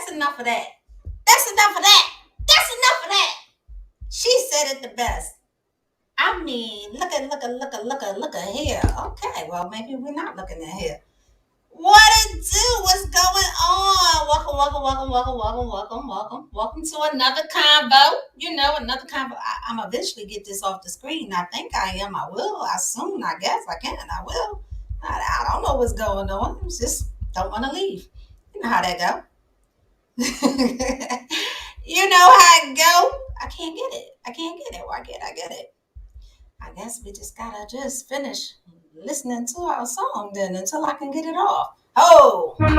That's enough of that. That's enough of that. That's enough of that. She said it the best. I mean, look at here. Okay, well, maybe we're not looking at here. What it do? What's going on? Welcome to another convo. You know, another convo. I'm eventually get this off the screen. I think I am. I will. I soon. I guess I can. I will. I don't know what's going on. It's just don't want to leave. You know how that go. You know how it go. I can't get it. I can't get it. Why can't I get it? I guess we just gotta just finish listening to our song then until I can get it off. Oh, what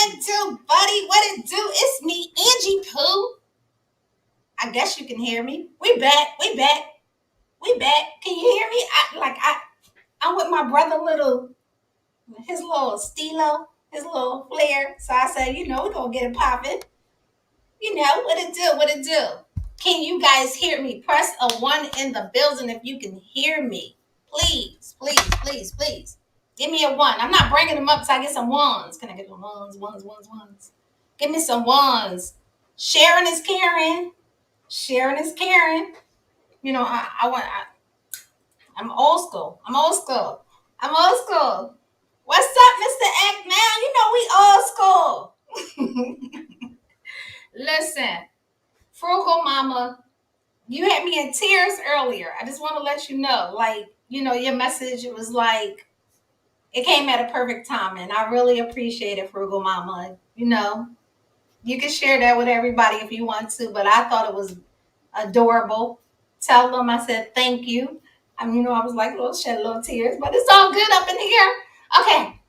it do, buddy? What it do? It's me, Angie Pooh. I guess you can hear me. We back. We back. We back. Can you hear me? I'm with my brother, his little stilo, his little flair. So I said, we're gonna get it popping. You know what it do? What it do? Can you guys hear me? Press a one in the building if you can hear me. Please, please, please, please. Give me a one. I'm not bringing them up so I get some ones. Can I get some ones? Give me some ones. Sharing is caring. Sharing is caring. You know, I'm old school. I'm old school. I'm old school. What's up, Mr. Eck? Man, you know we old school. Listen, Frugal Mama, you had me in tears earlier. I just want to let you know, your message, it was like, it came at a perfect time, and I really appreciate it, Frugal Mama. You can share that with everybody if you want to, but I thought it was adorable. Tell them I said thank you. I was like, shed a little tears, but it's all good up in here. Okay,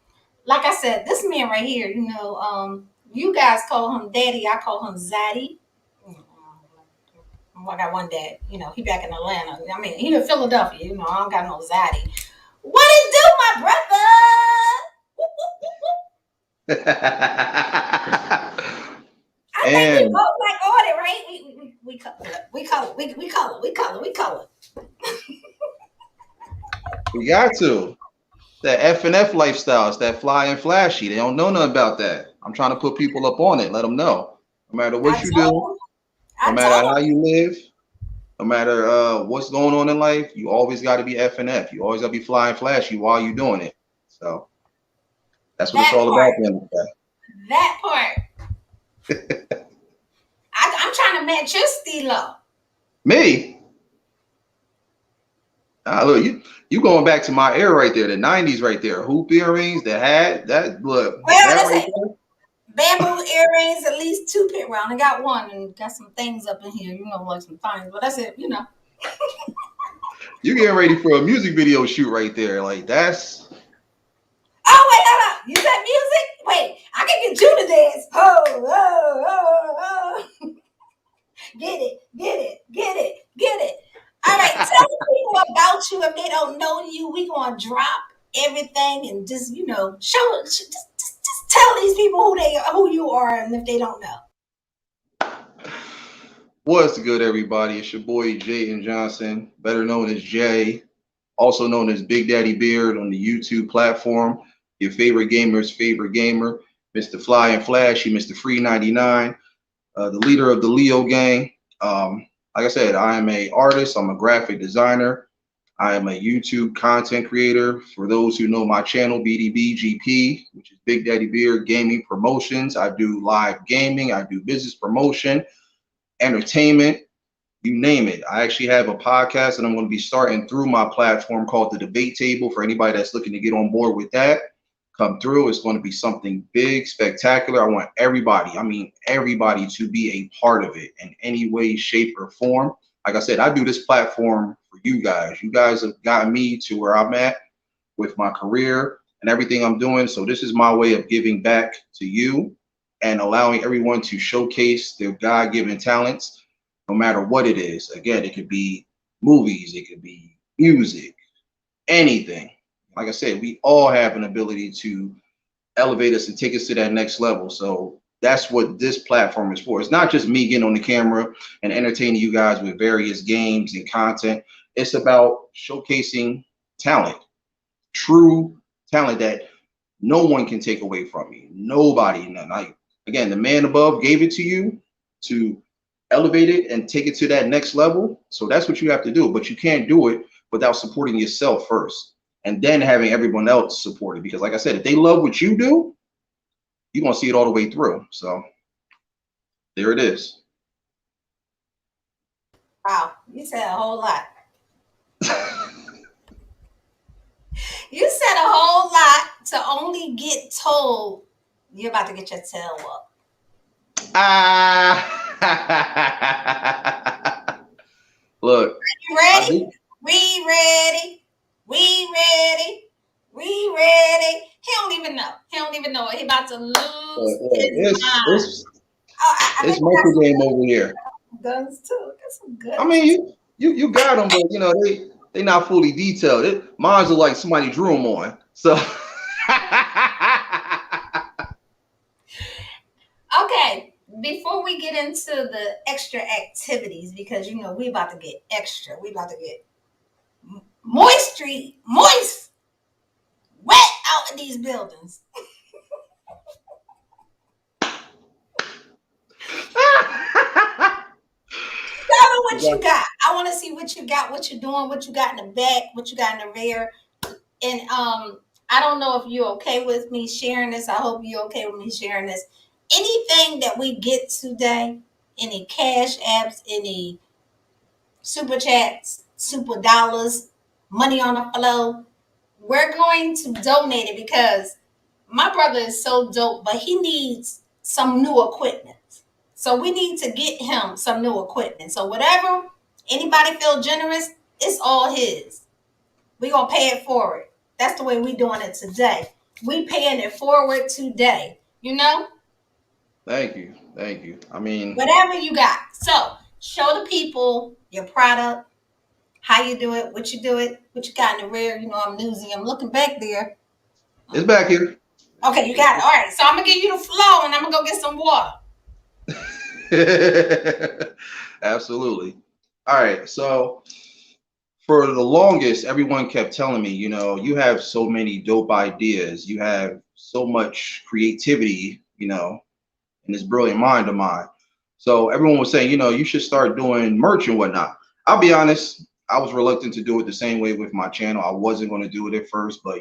like I said, this man right here, you guys call him Daddy, I call him Zaddy. I got one dad, he back in Atlanta. I mean, he in Philadelphia, I don't got no Zaddy. What it do, my brother? I think we And both like on it, right? We color. we got to. That F and F lifestyle, it's that fly and flashy. They don't know nothing about that. I'm trying to put people up on it, let them know. No matter I what you do, told him. no I matter told how him. you live, no matter what's going on in life, you always got to be F and F. You always got to be fly and flashy while you're doing it. So that's what it's That all about. part. At the end of the That part. I'm trying to match your stilo. Me, look, you going back to my era right there, the '90s right there. Hoop earrings, the hat, that look, Well, that let's right say there. bamboo earrings, at least two pit round. I got one and got some things up in here, like some things. But that's it. You getting ready for a music video shoot right there. Like that's Oh wait, hold up. You said music? Wait, I can get you to dance. Oh. Get it. All right, tell the people about you if they don't know you. We gonna drop everything and just just tell these people who you are, and if they don't know. what's good, everybody. It's your boy Jayden Johnson, better known as Jay, also known as Big Daddy Beard on the YouTube platform. Your favorite gamer's favorite gamer, Mr. Fly and Flashy, Mr. Free 99, the leader of the Leo gang. Like I said, I am a artist. I'm a graphic designer. I am a YouTube content creator. For those who know my channel, BDBGP, which is Big Daddy Beard Gaming Promotions. I do live gaming. I do business promotion, entertainment, you name it. I actually have a podcast that I'm going to be starting through my platform called The Debate Table. For anybody that's looking to get on board with that, come through. It's going to be something big, spectacular. I want everybody, I mean everybody, to be a part of it in any way, shape, or form. Like I said, I do this platform for you guys. You guys have gotten me to where I'm at with my career and everything I'm doing. So this is my way of giving back to you and allowing everyone to showcase their God-given talents, no matter what it is. Again, it could be movies, it could be music, anything. Like I said, we all have an ability to elevate us and take us to that next level. So that's what this platform is for. It's not just me getting on the camera and entertaining you guys with various games and content. It's about showcasing talent, true talent that no one can take away from me. Nobody. None. Like, again, the man above gave it to you to elevate it and take it to that next level. So that's what you have to do. But you can't do it without supporting yourself first and then having everyone else support it. Because, like I said, if they love what you do, you're going to see it all the way through. So there it is. Wow, you said a whole lot. You said a whole lot to only get told you're about to get your tail up. Ah, look, You I ready? do. We ready. We ready. We ready. He don't even know. He don't even know it. He about to lose his It's mind. it's Oh, I it's think I got muscle game over here. some guns too. Got some I guns. mean, you got them, but they not fully detailed. Mine's are like somebody drew them on. So Okay, before we get into the extra activities, because you know we about to get extra. We about to get moist, wet out in these buildings. Tell me what you got. I want to see what you got, what you're doing, what you got in the back, what you got in the rear. And I don't know if you're okay with me sharing this. I hope you're okay with me sharing this. Anything that we get today, any cash apps, any super chats, super dollars, money on the flow, we're going to donate it because my brother is so dope, but he needs some new equipment. So we need to get him some new equipment. So whatever anybody feel generous, it's all his. We gonna pay it forward. That's the way we doing it today. We paying it forward today. You know, thank you, thank you. I mean, whatever you got. So show the people your product, how you do it, what you got in the rear. You know, I'm losing. I'm looking back there. it's back here. Okay, you got it. All right. So I'm gonna give you the flow, and I'm gonna go get some water. Absolutely. All right. So for the longest, everyone kept telling me, you have so many dope ideas. You have so much creativity, in this brilliant mind of mine. So everyone was saying, you should start doing merch and whatnot. I'll be honest, I was reluctant to do it the same way with my channel. I wasn't going to do it at first, but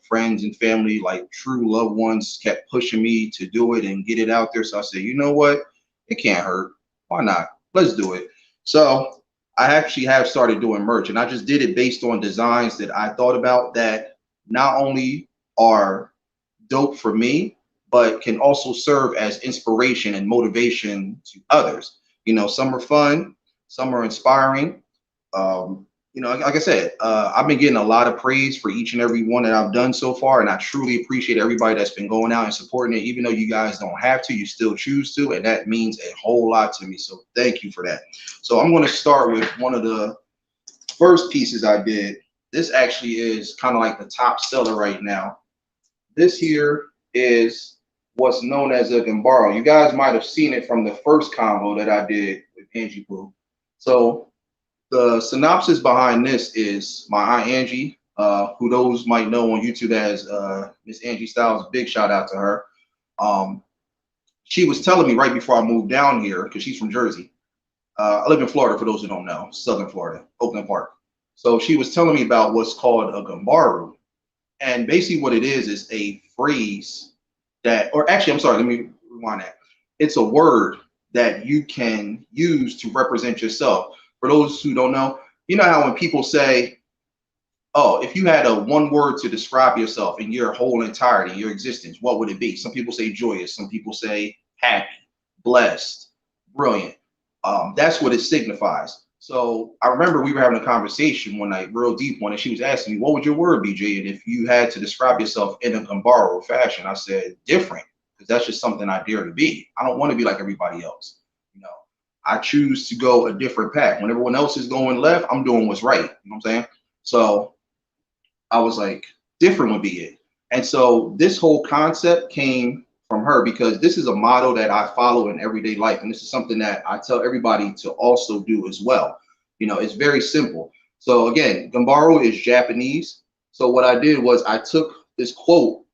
friends and family, like true loved ones, kept pushing me to do it and get it out there. So I said, you know what? It can't hurt. Why not? Let's do it. So I actually have started doing merch, and I just did it based on designs that I thought about that not only are dope for me, but can also serve as inspiration and motivation to others. Some are fun, some are inspiring. Like I said, I've been getting a lot of praise for each and every one that I've done so far, and I truly appreciate everybody that's been going out and supporting it. Even though you guys don't have to, you still choose to, and that means a whole lot to me. So thank you for that. So I'm going to start with one of the first pieces I did. This actually is kind of like the top seller right now. This here is what's known as a gambaro. You guys might have seen it from the first convo that I did with Angie Poo. So the synopsis behind this is my aunt Angie, who those might know on YouTube as Miss Angie Styles. Big shout out to her. Um, she was telling me right before I moved down here, because she's from Jersey. I live in Florida, for those who don't know, Southern Florida, Oakland Park. So she was telling me about what's called a gambaru. And basically what it is a phrase that, or actually, I'm sorry, let me rewind that. It's a word that you can use to represent yourself. For those who don't know, you know how when people say, oh, if you had a one word to describe yourself in your whole entirety, your existence, what would it be? Some people say joyous, some people say happy, blessed, brilliant. That's what it signifies. So I remember we were having a conversation one night, real deep one, and she was asking me, what would your word be, Jay? And if you had to describe yourself in a Gambaro fashion, I said, different, because that's just something I dare to be. I don't want to be like everybody else. You know, I choose to go a different path. When everyone else is going left, I'm doing what's right. You know what I'm saying? So I was like, different would be it. And so this whole concept came from her because this is a motto that I follow in everyday life. And this is something that I tell everybody to also do as well. You know, it's very simple. So again, Gambaro is Japanese. So what I did was I took this quote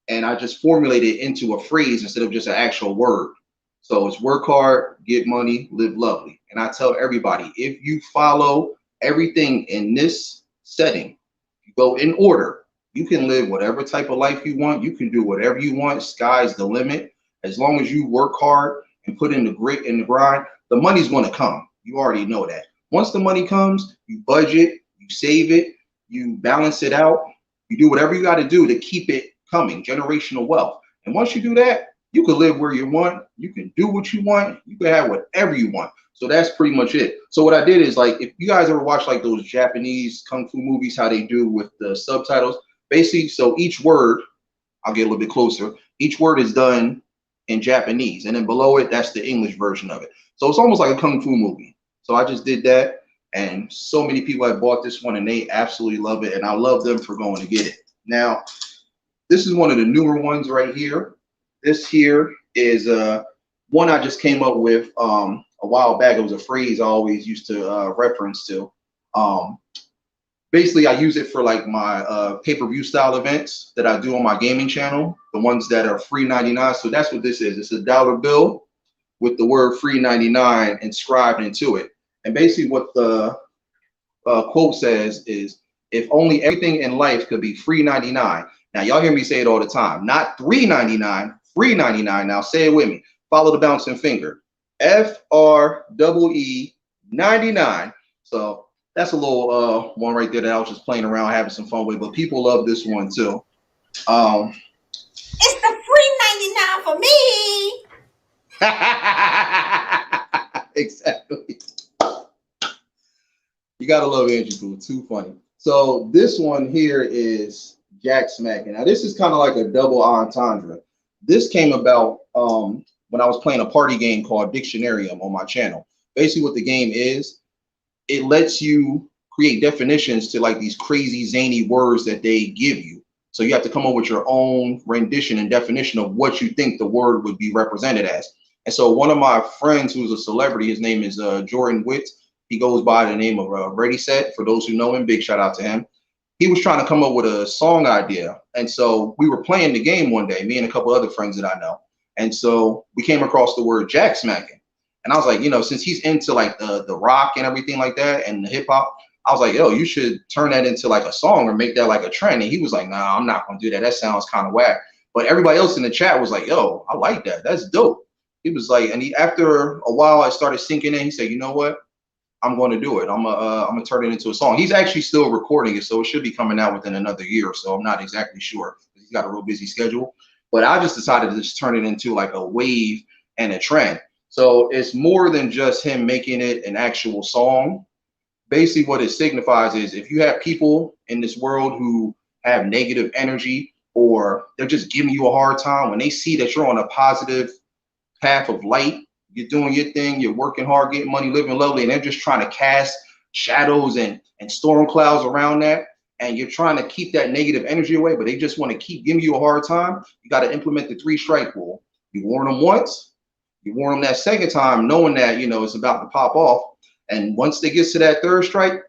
and I just formulated it into a phrase instead of just an actual word. So it's work hard, get money, live lovely. And I tell everybody, if you follow everything in this setting, you go in order, you can live whatever type of life you want. You can do whatever you want. Sky's the limit. As long as you work hard and put in the grit and the grind, the money's going to come. You already know that. Once the money comes, you budget, you save it, you balance it out, you do whatever you got to do to keep it coming, generational wealth. And once you do that, you can live where you want, you can do what you want, you can have whatever you want. So that's pretty much it. So what I did is, like, if you guys ever watch like those Japanese kung fu movies, how they do with the subtitles, basically, so each word, I'll get a little bit closer, each word is done in Japanese, and then below it, that's the English version of it. So it's almost like a kung fu movie. So I just did that, and so many people have bought this one and they absolutely love it, and I love them for going to get it. Now, this is one of the newer ones right here. This here is one I just came up with a while back. It was a phrase I always used to reference to. Basically, I use it for like my pay-per-view style events that I do on my gaming channel, the ones that are free 99. So that's what this is. It's a dollar bill with the word free 99 inscribed into it. And basically what the quote says is, if only everything in life could be free 99. Now, y'all hear me say it all the time. Not $3.99, free 99. Now, say it with me. Follow the bouncing finger. FREE 99. So that's a little one right there that I was just playing around, having some fun with. But people love this one too. It's the free 99 for me. Exactly. You gotta love Angie Pooh. Too funny. So this one here is Jack Smacking. Now this is kind of like a double entendre. This came about when I was playing a party game called Dictionarium on my channel. Basically, what the game is, it lets you create definitions to like these crazy zany words that they give you. So you have to come up with your own rendition and definition of what you think the word would be represented as. And so one of my friends who's a celebrity, his name is Jordan Witt. He goes by the name of Ready Set. For those who know him, big shout out to him. He was trying to come up with a song idea. And so we were playing the game one day, me and a couple other friends that I know. And so we came across the word Jack Smacking. And I was like, you know, since he's into like the rock and everything like that and the hip hop, I was like, yo, you should turn that into like a song or make that like a trend. And he was like, nah, I'm not going to do that. That sounds kind of whack. But everybody else in the chat was like, yo, I like that. That's dope. He was like, and he, after a while, I started sinking in. He said, you know what? I'm going to do it. I'm gonna turn it into a song. He's actually still recording it, so it should be coming out within another year or so. I'm not exactly sure. He's got a real busy schedule. But I just decided to just turn it into like a wave and a trend. So it's more than just him making it an actual song. Basically, what it signifies is if you have people in this world who have negative energy or they're just giving you a hard time, when they see that you're on a positive path of light, you're doing your thing, you're working hard, getting money, living lovely, and they're just trying to cast shadows and storm clouds around that, and you're trying to keep that negative energy away, but they just want to keep giving you a hard time, you got to implement the 3-strike rule. You warn them once, you warn them that second time, knowing that, you know, it's about to pop off, and once they get to that 3rd strike,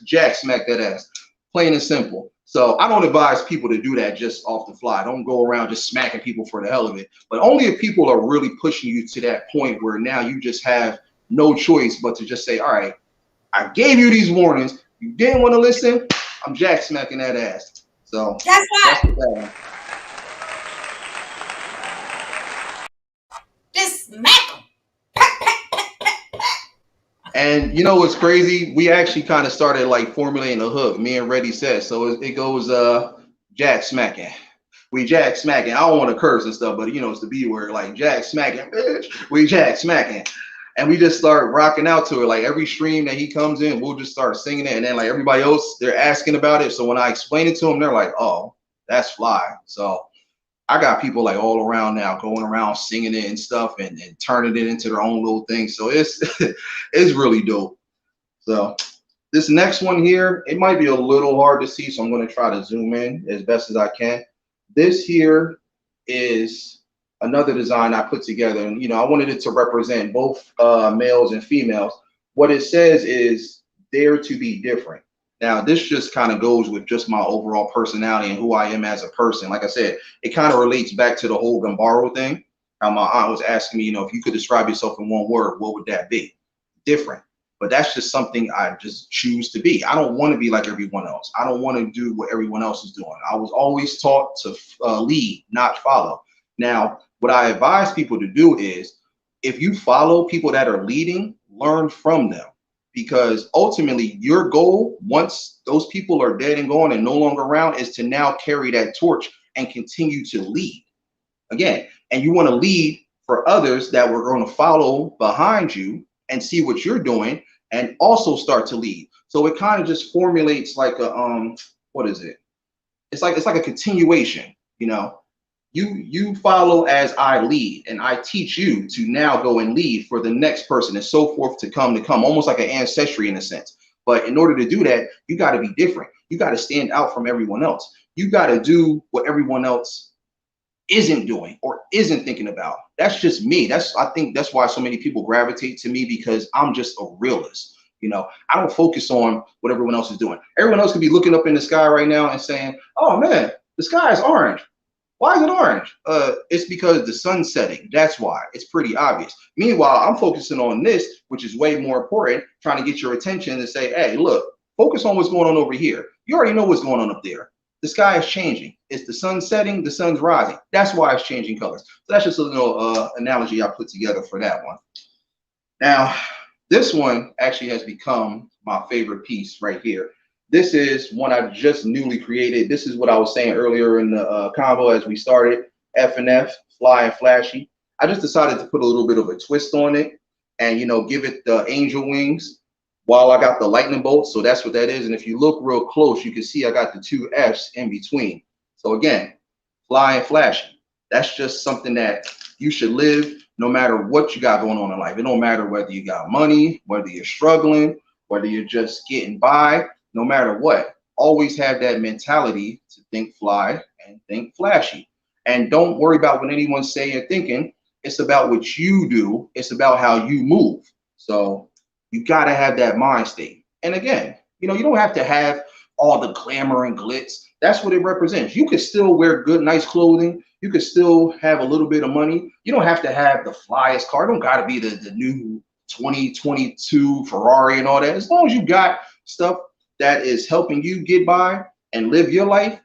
Jack smack that ass. Plain and simple. So I don't advise people to do that just off the fly. Don't go around just smacking people for the hell of it. But only if people are really pushing you to that point where now you just have no choice but to just say, all right, I gave you these warnings. You didn't want to listen. I'm Jack smacking that ass. So That's that's right. what that Just smack them. And you know what's crazy? We actually kind of started like formulating a hook. Me and Reddy said so. It goes Jack smacking. We Jack smacking. I don't want to curse and stuff, but you know it's the B word. Like Jack smacking, bitch. We Jack smacking, and we just start rocking out to it. Like every stream that he comes in, we'll just start singing it, and then like everybody else, they're asking about it. So when I explain it to them, they're like, "Oh, that's fly." So I got people like all around now going around singing it and stuff and turning it into their own little thing. So it's it's really dope. So this next one here, it might be a little hard to see, so I'm going to try to zoom in as best as I can. This here is another design I put together, and I wanted it to represent both males and females. What it says is dare to be different. Now, this just kind of goes with just my overall personality and who I am as a person. Like I said, it kind of relates back to the whole Gambaro thing. How my aunt was asking me, if you could describe yourself in one word, what would that be? Different. But that's just something I just choose to be. I don't want to be like everyone else. I don't want to do what everyone else is doing. I was always taught to lead, not follow. Now, what I advise people to do is if you follow people that are leading, learn from them. Because ultimately, your goal, once those people are dead and gone and no longer around, is to now carry that torch and continue to lead again. And you want to lead for others that were going to follow behind you and see what you're doing and also start to lead. So it kind of just formulates like a what is it? It's like a continuation, you know. You follow as I lead, and I teach you to now go and lead for the next person and so forth to come, almost like an ancestry in a sense. But in order to do that, you got to be different. You got to stand out from everyone else. You got to do what everyone else isn't doing or isn't thinking about. That's just me. I think that's why so many people gravitate to me, because I'm just a realist. I don't focus on what everyone else is doing. Everyone else could be looking up in the sky right now and saying, "Oh man, the sky is orange. Why is it orange?" It's because the sun's setting. That's why. It's pretty obvious. Meanwhile, I'm focusing on this, which is way more important, trying to get your attention and say, "Hey, look, focus on what's going on over here. You already know what's going on up there. The sky is changing. It's the sun setting, the sun's rising. That's why it's changing colors." So that's just a little analogy I put together for that one. Now, this one actually has become my favorite piece right here. This is one I just newly created. This is what I was saying earlier in the convo as we started. F&F, fly and flashy. I just decided to put a little bit of a twist on it and, give it the angel wings while I got the lightning bolts. So that's what that is. And if you look real close, you can see I got the two F's in between. So again, fly and flashy. That's just something that you should live no matter what you got going on in life. It don't matter whether you got money, whether you're struggling, whether you're just getting by, no matter what. Always have that mentality to think fly and think flashy. And don't worry about what anyone's saying or thinking. It's about what you do. It's about how you move. So you got to have that mind state. And again, you don't have to have all the glamour and glitz. That's what it represents. You could still wear good, nice clothing. You could still have a little bit of money. You don't have to have the flyest car. It don't got to be the new 2022 Ferrari and all that. As long as you got stuff that is helping you get by and live your life,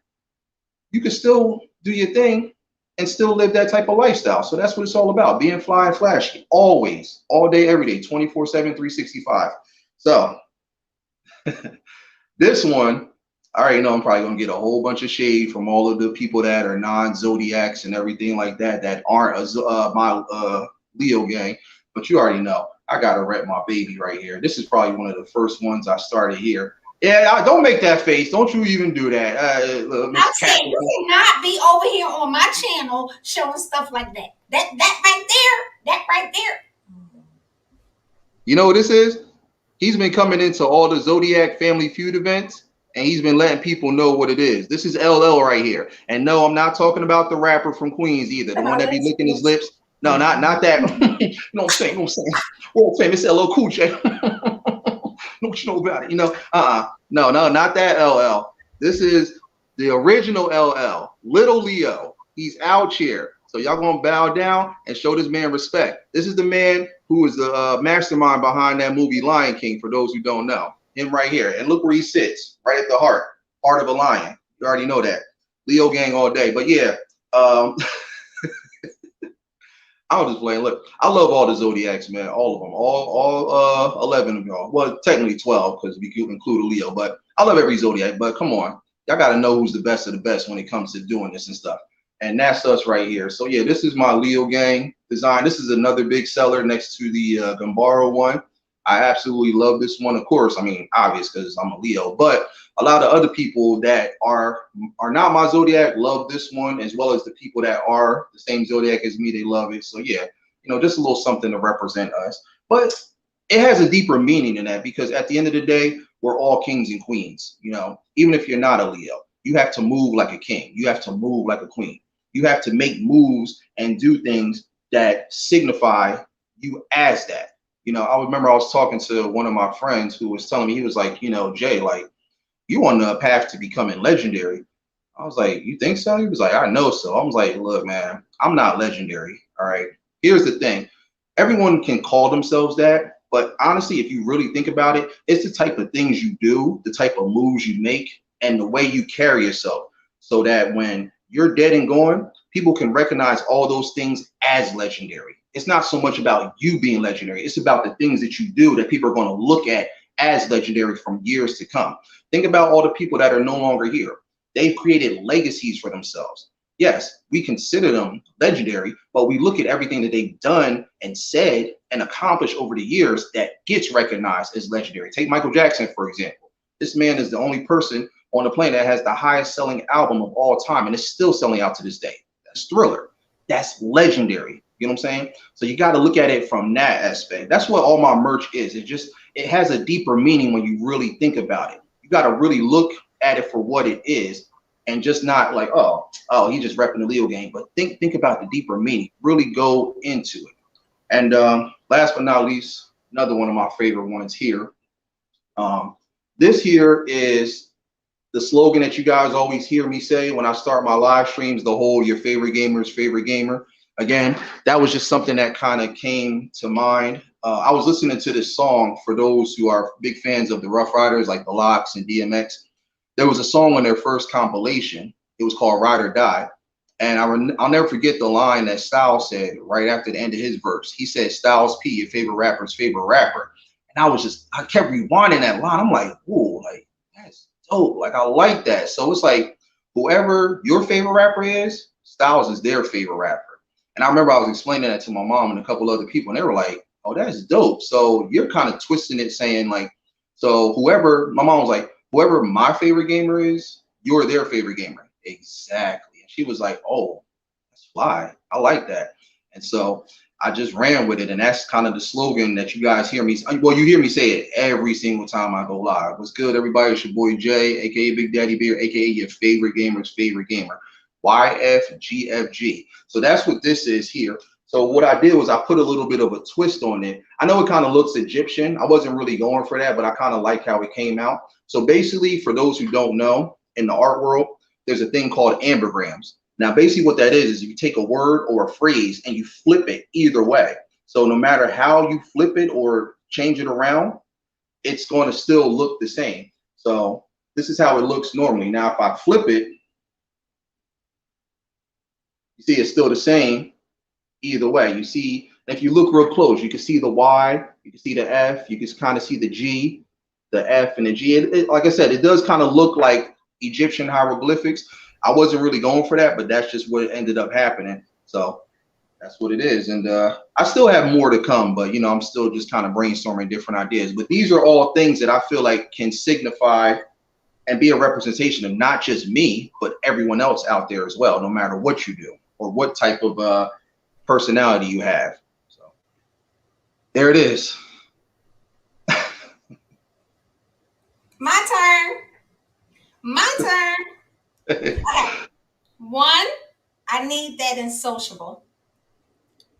you can still do your thing and still live that type of lifestyle. So that's what it's all about, being fly and flashy, always, all day, every day, 24/7, 365. So this one, I already know I'm probably going to get a whole bunch of shade from all of the people that are non-zodiacs and everything like that aren't my Leo gang. But you already know, I got to rep my baby right here. This is probably one of the first ones I started here. Yeah, don't make that face. Don't you even do that. I'm saying you cannot be over here on my channel showing stuff like that. That right there. You know what this is? He's been coming into all the Zodiac Family Feud events, and he's been letting people know what it is. This is LL right here. And no, I'm not talking about the rapper from Queens either. The one that be licking his lips. No, not that. You know what I'm saying? World famous LL Cool J. Know what you know about it? No, not that LL. This is the original LL, Little Leo. He's out here. So y'all gonna bow down and show this man respect. This is the man who is the mastermind behind that movie Lion King, for those who don't know. Him right here. And look where he sits, right at the heart of a lion. You already know that. Leo gang all day. But yeah, I was just playing. Look, I love all the Zodiacs, man. All of them. All 11 of y'all. Well, technically 12, because we could include a Leo. But I love every Zodiac. But come on. Y'all got to know who's the best of the best when it comes to doing this and stuff. And that's us right here. So yeah, this is my Leo gang design. This is another big seller next to the Gambaro one. I absolutely love this one. Of course, I mean, obvious because I'm a Leo, but a lot of other people that are not my Zodiac love this one, as well as the people that are the same Zodiac as me, they love it. So yeah, just a little something to represent us. But it has a deeper meaning than that, because at the end of the day, we're all kings and queens, even if you're not a Leo. You have to move like a king. You have to move like a queen. You have to make moves and do things that signify you as that. I remember I was talking to one of my friends who was telling me, he was like, Jay, like, you on the path to becoming legendary. I was like, you think so? He was like, I know so. I was like, look, man, I'm not legendary. All right. Here's the thing. Everyone can call themselves that, but honestly, if you really think about it, it's the type of things you do, the type of moves you make, and the way you carry yourself, so that when you're dead and gone, people can recognize all those things as legendary. It's not so much about you being legendary, it's about the things that you do that people are going to look at as legendary from years to come. Think about all the people that are no longer here. They've created legacies for themselves. Yes, we consider them legendary, but we look at everything that they've done and said and accomplished over the years that gets recognized as legendary. Take Michael Jackson, for example. This man is the only person on the planet that has the highest selling album of all time, and it's still selling out to this day. That's Thriller. That's legendary. You know what I'm saying? So you got to look at it from that aspect. That's what all my merch is. It has a deeper meaning when you really think about it. You got to really look at it for what it is, and just not like, oh, he's just repping the Leo game. But think about the deeper meaning. Really go into it. And last but not least, another one of my favorite ones here. This here is the slogan that you guys always hear me say when I start my live streams, the whole your favorite gamer's favorite gamer. Again, that was just something that kind of came to mind. I was listening to this song for those who are big fans of the Rough Riders, like the Locks and DMX. There was a song on their first compilation. It was called Ride or Die. And I'll never forget the line that Styles said right after the end of his verse. He said, Styles P, your favorite rapper's favorite rapper. And I kept rewinding that line. I'm like, whoa, like, that's dope. Like, I like that. So it's like, whoever your favorite rapper is, Styles is their favorite rapper. And I remember I was explaining that to my mom and a couple other people, and they were like, oh, that's dope. So you're kind of twisting it, saying, like, so my mom was like, whoever my favorite gamer is, you're their favorite gamer. Exactly. And she was like, oh, that's fly. I like that. And so I just ran with it. And that's kind of the slogan that you guys hear me. Well, you hear me say it every single time I go live. What's good, everybody? It's your boy Jay, aka Big Daddy Beer, aka your favorite gamer's favorite gamer. YFGFG. So that's what this is here. So what I did was I put a little bit of a twist on it. I know it kind of looks Egyptian. I wasn't really going for that, but I kind of like how it came out. So basically, for those who don't know, in the art world, there's a thing called ambigrams. Now, basically what that is you take a word or a phrase and you flip it either way. So no matter how you flip it or change it around, it's going to still look the same. So this is how it looks normally. Now, if I flip it, you see it's still the same either way. You see, if you look real close, you can see the Y, you can see the F, you can kind of see the G, the F and the G. Like I said, it does kind of look like Egyptian hieroglyphics. I wasn't really going for that, but that's just what ended up happening. So that's what it is. And I still have more to come, but I'm still just kind of brainstorming different ideas. But these are all things that I feel like can signify and be a representation of not just me, but everyone else out there as well, no matter what you do or what type of personality you have. So there it is. My turn. My turn. Okay. One, I need that in sociable.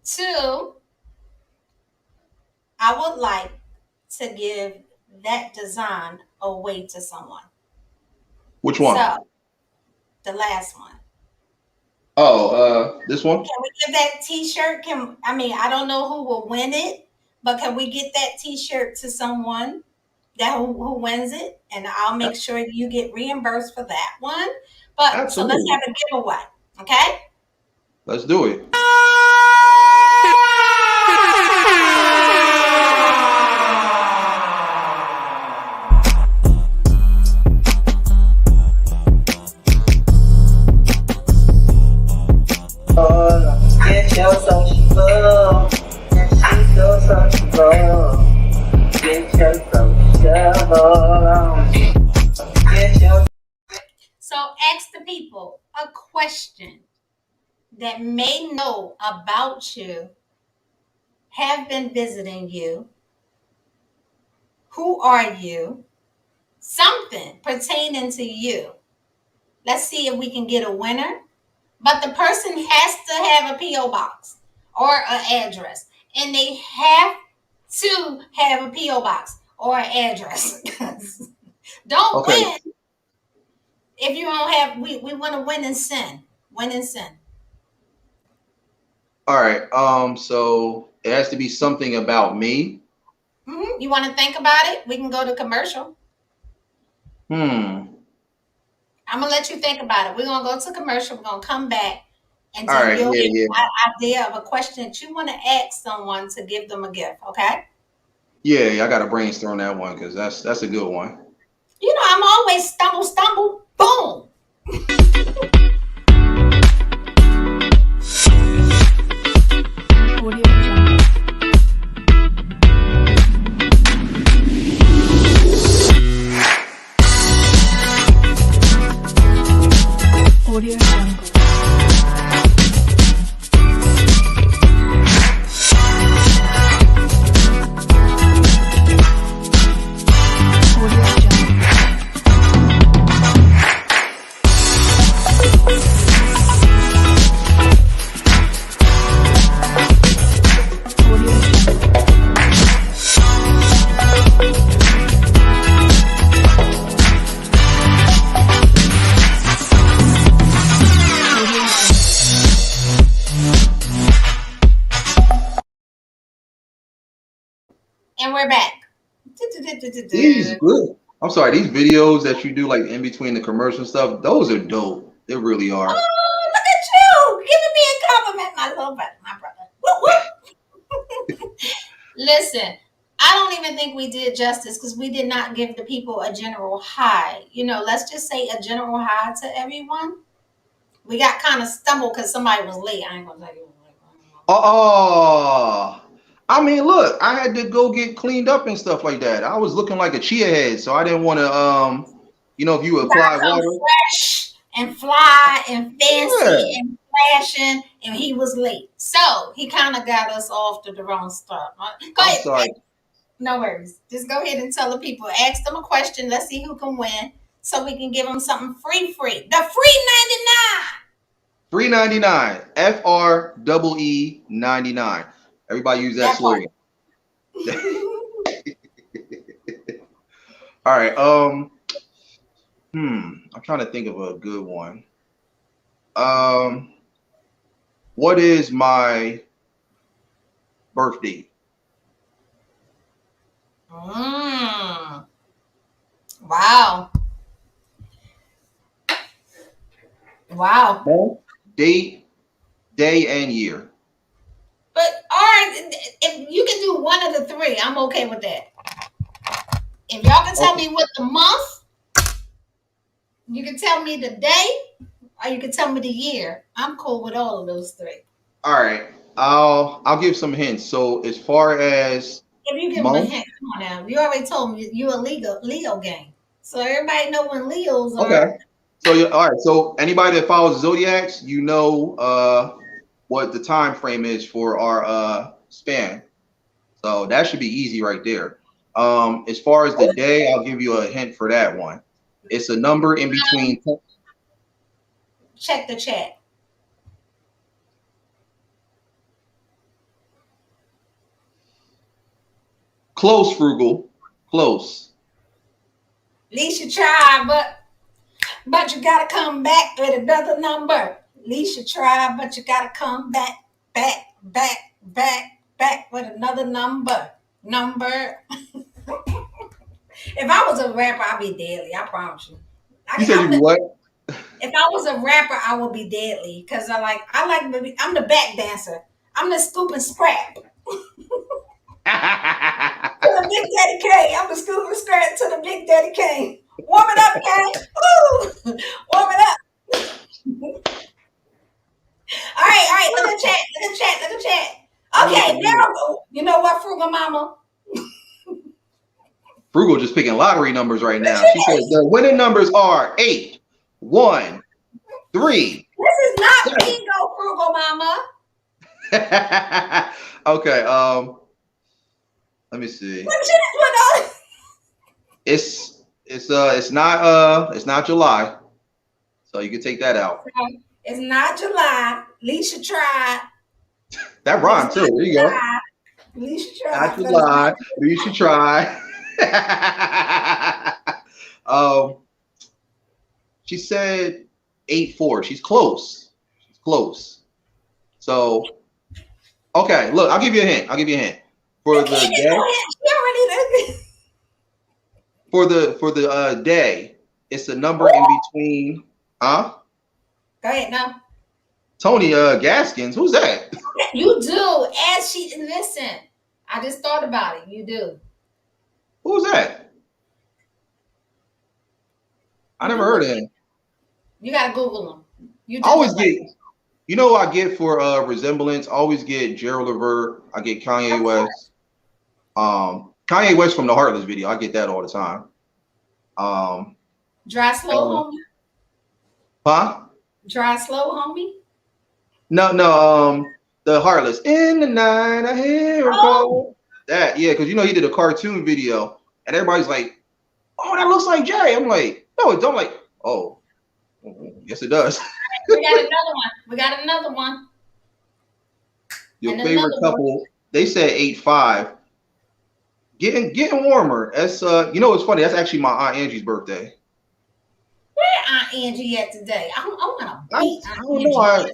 Two, I would like to give that design away to someone. Which one? So the last one. Oh, this one? Can we give that T-shirt? I don't know who will win it, but can we get that T-shirt to someone who wins it, and I'll make sure you get reimbursed for that one. But so let's Absolutely. have a giveaway, okay? Let's do it. Get your social, and she's so sociable. Get your social, get your. So ask the people a question that may know about you, have been visiting you. Who are you? Something pertaining to you. Let's see if we can get a winner. But the person has to have a P.O. box or an address. And they have to have a P.O. box or an address. Don't Okay. win if you don't have, we want to win and sin. Win and sin. All right. So it has to be something about me. You want to think about it? We can go to commercial. Hmm. I'm going to let you think about it. We're going to go to commercial. We're going to come back. And All then right. you'll Yeah. get Yeah. an idea of a question that you want to ask someone to give them a gift. Okay? Yeah. Yeah, I got to brainstorm that one because that's a good one. You know, I'm always stumble, boom. Audio Jungle. Audio Jungle. Audio Jungle. Audio Jungle. Audio Jungle. And we're back. These good. I'm sorry. These videos that you do like in between the commercial stuff, those are dope. They really are. Oh, look at you. Giving me a compliment, my little brother, my brother. Whoop, whoop. Listen, I don't even think we did justice because we did not give the people a general hi. You know, let's just say a general hi to everyone. We got kind of stumbled because somebody was late. I ain't gonna tell you. Oh, I mean, look, I had to go get cleaned up and stuff like that. I was looking like a chia head, so I didn't want to, if you You gotta apply come water. fresh and fly and fancy Yeah, and flashing, and he was late. So he kind of got us off to the wrong start. Go I'm ahead. sorry. No worries. Just go ahead and tell the people. Ask them a question. Let's see who can win so we can give them something free. The free 99. $3.99. FREE 99. Everybody use that That part. slogan. All right. I'm trying to think of a good one. Um, what is my birthday? Mm. Wow. Wow. Month, date, day, and year. But all right, if you can do one of the three, I'm okay with that. If y'all can tell Okay. me what the month, you can tell me the day, or you can tell me the year. I'm cool with all of those three. All right. I'll give some hints. So as far as If you give them a month, hint, come on now. You already told me you a Leo gang. So everybody know when Leos okay. are. So you all right. So anybody that follows zodiacs, you know what the time frame is for our span. So that should be easy right there. As far as the day, I'll give you a hint for that one. It's a number in between. Check the chat. Close, frugal. Close. At least you try, but you gotta come back with another number. At least you try, but you gotta come back with another number. Number. If I was a rapper, I'd be deadly. I promise you. You said you I'm be the, what? if I was a rapper, I would be deadly because I'm the back dancer. I'm the scoop and scrap to the Big Daddy Kane. I'm the scoop and scrap to the Big Daddy Kane. Warm it up, Kane. Woo! Warm it up. All right. Look at the chat. Look at the chat. I'm Okay, looking. now you know what, Frugal Mama? Frugal just picking lottery numbers right now. She said the winning numbers are 8, 1, 3, This is not 7. bingo, Frugal Mama. Okay. Let me see. What? It's not July. So you can take that out. So it's not July. At least you tried. That It's rhymed too. not There you go. July. At least you Not tried, to but it's not lie. You should try. um, she said 8-4. She's close. She's close. So okay, look, I'll give you a hint. I'll give you a hint. For you the can't go day, ahead. She already did. for the day, it's a number in between. Huh? Go ahead, no. Tony Gaskins. Who's that? You do. As she listen, I just thought about it. You do. Who's that? I You never can heard look. of him. You gotta Google them. You I do always look like get, you know, what I get for resemblance. I always get Gerald Levert. I get that. Kanye Of course. West. Kanye West from the Heartless video. I get that all the time. Um, Dry slow, uh, homie. huh? Dry slow, homie. No, no. The Heartless. In the night, I hear a Oh, call. That, yeah, because you know he did a cartoon video, and everybody's like, "Oh, that looks like Jay." I'm like, "No, it don't." Like, oh, yes, it does. we got another one. We got another one. Your And favorite another one. couple? They said 8-5. Getting warmer. That's you know what's funny? That's actually my aunt Angie's birthday. Where Aunt Angie at today? I want to beat I Aunt don't know. Angie.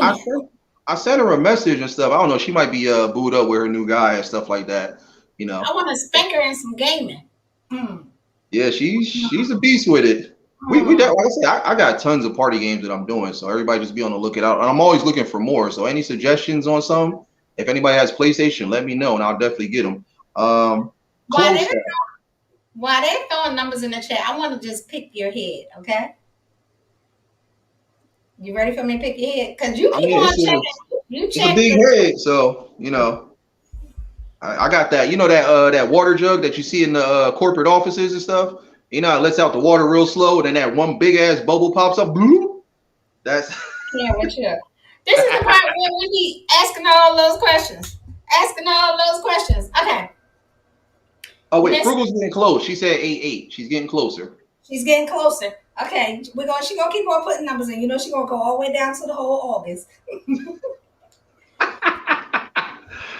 I Gaming. sent I sent her a message and stuff. I don't know. She might be booed up with her new guy and stuff like that. You I know. want to spank her in some gaming. Hmm. Yeah, she's a beast with it. Hmm. Like I said, I got tons of party games that I'm doing, so everybody just be on the lookout. And I'm always looking for more. So any suggestions on some? If anybody has PlayStation, let me know, and I'll definitely get them. While Close they're that. while they're throwing numbers in the chat, I want to just pick your head. Okay, you ready for me to pick your head? Cause you I keep mean, on checking. You it's a check big the. head, so you know. I got that. You know that water jug that you see in the corporate offices and stuff. You know, it lets out the water real slow, and then that one big ass bubble pops up. Bloop. That's. Yeah, what you? This is the part where we be asking all those questions. Asking all those questions. Okay, Oh wait, Miss. Frugal's getting close. She said 8-8. She's getting closer. She's getting closer. Okay, she gonna keep on putting numbers in. You know she gonna go all the way down to the whole August.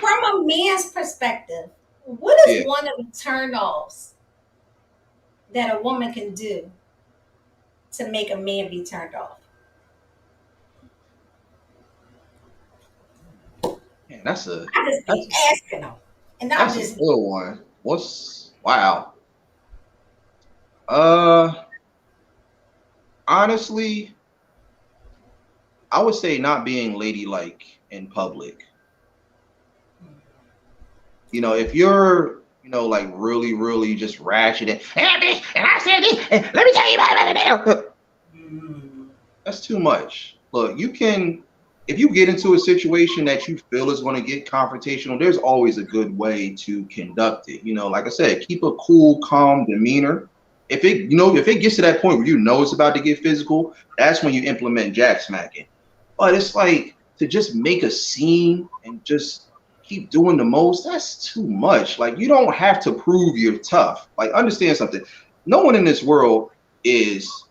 From a man's perspective, what is Yeah, one of the turn-offs that a woman can do to make a man be turned off? man, I just that's be asking them, and I'm that's a just good one. What's wow? Uh, honestly, I would say not being ladylike in public. You know, if you're, you know, like really, really just ratchet and I said this, and let me tell you about it. mm, That's too much. Look, you can, if you get into a situation that you feel is going to get confrontational, there's always a good way to conduct it. You know, like I said, keep a cool, calm demeanor. If it gets to that point where you know it's about to get physical, that's when you implement jack smacking. But it's like to just make a scene and just keep doing the most, that's too much. Like you don't have to prove you're tough. Like understand something. No one in this world is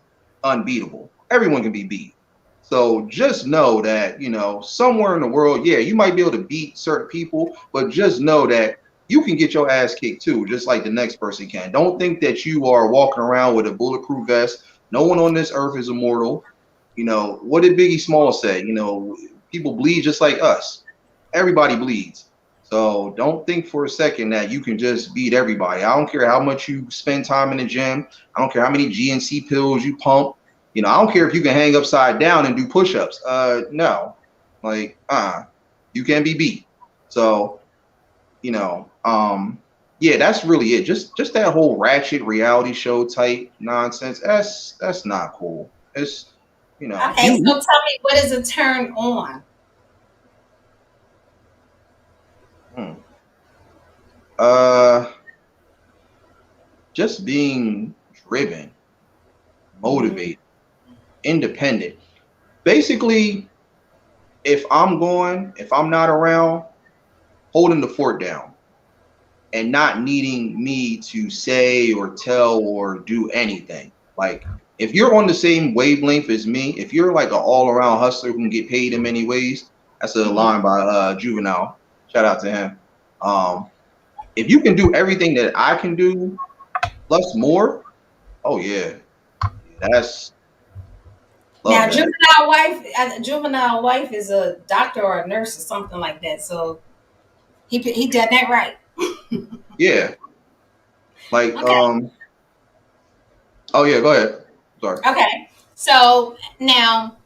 unbeatable. Everyone can be beat. So just know that, you know, somewhere in the world, yeah, you might be able to beat certain people, but just know that you can get your ass kicked too, just like the next person can. Don't think that you are walking around with a bulletproof vest. No one on this earth is immortal. You know, what did Biggie Smalls say? You know, people bleed just like us. Everybody bleeds. So don't think for a second that you can just beat everybody. I don't care how much you spend time in the gym. I don't care how many GNC pills you pump. You know, I don't care if you can hang upside down and do push-ups. No, like, you can be beat. So, you know, yeah, that's really it. Just that whole ratchet reality show type nonsense. That's not cool. It's, you know, okay. So tell me, what is a turn on? hmm. uh, just being driven, Mm, motivated, independent. Basically, if I'm not around, holding the fort down and not needing me to say or tell or do anything. Like If you're on the same wavelength as me, if you're like an all-around hustler who can get paid in many ways, that's a Mhm. line by Juvenile. Shout out to him. Um, if you can do everything that I can do plus more, oh yeah, that's love Now, that. juvenile wife is a doctor or a nurse or something like that. So he did that right. Yeah, like Okay. oh yeah, go ahead. Sorry. Okay. So now,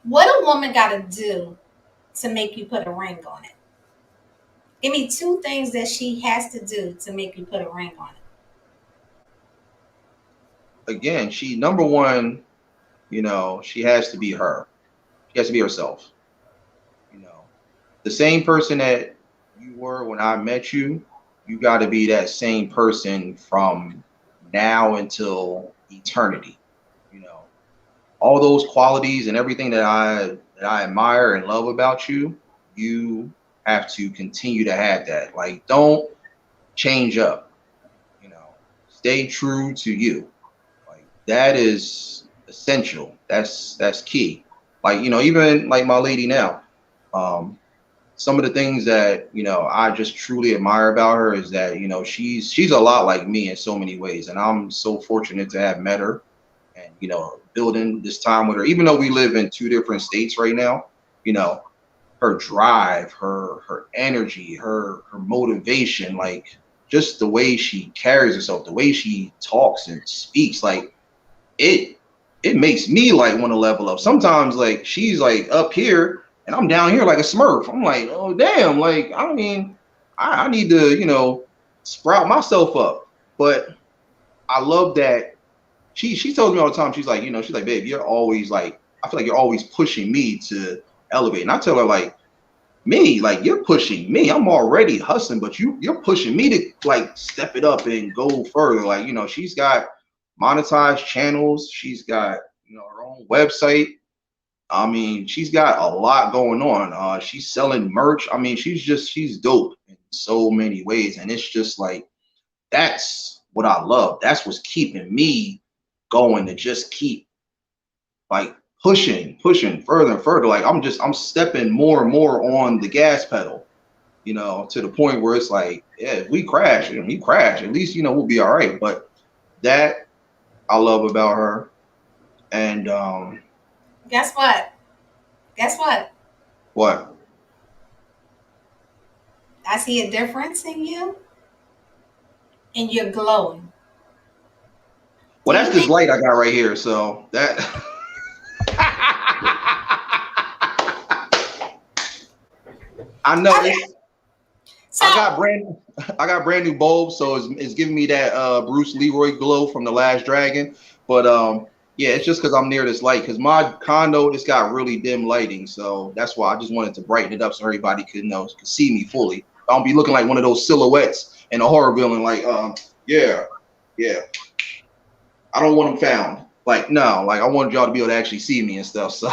what a woman got to do to make you put a ring on it? Give me two things that she has to do to make you put a ring on it. Again, she number one, she has to be her. She has to be herself. You know, the same person that you were when I met you, you got to be that same person from now until eternity. You know, all those qualities and everything that I admire and love about you, you have to continue to have that. Like, don't change up. Stay true to you. Like that is essential. That's key. Like, even like my lady now. Um, some of the things that I just truly admire about her is that she's a lot like me in so many ways, and I'm so fortunate to have met her and building this time with her. Even though we live in two different states right now, you know her drive, her energy, her motivation, like just the way she carries herself, the way she talks and speaks, like it it makes me like want to level up. Sometimes like she's like up here and I'm down here like a smurf. I'm like, oh damn, like I mean, I need to, sprout myself up. But I love that she tells me all the time, she's like, babe, you're always like, I feel like you're always pushing me to elevate. And I tell her like, me, like you're pushing me. I'm already hustling, but you're pushing me to like step it up and go further. Like, she's got monetized channels, she's got, her own website. I mean, she's got a lot going on. She's selling merch. I mean, she's dope in so many ways. And it's just like that's what I love. That's what's keeping me going to just keep like pushing further and further. Like I'm stepping more and more on the gas pedal, to the point where it's like, yeah, if we crash and we crash, at least we'll be all right. But that I love about her. And Guess what? Guess what? what? I see a difference in you, and you're glowing. Do Well, you that's this think? light I got right here. So that I know Okay. it's So I got brand new bulbs, so it's giving me that Bruce Leroy glow from the Last Dragon. But yeah, it's just because I'm near this light. Because my condo, it's got really dim lighting, so that's why I just wanted to brighten it up so everybody could see me fully. I don't be looking like one of those silhouettes in a horror villain. Like yeah, yeah. I don't want them found. Like no, like I want y'all to be able to actually see me and stuff. So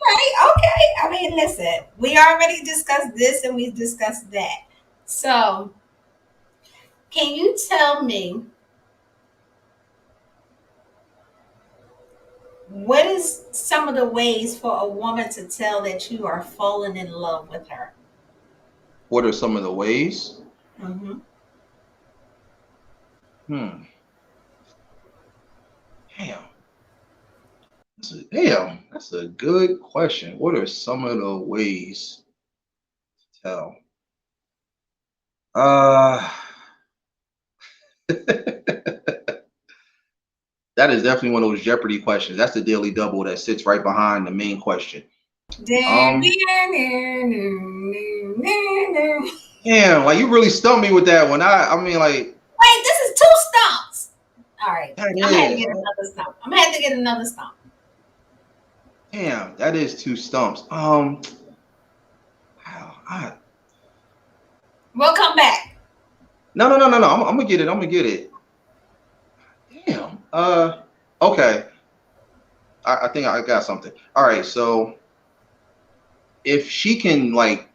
right, okay. I mean, listen, we already discussed this and we discussed that. So, can you tell me what is some of the ways for a woman to tell that you are falling in love with her? what are some of the ways? Hmm. Hmm. Damn. That's a good question. What are some of the ways to tell? Uh, that is definitely one of those Jeopardy questions. That's the daily double that sits right behind the main question. Um, Wait, Damn, like you really stumped me with that one. I mean, like this is two stumps. All right, that I'm gonna have to is, get another stump. I'm gonna have to get another stump. damn, that is two stumps. Wow, We'll come back. no, no, no, no, no. I'm gonna get it. I'm gonna get it. Damn. Okay. I think I got something. All right. So if she can like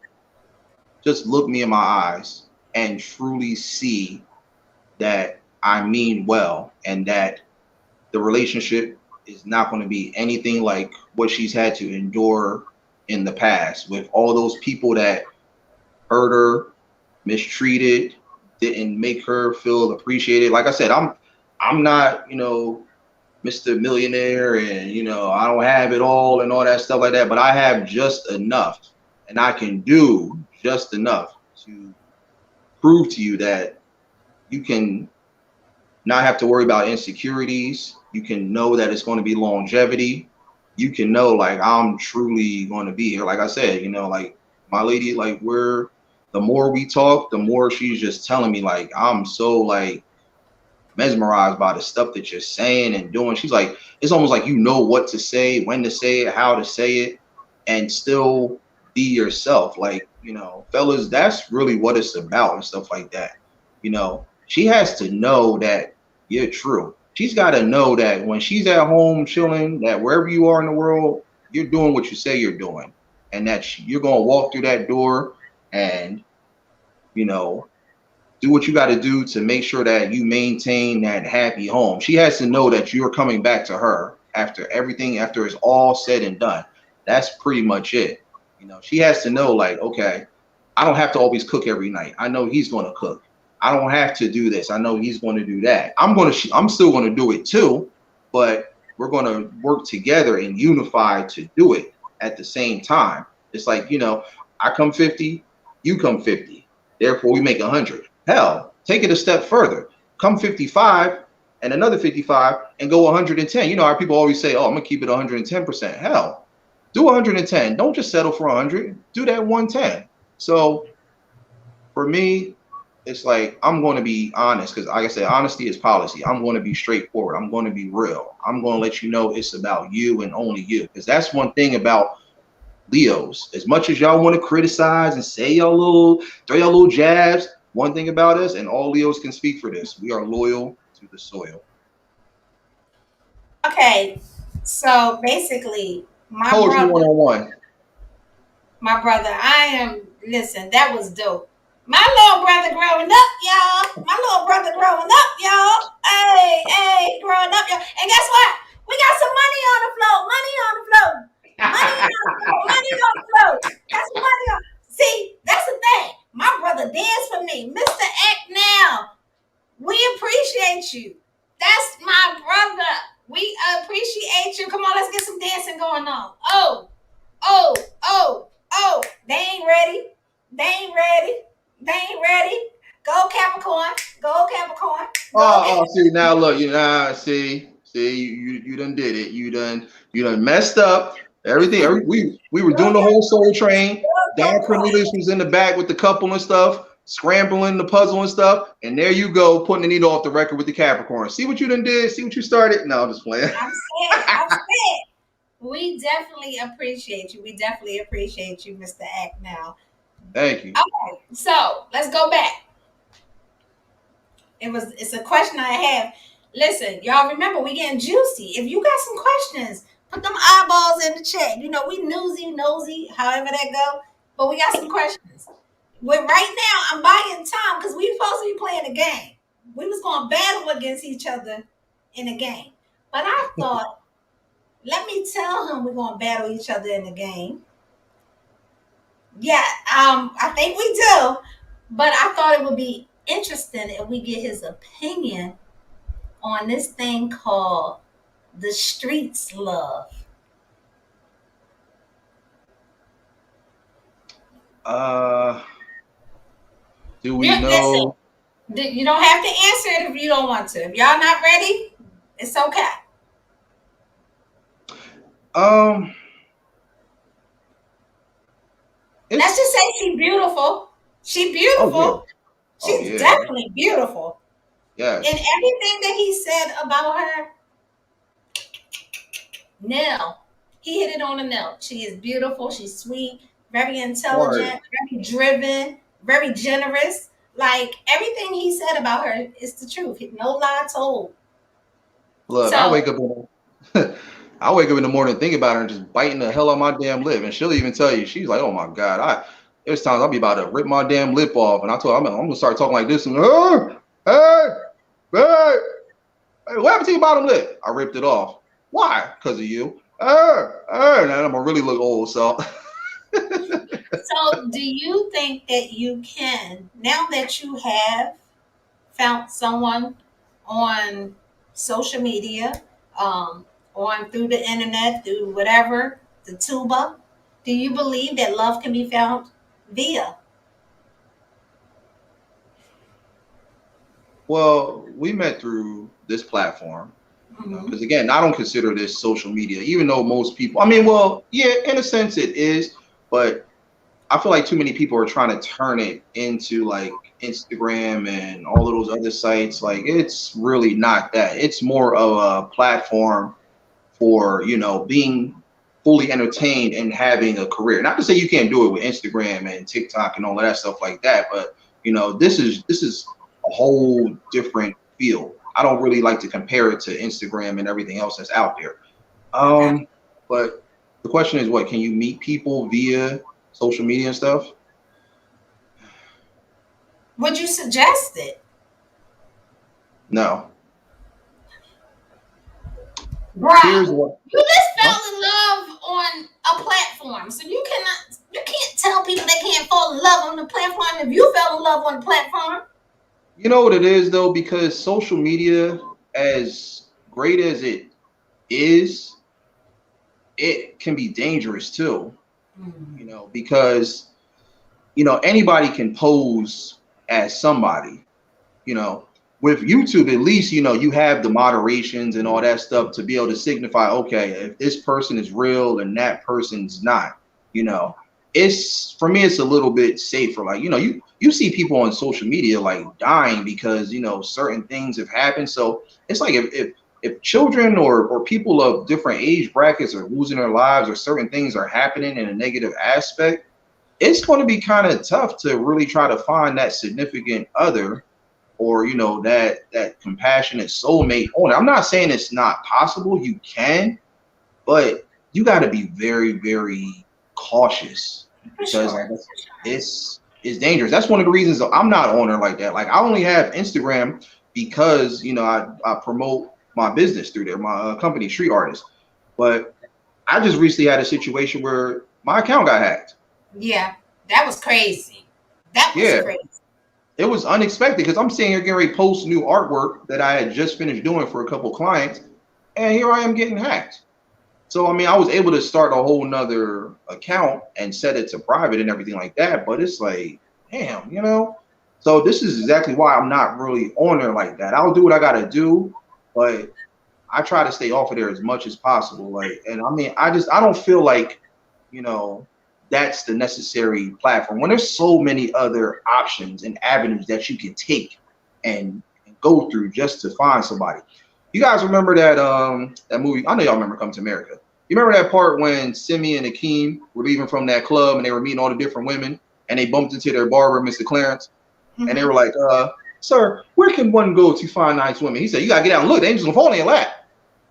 just look me in my eyes and truly see that I mean well, and that the relationship is not going to be anything like what she's had to endure in the past with all those people that hurt her, mistreated, didn't make her feel appreciated. Like I said, I'm not, Mr. Millionaire and I don't have it all and all that stuff like that, but I have just enough and I can do just enough to prove to you that you can not have to worry about insecurities. You can know that it's going to be longevity. You can know like I'm truly going to be here. Like I said, like my lady, like we're the more we talk, the more she's just telling me like I'm so like mesmerized by the stuff that you're saying and doing. She's like, it's almost like you know what to say, when to say it, how to say it, and still be yourself. Like, fellas, that's really what it's about and stuff like that. She has to know that you're true. She's got to know that when she's at home chilling, that wherever you are in the world, you're doing what you say you're doing, and that you're going to walk through that door and, you know, do what you got to do to make sure that you maintain that happy home. She has to know that you're coming back to her after everything, after it's all said and done. That's pretty much it. She has to know, like, okay, I don't have to always cook every night. I know he's going to cook. I don't have to do this. I know he's going to do that. I'm still going to do it too, but we're going to work together and unify to do it at the same time. It's like, I come 50, you come 50. Therefore, we make 100. Hell, take it a step further. Come 55 and another 55 and go 110. Our people always say, oh, I'm going to keep it 110%. Hell, do 110. Don't just settle for 100. Do that 110. So for me, it's like I'm going to be honest because, like I said, honesty is policy. I'm going to be straightforward. I'm going to be real. I'm going to let you know it's about you and only you, because that's one thing about Leos. As much as y'all want to criticize and say throw y'all little jabs, one thing about us, and all Leos can speak for this, we are loyal to the soil. Okay, so basically, Poetry 101. my brother, listen, that was dope. My little brother growing up, y'all. My little brother growing up, y'all. Hey, growing up, y'all. And guess what? We got some money on the floor. Money on the floor. Money on the floor. Money on the floor. Got some money on. See, that's the thing. My brother danced for me. Mr. Act Now. We appreciate you. That's my brother. We appreciate you. Come on, let's get some dancing going on. Oh. They ain't ready. They ain't ready. They ain't ready. Go Capricorn. Go Capricorn. See now, look, see, you done did it. You done messed up everything. We were doing the whole Soul Train. Don Cornelius was in the back with the couple and stuff, scrambling the puzzle and stuff, and there you go, putting the needle off the record with the Capricorn. See what you done did? See what you started? No, I'm just playing. I'm scared. We definitely appreciate you. We definitely appreciate you, Mr. Act Now. Thank you. Okay, so let's go back. It's a question I have. Listen, y'all remember we getting juicy. If you got some questions, put them eyeballs in the chat. We nosy, however that go. But we got some questions. Right now, I'm buying time because we supposed to be playing a game. We was going to battle against each other in a game. But I thought, let me tell him we're going to battle each other in the game. Yeah, I think we do. But I thought it would be interesting if we get his opinion on this thing called the streets love. Do we know? Listen, you don't have to answer it if you don't want to. If y'all not ready, it's okay. Let's just say she's beautiful. She's beautiful. Oh, yeah. She's definitely beautiful. Yeah. And everything that he said about her, nail. He hit it on the nail. She is beautiful. She's sweet, very intelligent, very driven, very generous. Like everything he said about her is the truth. No lie told. Look, I wake up in the morning thinking about her and just biting the hell out of my damn lip. And she'll even tell you, she's like, oh my God, there's times I'll be about to rip my damn lip off. And I told her, I'm gonna start talking like this and hey, Hey, hey, what happened to your bottom lip? I ripped it off. Why? Because of you. Now I'm gonna really look old. So So, do you think that you can, now that you have found someone on social media, on through the internet, through whatever, the tuba, do you believe that love can be found via? well, we met through this platform, Hmm. because again, I don't consider this social media, even though most people, I mean, well, yeah, in a sense it is, but I feel like too many people are trying to turn it into like Instagram and all of those other sites. Like, it's really not that. It's more of a platform for, being fully entertained and having a career. Not to say you can't do it with Instagram and TikTok and all of that stuff like that, but this is a whole different field. I don't really like to compare it to Instagram and everything else that's out there. Okay. But the question is, what can you meet people via social media and stuff? Would you suggest it? No. Here's Bruh, what. you just Huh? fell in love on a platform. So you can't tell people they can't fall in love on the platform if you fell in love on the platform. You know what it is though, because social media, as great as it is, it can be dangerous too. Because anybody can pose as somebody. you know with YouTube, at least you have the moderations and all that stuff to be able to signify, okay, if this person is real and that person's not. you know it's, for me, it's a little bit safer. Like, you see people on social media like dying because certain things have happened. So it's like, if children or people of different age brackets are losing their lives, or certain things are happening in a negative aspect, it's going to be kind of tough to really try to find that significant other, or that compassionate soulmate on it. I'm not saying it's not possible. You can, but you got to be very, very cautious, For because sure. like it's dangerous. That's one of the reasons I'm not on there like that. Like, I only have Instagram because I promote my business through there, my company, Street Artist. But I just recently had a situation where my account got hacked. Yeah, that was crazy. That was Yeah, crazy. it was unexpected, because I'm sitting here getting ready to post new artwork that I had just finished doing for a couple of clients, and here I am getting hacked. So I mean, I was able to start a whole nother account and set it to private and everything like that. But it's like, damn. So this is exactly why I'm not really on there like that. I'll do what I gotta do, but I try to stay off of there as much as possible. Like, and I mean, I don't feel like, you know, that's the necessary platform when there's so many other options and avenues that you can take and go through just to find somebody. You guys remember that movie? I know y'all remember Come to America. You remember that part when Simi and Akeem were leaving from that club and they were meeting all the different women, and they bumped into their barber, Mr. Clarence, and they Hmm. were like, sir, where can one go to find nice women? He said, you gotta get out and look, the angels will fall in your lap.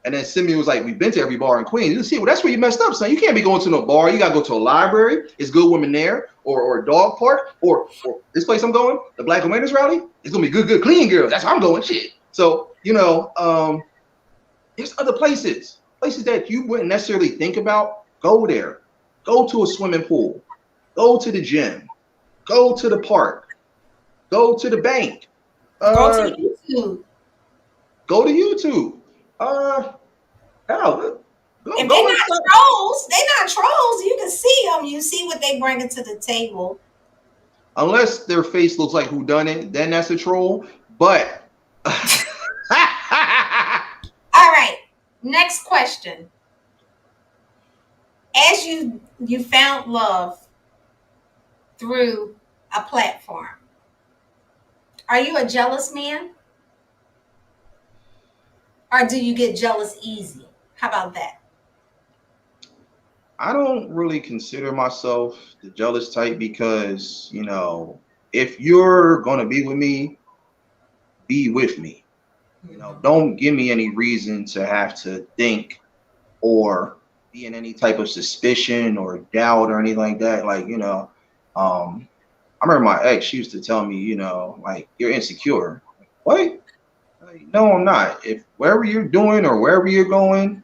And then Simeon was like, we've been to every bar in Queens. You see, well, that's where you messed up, son. You can't be going to no bar. You got to go to a library. It's good women there. Or a dog park. Or this place I'm going, the Black Awareness Rally. It's going to be good, clean girls. That's how I'm going. Shit. So, there's other places. Places that you wouldn't necessarily think about. Go there. Go to a swimming pool. Go to the gym. Go to the park. Go to the bank. Go to Uh, YouTube. Go to YouTube. Uh, Hell, go If they're go not inside. trolls, they're not trolls. You can see them. You see what they bringing to the table. Unless their face looks like who done it, then that's a troll. But All right. Next question. As you found love through a platform, are you a jealous man, or do you get jealous easy? How about that? I don't really consider myself the jealous type, because if you're gonna be with me, be with me. Don't give me any reason to have to think or be in any type of suspicion or doubt or anything like that. Like, I remember my ex, she used to tell me, like, you're insecure. Like, what? Like, no, I'm not. If wherever you're doing or wherever you're going,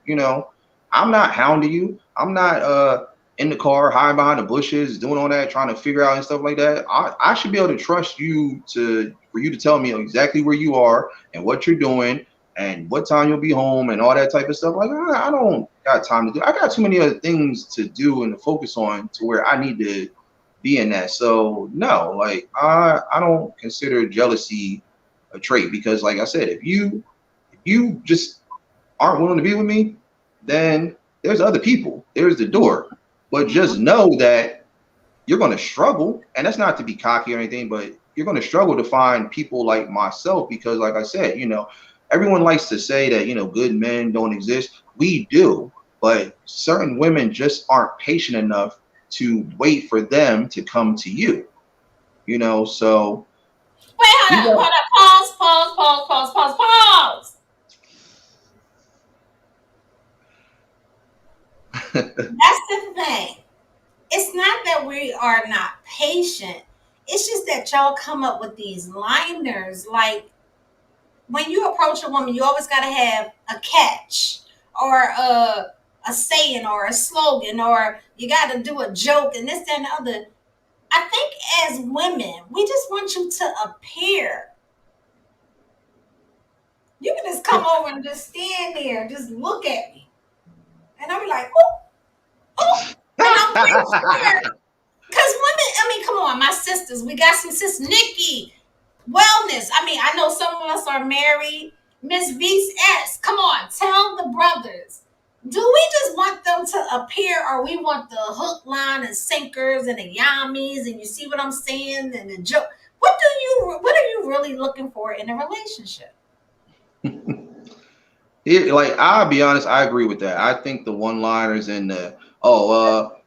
I'm not hounding you. I'm not in the car hiding behind the bushes doing all that, trying to figure out and stuff like that. I should be able to trust you to for you to tell me exactly where you are and what you're doing and what time you'll be home and all that type of stuff. Like I don't got time to do. I got too many other things to do and to focus on to where I need to be in that. So no, like I don't consider jealousy a trait because like I said, if you just aren't willing to be with me, then there's other people. There's the door. But just know that you're going to struggle, and that's not to be cocky or anything, but you're going to struggle to find people like myself because, like I said, everyone likes to say that good men don't exist. We do, but certain women just aren't patient enough to wait for them to come to you. So Wait, you hold up. Pause, pause, pause, pause, pause, pause. got That's the thing. It's not that we are not patient. It's just that y'all come up with these liners. Like when you approach a woman, you always got to have a catch or a saying or a slogan or you got to do a joke and this and the other. I think as women, we just want you to appear. You can just come over and just stand there and just look at me. And I'll be like, oh, oh. And I'm pretty sure. Because women, I mean, come on, my sisters, we got some sisters. Nikki, wellness. I mean, I know some of us are married. Miss VS, come on, tell the brothers. Do we just want them to appear or we want the hook, line, and sinkers and the yummies and you see what I'm saying and the joke? What are you really looking for in a relationship? Like I'll be honest, I agree with that. I think the one-liners and the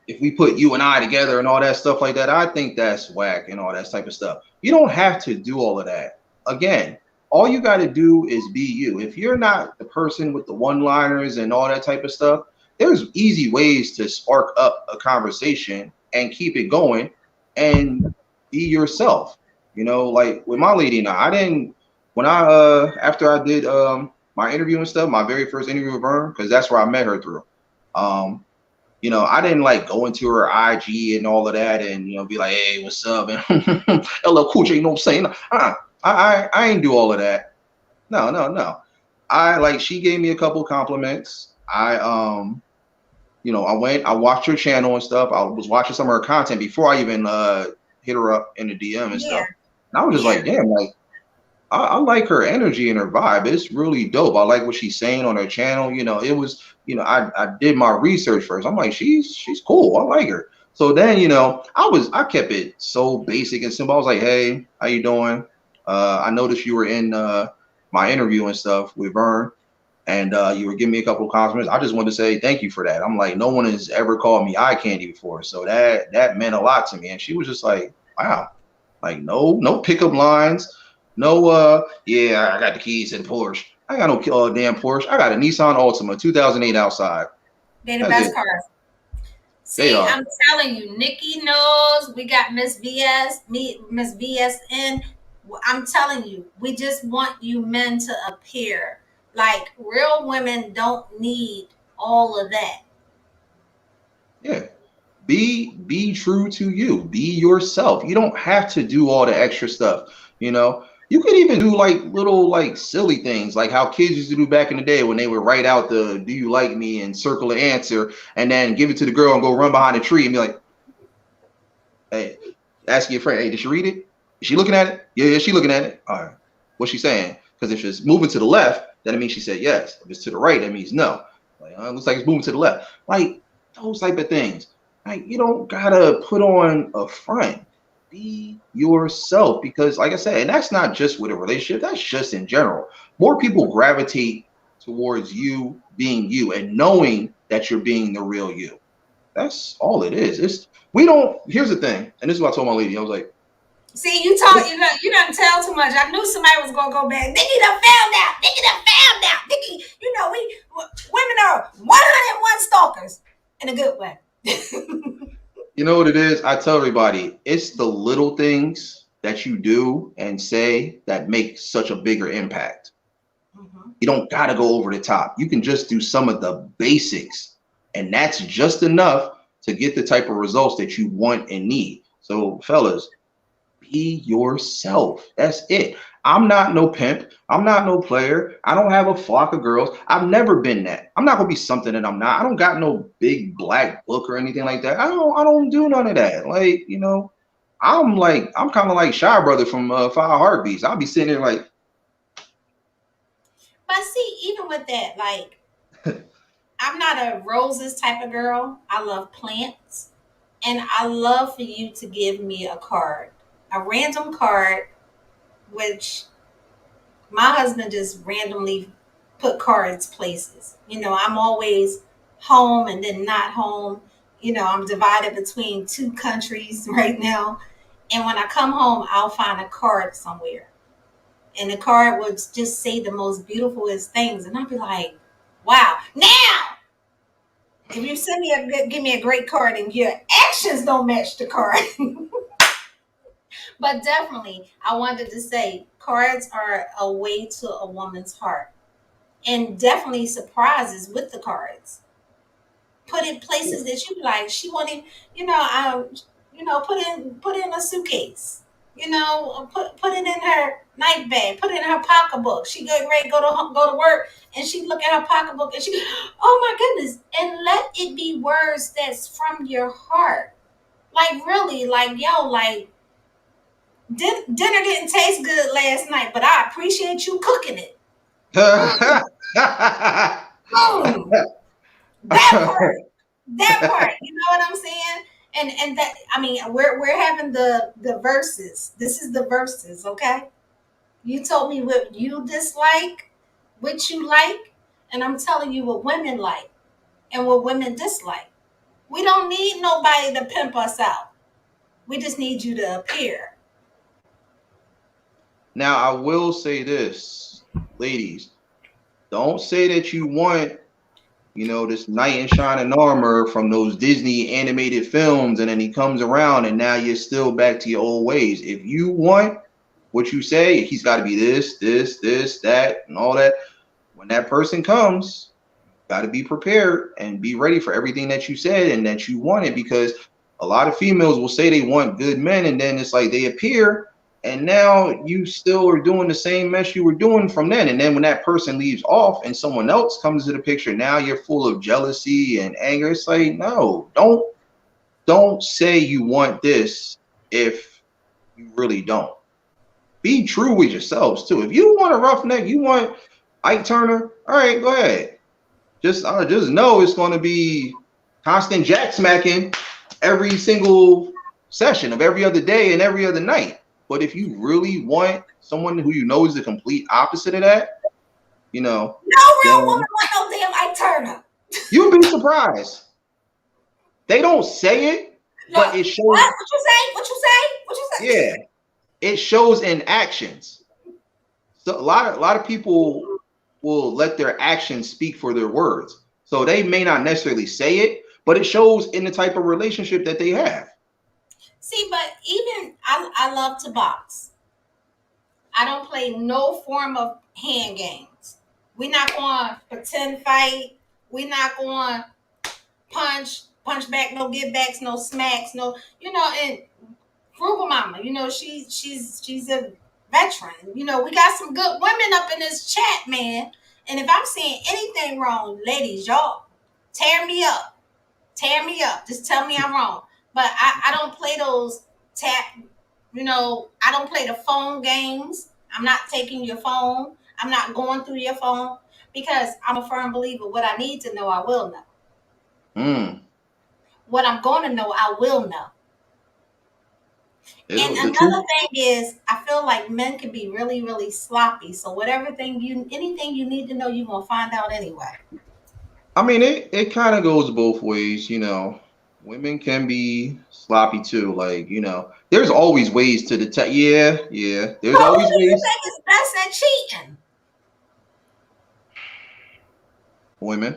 if we put you and I together and all that stuff like that, I think that's whack and all that type of stuff. You don't have to do all of that. Again, all you got to do is be you. If you're not the person with the one-liners and all that type of stuff, there's easy ways to spark up a conversation and keep it going and be yourself. Like with my lady and I didn't when I after I did my interview and stuff, my very first interview with her, because that's where I met her through. Um, I didn't like go into her IG and all of that and be like, hey, what's up? And hello, cool, you know what I'm saying? I ain't do all of that. No, no, no. She gave me a couple compliments. I watched her channel and stuff. I was watching some of her content before I even hit her up in the DM and Yeah, stuff. And I was just yeah. like, damn, like I like her energy and her vibe. It's really dope. I like what she's saying on her channel. It was, I did my research first. I'm like, she's cool. I like her. So then, I kept it so basic and simple. I was like, hey, how you doing? I noticed you were in my interview and stuff with Vern, and you were giving me a couple of compliments. I just wanted to say thank you for that. I'm like, no one has ever called me eye candy before, so that meant a lot to me. And she was just like, wow, like no pickup lines. No, yeah, I got the keys to the Porsche. I got no damn Porsche. I got a Nissan Altima 2008 outside. They're the That's best it. cars. They See, are. I'm telling you, Nikki knows. We got Miss VS, me, Miss VSN. I'm telling you, we just want you men to appear. Like real women don't need all of that. Yeah. Be true to you. Be yourself. You don't have to do all the extra stuff. You could even do like little like silly things like how kids used to do back in the day when they would write out the "Do you like me?" and circle the answer and then give it to the girl and go run behind a tree and be like, hey, ask your friend, hey, did she read it? Is she looking at it? Yeah, yeah, she looking at it. All right. What's she saying? Because if it's moving to the left, then it means she said yes. If it's to the right, that means no. Like, it looks like it's moving to the left. Like those type of things. Like you don't gotta put on a front. Be yourself because, like I said, and that's not just with a relationship. That's just in general. More people gravitate towards you being you and knowing that you're being the real you. That's all it is. It's we don't. Here's the thing, and this is what I told my lady. I was like, See, you talk, you don't tell too much. I knew somebody was gonna go back. Nikki done found out. Nikki done found out. Nikki, we women are 101 stalkers in a good way. you know what it is? I tell everybody, it's the little things that you do and say that make such a bigger impact. You don't gotta go over the top. You can just do some of the basics, and that's just enough to get the type of results that you want and need. So, fellas, be yourself. That's it. I'm not no pimp. I'm not no player. I don't have a flock of girls. I've never been that. I'm not gonna be something that I'm not. I don't got no big black book or anything like that. I don't do none of that. Like, I'm kind of like Shy Brother from Five Heartbeats. I'll be sitting there like, But see, even with that, like, I'm not a roses type of girl. I love plants. And I love for you to give me a card, a random card, which my husband just randomly put cards places. I'm always home and then not home. I'm divided between two countries right now. And when I come home, I'll find a card somewhere. And the card would just say the most beautifulest things. And I'll be like, wow. Now, if you give me a great card and your actions don't match the card. But definitely, I wanted to say cards are a way to a woman's heart, and definitely surprises with the cards. Put in places that you like. She wanted, put in a suitcase. Put it in her night bag. Put it in her pocketbook. She get ready to go to work, and she look at her pocketbook and she, oh my goodness, and let it be words that's from your heart. Like really, like yo, like dinner didn't taste good last night, but I appreciate you cooking it. Mm, mm, that part, that part. You know what I'm saying? And that I mean, we're having the verses. This is the verses, okay? You told me what you dislike, what you like, and I'm telling you what women like and what women dislike. We don't need nobody to pimp us out. We just need you to appear. now I will say this, ladies, don't say that you want, this knight in shining armor from those Disney animated films, and then he comes around and now you're still back to your old ways. If you want what you say, he's got to be this, that, and all that. When that person comes, got to be prepared and be ready for everything that you said and that you wanted, because a lot of females will say they want good men, and then it's like they appear and now you still are doing the same mess you were doing from then. And then when that person leaves off and someone else comes to the picture, now you're full of jealousy and anger. It's like, no, don't say you want this if you really don't. Be true with yourselves too. If you want a roughneck, you want Ike Turner, all right, go ahead. Just know it's going to be constant jack smacking every single session of every other day and every other night. But if you really want someone who you know is the complete opposite of that, No real then woman want no damn Ike Turner. you'll be surprised. They don't say it, No, but it what? shows. What you say? What you say? What you say? Yeah, it shows in actions. So a lot of people will let their actions speak for their words. So they may not necessarily say it, but it shows in the type of relationship that they have. See, but even I love to box. I don't play no form of hand games. We're not going to pretend fight. We're not going to punch back, no get backs, no smacks, no, and Frugal Mama, she's a veteran. We got some good women up in this chat, man. And if I'm saying anything wrong, ladies, y'all tear me up. Tear me up. Just tell me I'm wrong. But I don't play those I don't play the phone games. I'm not taking your phone. I'm not going through your phone because I'm a firm believer. What I need to know, I will know. Mm. What I'm going to know, I will know. And The truth. another thing is, I feel like men can be really, really sloppy. So anything you need to know, you're gonna find out anyway. I mean, it kind of goes both ways. Women can be sloppy too. Like, there's always ways to detect. Yeah, yeah. There's Well, who always do you ways. think is best at cheating? Women.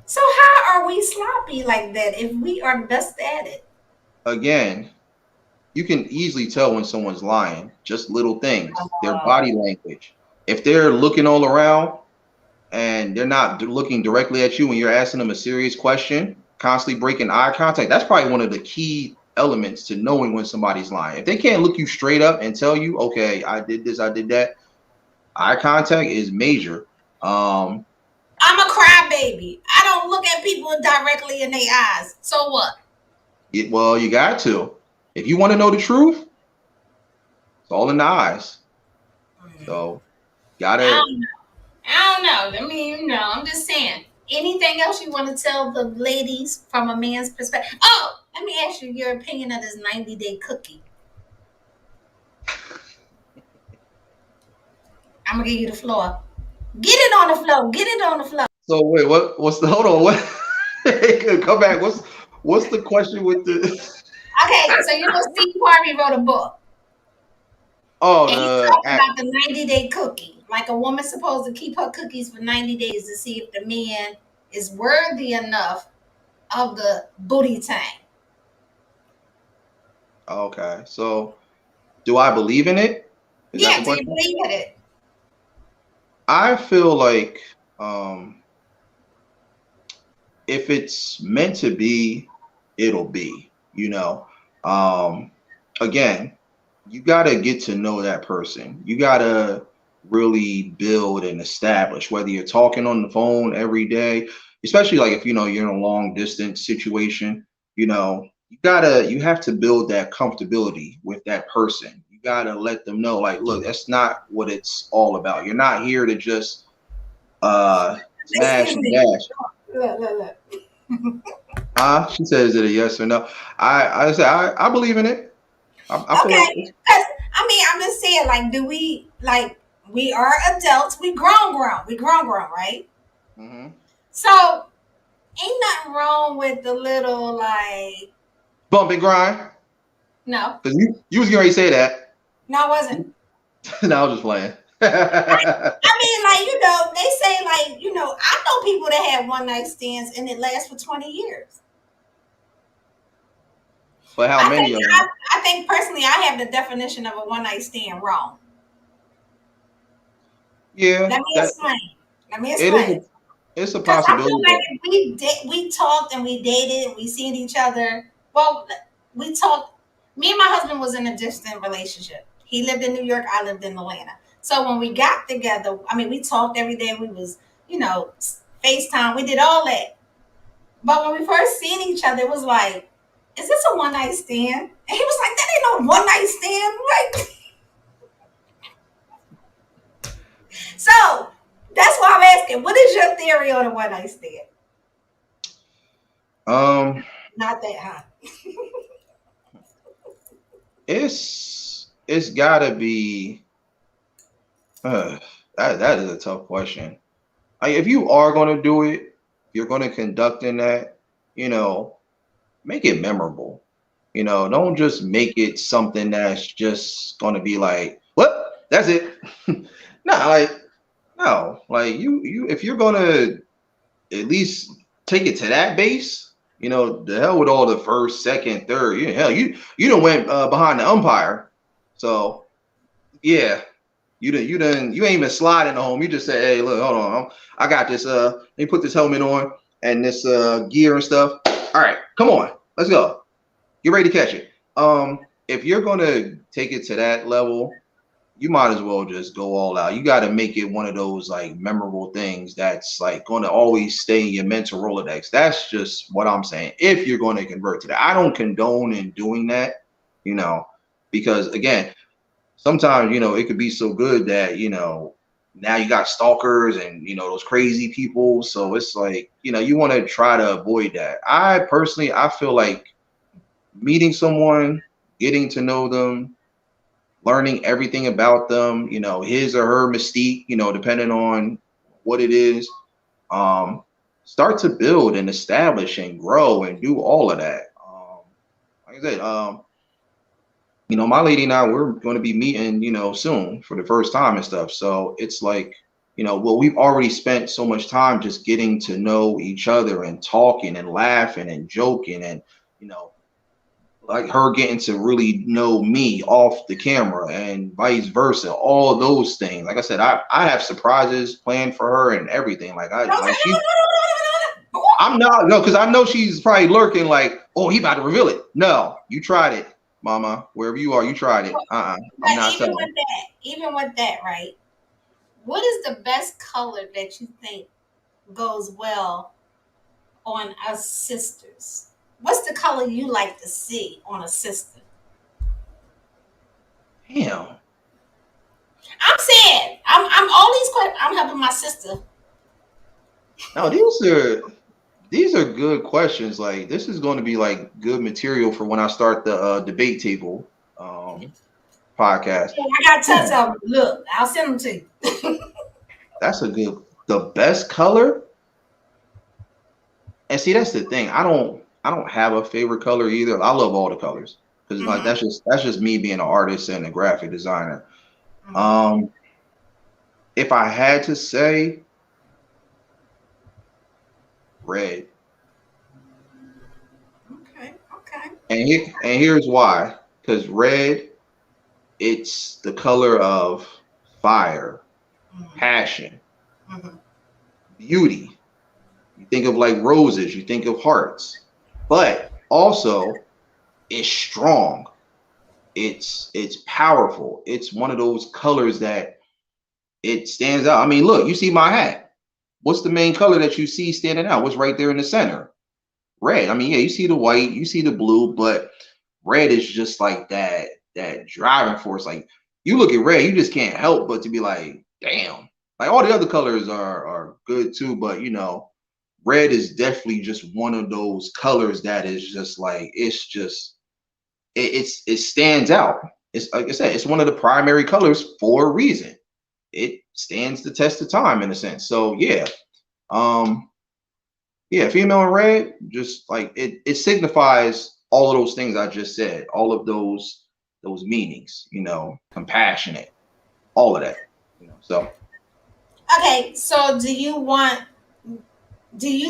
So how are we sloppy like that if we are best at it? Again, you can easily tell when someone's lying. Just little things, their Uh, body language. if they're looking all around and they're not looking directly at you when you're asking them a serious question, constantly breaking eye contact, that's probably one of the key elements to knowing when somebody's lying. If they can't look you straight up and tell you, okay, I did this, I did that, eye contact is major. Um, I'm a crybaby. I don't look at people directly in their eyes. So what? well, you got to. If you want to know the truth, it's all in the eyes. So, I gotta. don't know. I don't know. I mean, I'm just saying. Anything else you want to tell the ladies from a man's perspective? Oh, let me ask you your opinion of this 90-day cookie. I'm gonna give you the floor. Get it on the floor. Get it on the floor. So wait, what? What's the? Hold on. What? Come back. What's the question with the? Okay, so Steve Harvey wrote a book, Oh, and he the talked about the 90-day cookie. Like a woman's supposed to keep her cookies for 90 days to see if the man is worthy enough of the booty tank. Okay. So, do I believe in it? Is that Yeah, the do you question? believe in it? I feel like um, if it's meant to be, it'll be. Um, again, you gotta get to know that person. You gotta really build and establish whether you're talking on the phone every day, especially like if you're in a long distance situation. You have to build that comfortability with that person. You gotta let them know, like, look, that's not what it's all about. You're not here to just smash Listen to and me. dash. Look. She says, is it a yes or no? I say I believe in it. I feel like Okay, because I'm just saying, like, do we like we are adults, we grown, right? mhm. So ain't nothing wrong with the little like Bump and grind. no, Because you was getting ready to say that. no, it wasn't. No, I was just playing. I mean, like, they say, like, I know people that have one night stands and it lasts for 20 years. But how I many think of I, them? I think personally, I have the definition of a one night stand wrong. Yeah, Let me that explain. Let me it is. explain. It's a Because I feel possibility, like but if we talked and we dated and we seen each other. Well, we talked. Me and my husband was in a distant relationship. He lived in New York. I lived in Atlanta. So when we got together, I mean, we talked every day. We was, FaceTime. We did all that. But when we first seen each other, it was like, is this a one night stand? And he was like, that ain't no one night stand. Like, so that's why I'm asking, what is your theory on a one night stand? um, Not that high. it's gotta be. Uh, that is a tough question. Like, if you are gonna do it, if you're gonna conduct in that, you know, make it memorable. Don't just make it something that's just gonna be like, what? That's it. Nah, like no, like you if you're gonna at least take it to that base, the hell with all the first, second, third. Hell, you done went behind the umpire. So yeah, you ain't even sliding the home. You just say, hey, look, hold on, I got this. Let me put this helmet on and this gear and stuff. All right, come on, let's go. Get ready to catch it. If you're gonna take it to that level, you might as well just go all out. You got to make it one of those like memorable things that's like going to always stay in your mental Rolodex. That's just what I'm saying. If you're going to convert to that, I don't condone in doing that, you know, because again, sometimes it could be so good that now you got stalkers and those crazy people. So it's like you want to try to avoid that. I feel like meeting someone, getting to know them, learning everything about them, his or her mystique, depending on what it is. Um, Start to build and establish and grow and do all of that. Like I said, my lady and I, we're going to be meeting, soon for the first time and stuff. So it's like, well, we've already spent so much time just getting to know each other and talking and laughing and joking and, you know, like her getting to really know me off the camera and vice versa, all those things. Like I said, I have surprises planned for her and everything. Like I Don't say like no, no, she no, no, no, no, no. I'm not no, because I know she's probably lurking like, oh, he about to reveal it. No, you tried it, mama. Wherever you are, you tried it. I'm But not telling. even with that, right? What is the best color that you think goes well on us sisters? What's the color you like to see on a sister? Damn. I'm saying, I'm all these questions. I'm helping my sister. No, these are good questions. Like this is going to be like good material for when I start the debate table podcast. I got tons of them. Look, I'll send them to you. That's a good. The best color, and see that's the thing. I don't have a favorite color either. I love all the colors because like Hmm. that's just me being an artist and a graphic designer. Hmm. Um, if I had to say red, Okay, okay. and here's why. Because red, it's the color of fire, Hmm. passion, Hmm. beauty. You think of like roses, you think of hearts, but also it's strong. It's powerful. It's one of those colors that it stands out. I mean, look, you see my hat. What's the main color that you see standing out? What's right there in the center? Red. I mean, yeah, you see the white, you see the blue, but red is just like that driving force. Like you look at red, you just can't help but to be like, damn. Like all the other colors are good too, but red is definitely just one of those colors that is just like it's just it stands out. It's like I said, it's one of the primary colors for a reason. It stands the test of time in a sense. So um, yeah, female in red, just like it signifies all of those things I just said, all of those meanings, compassionate, all of that. So Okay, so do you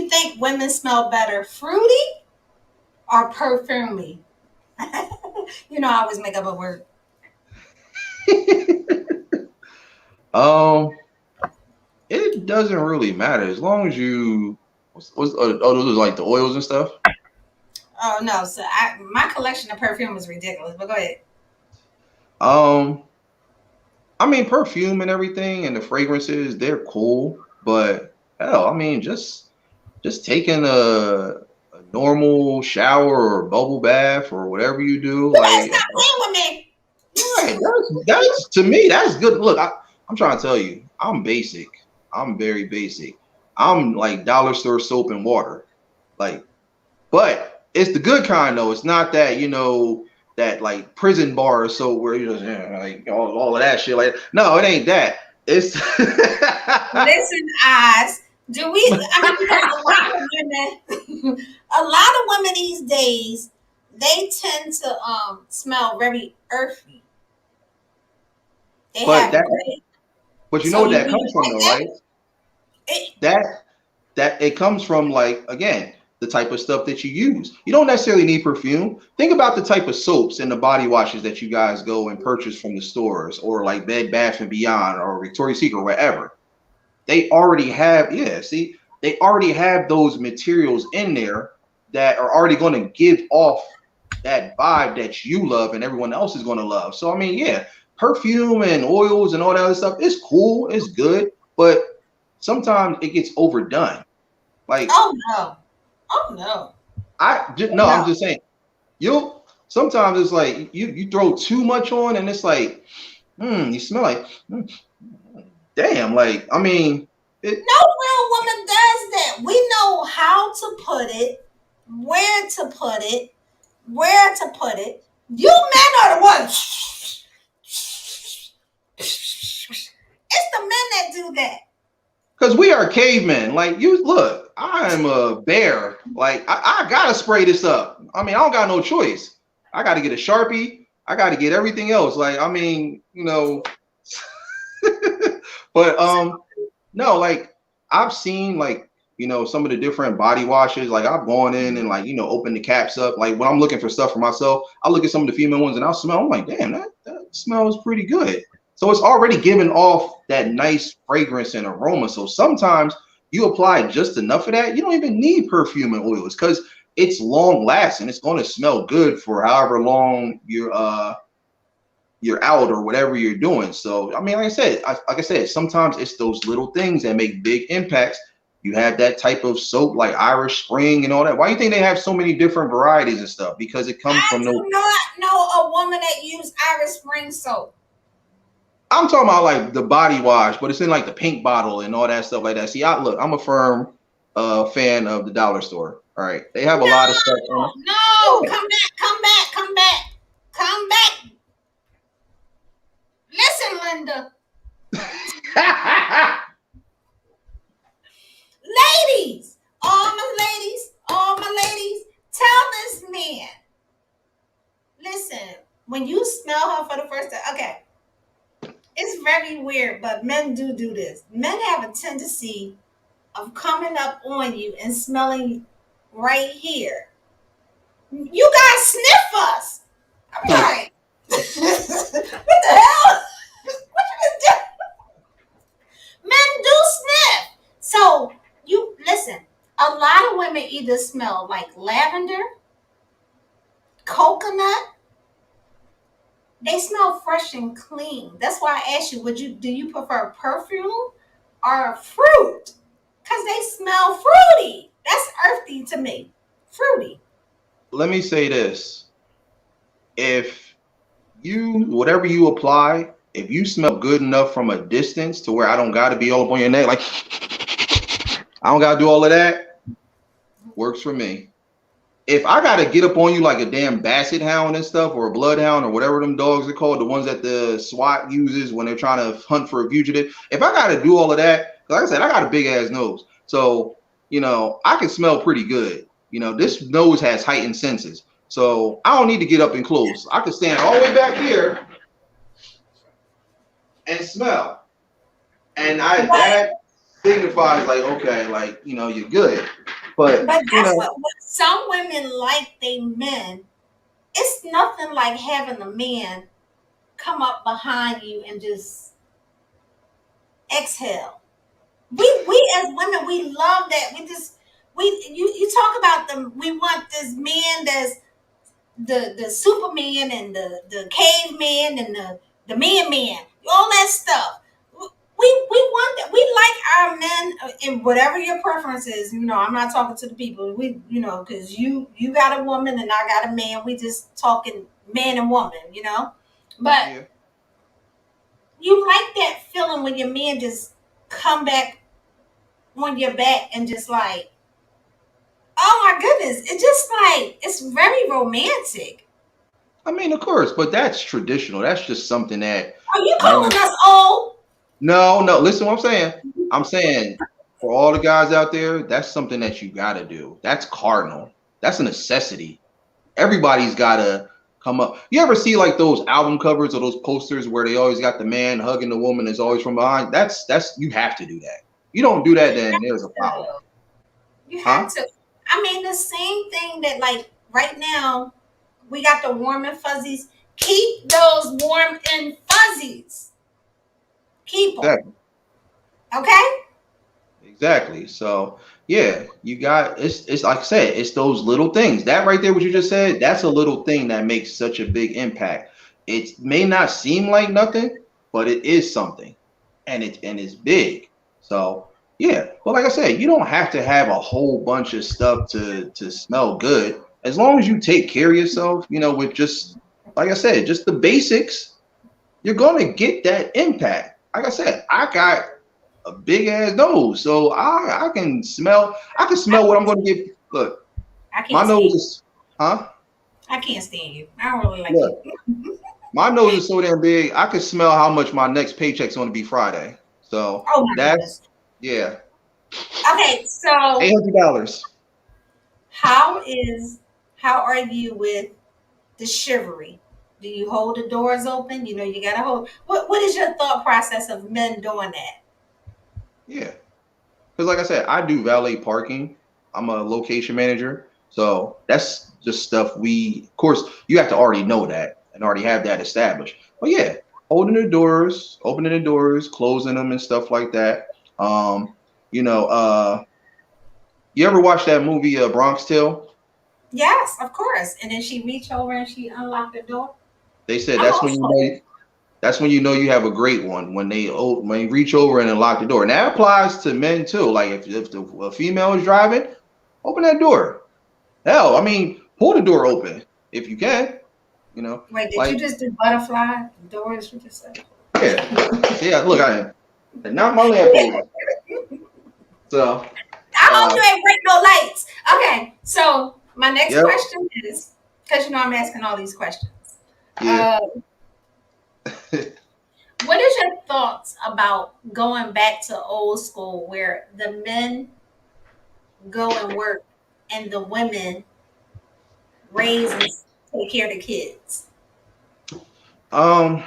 think women smell better fruity or perfumey? I always make up a word. um, it doesn't really matter as long as oh, those are like the oils and stuff. Oh no, so my collection of perfume is ridiculous. But go ahead. Um, I mean, perfume and everything and the fragrances, they're cool, but hell, I mean, just taking a normal shower or bubble bath or whatever you do, You better like stop playing with me. right, that's to me, that's good. Look, I'm trying to tell you, I'm basic. I'm very basic. I'm like dollar store soap and water. Like, but it's the good kind though. It's not that, that like prison bar or so where you just like all of that shit. Like, no, it ain't that. It's Listen, eyes. Do we? I mean, because a lot of women, a lot of women these days, they tend to smell very earthy. They but have that great. but you know So what you that do comes you from like though, that? right? It, That it comes from like again the type of stuff that you use. You don't necessarily need perfume. Think about the type of soaps and the body washes that you guys go and purchase from the stores or like Bed Bath and Beyond or Victoria's Secret or wherever. They already have see, they already have those materials in there that are already going to give off that vibe that you love and everyone else is going to love. So I mean, yeah, perfume and oils and all that other stuff is cool, it's good, but sometimes it gets overdone. Like oh no, oh no, no, I'm no. just saying you'll sometimes it's like you throw too much on and it's like you smell like damn, like I mean it. No real woman does that. We know how to put it, where to put it, where to put it. You men are the ones. It's the men that do that. Because we are cavemen. Like you look, I'm a bear. Like I gotta spray this up. I mean, I don't got no choice. I gotta get a Sharpie. I gotta get everything else. Like, I mean, but no, like I've seen like some of the different body washes. Like I've gone in and like, open the caps up. Like when I'm looking for stuff for myself, I look at some of the female ones and I'll smell. I'm like, damn, that smells pretty good. So it's already giving off that nice fragrance and aroma. So sometimes you apply just enough of that. You don't even need perfume and oils because it's long lasting. It's going to smell good for however long you're out or whatever you're doing. So I mean, like I said, sometimes it's those little things that make big impacts. You have that type of soap like Irish Spring and all that. Why do you think they have so many different varieties and stuff? Because it comes I from those. do not know a woman that used Irish Spring soap. I'm talking about like the body wash, but it's in like the pink bottle and all that stuff like that. See, I'm a firm fan of the dollar store. All right, they have a No, lot of stuff on no, come back, come back, come back, come back. Listen, Linda, it. all my ladies, tell this man. Listen, when you smell her for the first time, okay, it's very weird, but men do this. Men have a tendency of coming up on you and smelling right here. You guys sniff us. I'm like, what the hell? What you been doing? Men do sniff. So you listen. A lot of women either smell like lavender, coconut. They smell fresh and clean. That's why I asked you, do you prefer perfume or fruit? Because they smell fruity. That's earthy to me. Fruity. Let me say this: if whatever you apply, if you smell good enough from a distance to where I don't got to be all up on your neck, like I don't got to do all of that, works for me. If I got to get up on you like a damn basset hound and stuff, or a bloodhound, or whatever them dogs are called, the ones that the SWAT uses when they're trying to hunt for a fugitive, if I got to do all of that, like I said, I got a big ass nose, so I can smell pretty good. This nose has heightened senses, so I don't need to get up and close. I can stand all the way back here and smell, and But that signifies like, okay, like you're good. But but that's what some women like they men. It's nothing like having a man come up behind you and just exhale. We as women, we love that. You talk about them. We want this man that's the Superman and the caveman and the man, all that stuff. We want that. We like our men in whatever your preference is. I'm not talking to the people. Because you got a woman and I got a man. We just talking man and woman. But yeah. you like that feeling when your man just come back on your back and just like, oh my goodness, it's just like it's very romantic. I mean, of course, but that's traditional. That's just something that Are you calling men. us old? No, no. Listen, what I'm saying. I'm saying for all the guys out there, that's something that you gotta do. That's cardinal. That's a necessity. Everybody's gotta come up. You ever see like those album covers or those posters where they always got the man hugging the woman that's always from behind? That's you have to do that. You don't do that, then there's a problem, You huh? have to. I mean, the same thing that like right now we got the warm and fuzzies. Keep those warm and fuzzies. Keep them. Exactly. Okay? Exactly. So yeah, you got it's like I said, it's those little things. That right there, what you just said, that's a little thing that makes such a big impact. It may not seem like nothing, but it is something. And it's big. So yeah. But like I said, you don't have to have a whole bunch of stuff to smell good. As long as you take care of yourself, with just like I said, just the basics, you're gonna get that impact. Like I said, I got a big ass nose, so I can I smell what I'm can't, gonna get. Look, I my can't stand nose you. is huh? I can't stand you. I don't really like you. Look, my nose is so damn big, I can smell how much my next paycheck's gonna be Friday. So Oh my that's goodness. yeah, Okay, so $800. how is how are you with the chivalry? Do you hold the doors open? You gotta hold. What is your thought process of men doing that? Yeah, because like I said, I do valet parking. I'm a location manager, so that's just stuff we. Of course, you have to already know that and already have that established. But yeah, holding the doors, opening the doors, closing them, and stuff like that. Um, you know, you ever watch that movie Bronx Tale? Yes, of course. And then she reached over and she unlocked the door. They said I'm that's when you also know. That's when you know you have a great one when you reach over and unlock the door. And that applies to men too. Like if a female is driving, open that door. Hell, I mean, pull the door open if you can. You know, wait. Did you like just do butterfly doors? You just said. yeah, yeah. Look, I not my lamp over. So, I hope uh, you ain't break no lights. Okay, so my next yep, question is because you know I'm asking all these questions. yeah. Uh, what is your thoughts about going back to old school where the men go and work and the women raise and take care of the kids? um,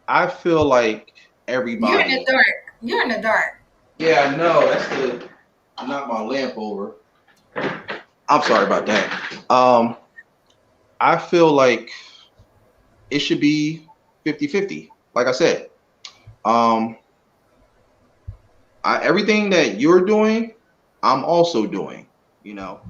I feel like You're in the everybody. dark. You're in the dark. Yeah, I know. That's the not my lamp over. I'm sorry about that. I feel like it should be 50-50. Like I said, um, everything that you're doing, I'm also doing. You know,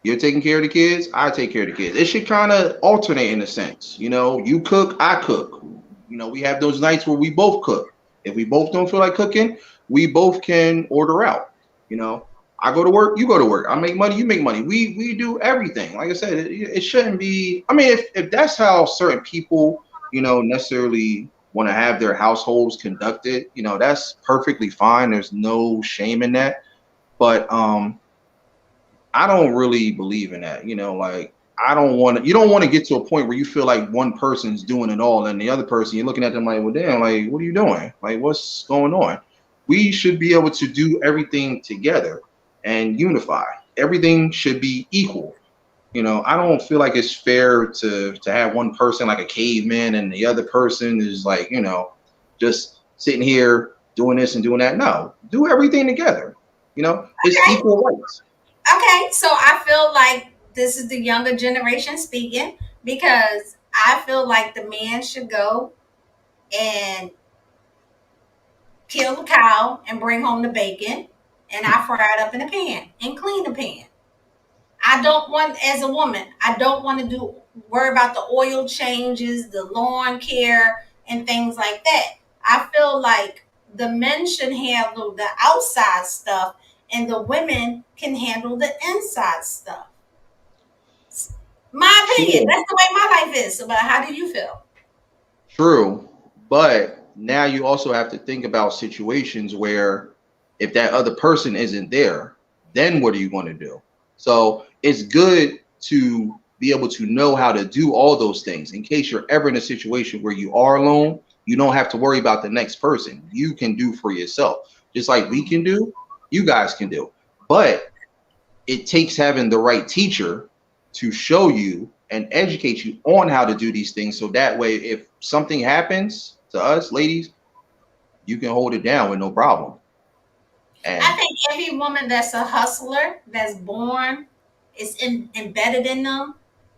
you're taking care of the kids, I take care of the kids. It should kind of alternate in a sense. You know, you cook, I cook. You know, we have those nights where we both cook. If we both don't feel like cooking, we both can order out. You know, I go to work, you go to work. I make money, you make money. We do everything. Like I said, it shouldn't be. I mean, if that's how certain people, necessarily want to have their households conducted, that's perfectly fine. There's no shame in that. But I don't really believe in that. Like I don't want to. You don't want to get to a point where you feel like one person's doing it all, and the other person you're looking at them like, well, damn, like what are you doing? Like what's going on? We should be able to do everything together and unify. Everything should be equal. I don't feel like it's fair to have one person like a caveman and the other person is like, just sitting here doing this and doing that. No, do everything together. It's Okay. equal rights. Okay. So I feel like this is the younger generation speaking because I feel like the man should go and kill the cow and bring home the bacon and I fry it up in a pan and clean the pan. I don't want, as a woman, I don't want to worry about the oil changes, the lawn care, and things like that. I feel like the men should handle the outside stuff and the women can handle the inside stuff. My opinion. True. That's the way my life is. So, but how do you feel? True. But now you also have to think about situations where if that other person isn't there, then what are you going to do? So it's good to be able to know how to do all those things in case you're ever in a situation where you are alone. You don't have to worry about the next person. You can do for yourself. Just like we can do, you guys can do. But it takes having the right teacher to show you and educate you on how to do these things so that way if something happens to us ladies you can hold it down with no problem. I And think every woman that's a hustler, that's born, embedded in them,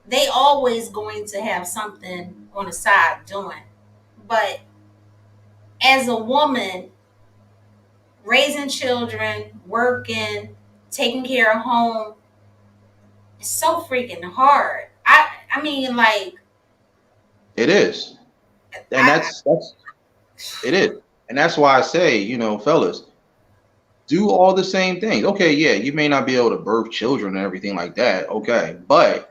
they always going to have something on the side doing. But as a woman, raising children, working, taking care of home, it's so freaking hard. I mean, like it is, and I that's it is, and that's why I say, fellas, do all the same things. Okay, yeah, you may not be able to birth children and everything like that, okay, but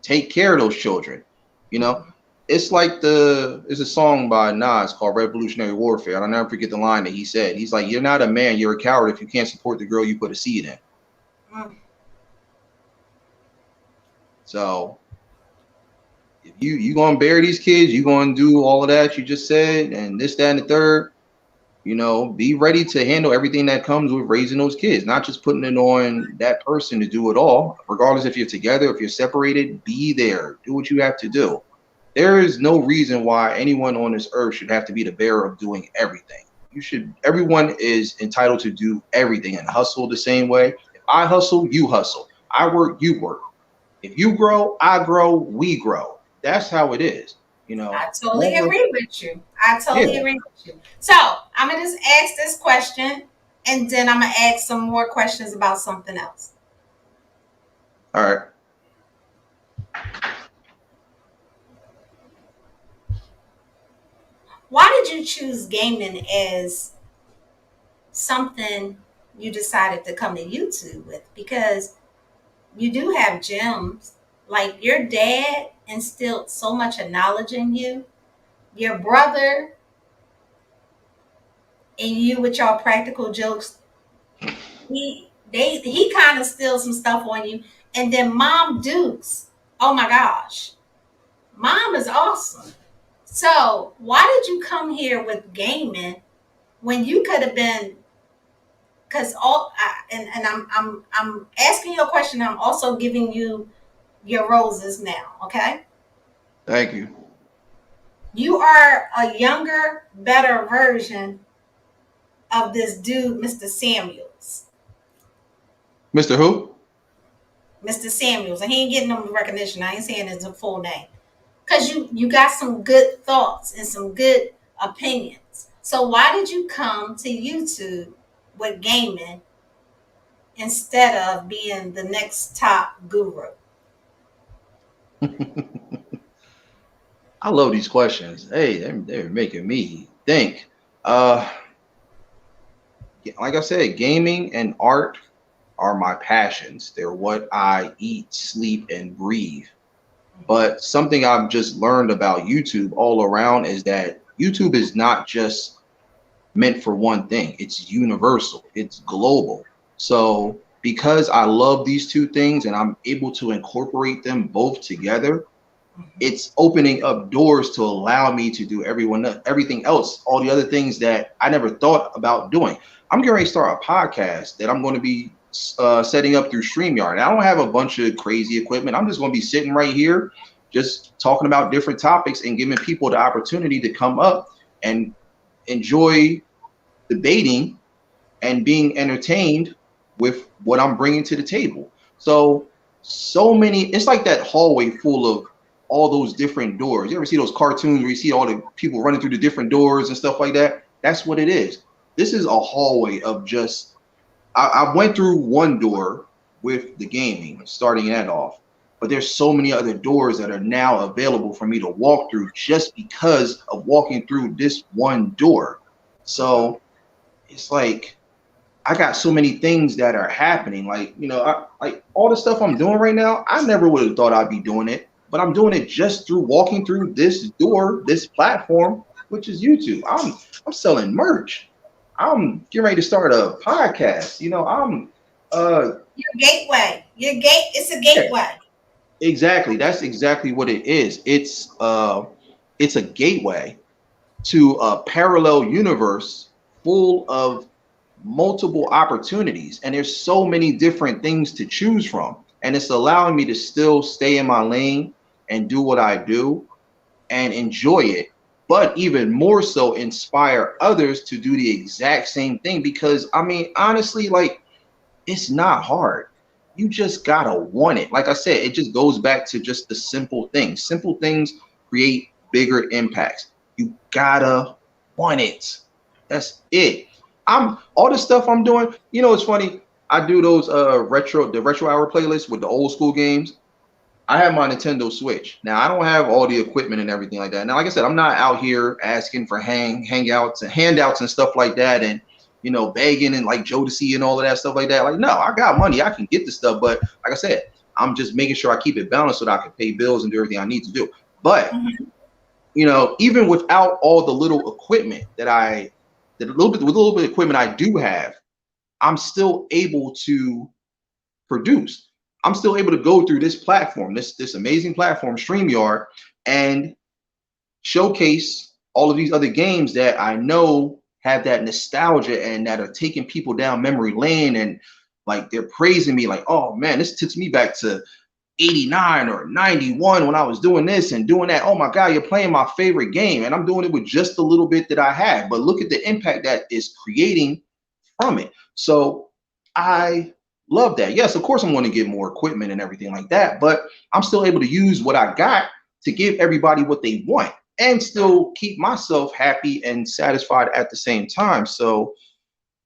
take care of those children. You know, it's like there's a song by Nas called Revolutionary Warfare. And I'll never forget the line that he said. He's like, "You're not a man, you're a coward if you can't support the girl you put a seed in." mm, So if you gonna bury these kids, you gonna do all of that you just said, and this, that, and the third. Be ready to handle everything that comes with raising those kids, not just putting it on that person to do it all. Regardless if you're together, if you're separated, be there. Do what you have to do. There is no reason why anyone on this earth should have to be the bearer of doing everything. You should. Everyone is entitled to do everything and hustle the same way. If I hustle, you hustle. I work, you work. If you grow, I grow, we grow. That's how it is. I totally Long as agree with you. I yeah. totally agree with you. So I'm gonna just ask this question, and then I'm gonna ask some more questions about something else. All right. Why did you choose gaming as something you decided to come to YouTube with? Because you do have gems. Like your dad instilled so much of knowledge in you. Your brother and you with your practical jokes, he kind of steals some stuff on you. And then Mom Dukes. Oh my gosh. Mom is awesome. So why did you come here with gaming when you could have been? Because I'm asking you a question. I'm also giving you your roses now. Okay, Thank you. you are a younger, better version of this dude, Mr. Samuels. Mr. Who? Mr. Samuels, and he ain't getting no recognition. I ain't saying his full name because you got some good thoughts and some good opinions. So why did you come to YouTube with gaming instead of being the next top guru? I love these questions. Hey, they're making me think. Uh, like I said, gaming and art are my passions. They're what I eat, sleep, and breathe. But something I've just learned about YouTube all around is that YouTube is not just meant for one thing. It's universal. It's global. So because I love these two things and I'm able to incorporate them both together, it's opening up doors to allow me to do everything else, all the other things that I never thought about doing. I'm getting ready to start a podcast that I'm going to be setting up through StreamYard. I don't have a bunch of crazy equipment. I'm just going to be sitting right here, just talking about different topics and giving people the opportunity to come up and enjoy debating and being entertained with what I'm bringing to the table. So many, it's like that hallway full of all those different doors. You ever see those cartoons where you see all the people running through the different doors and stuff like that? That's what it is. This is a hallway of just, I went through one door with the gaming, starting that off, but there's so many other doors that are now available for me to walk through just because of walking through this one door. So it's like I got so many things that are happening. Like, like all the stuff I'm doing right now, I never would have thought I'd be doing it, but I'm doing it just through walking through this door, this platform, which is YouTube. I'm selling merch. I'm getting ready to start a podcast. I'm Your gateway. Your gate. It's a yeah, gateway. exactly. That's exactly what it is. It's a gateway to a parallel universe full of multiple opportunities, and there's so many different things to choose from, and it's allowing me to still stay in my lane and do what I do and enjoy it, but even more so inspire others to do the exact same thing. Because I mean, honestly, like, it's not hard. You just gotta want it. Like I said, it just goes back to just the simple things. Simple things create bigger impacts. You gotta want it. That's it. I'm all the stuff I'm doing. It's funny. I do those the retro hour playlists with the old school games. I have my Nintendo Switch. Now I don't have all the equipment and everything like that. Now, like I said, I'm not out here asking for hangouts and handouts and stuff like that, and begging and like Jodeci and all of that stuff like that. Like, no, I got money, I can get the stuff, but like I said, I'm just making sure I keep it balanced so that I can pay bills and do everything I need to do. But Mhm. even without all the little equipment that a little bit with a little bit of equipment I do have, I'm still able to produce. I'm still able to go through this platform, this amazing platform, StreamYard, and showcase all of these other games that I know have that nostalgia and that are taking people down memory lane, and like they're praising me like, oh man, this takes me back to 89 or 91 when I was doing this and doing that. Oh my God, you're playing my favorite game. And I'm doing it with just a little bit that I have. But look at the impact that is creating from it. So I love that. Yes, of course, I'm going to get more equipment and everything like that. But I'm still able to use what I got to give everybody what they want and still keep myself happy and satisfied at the same time. So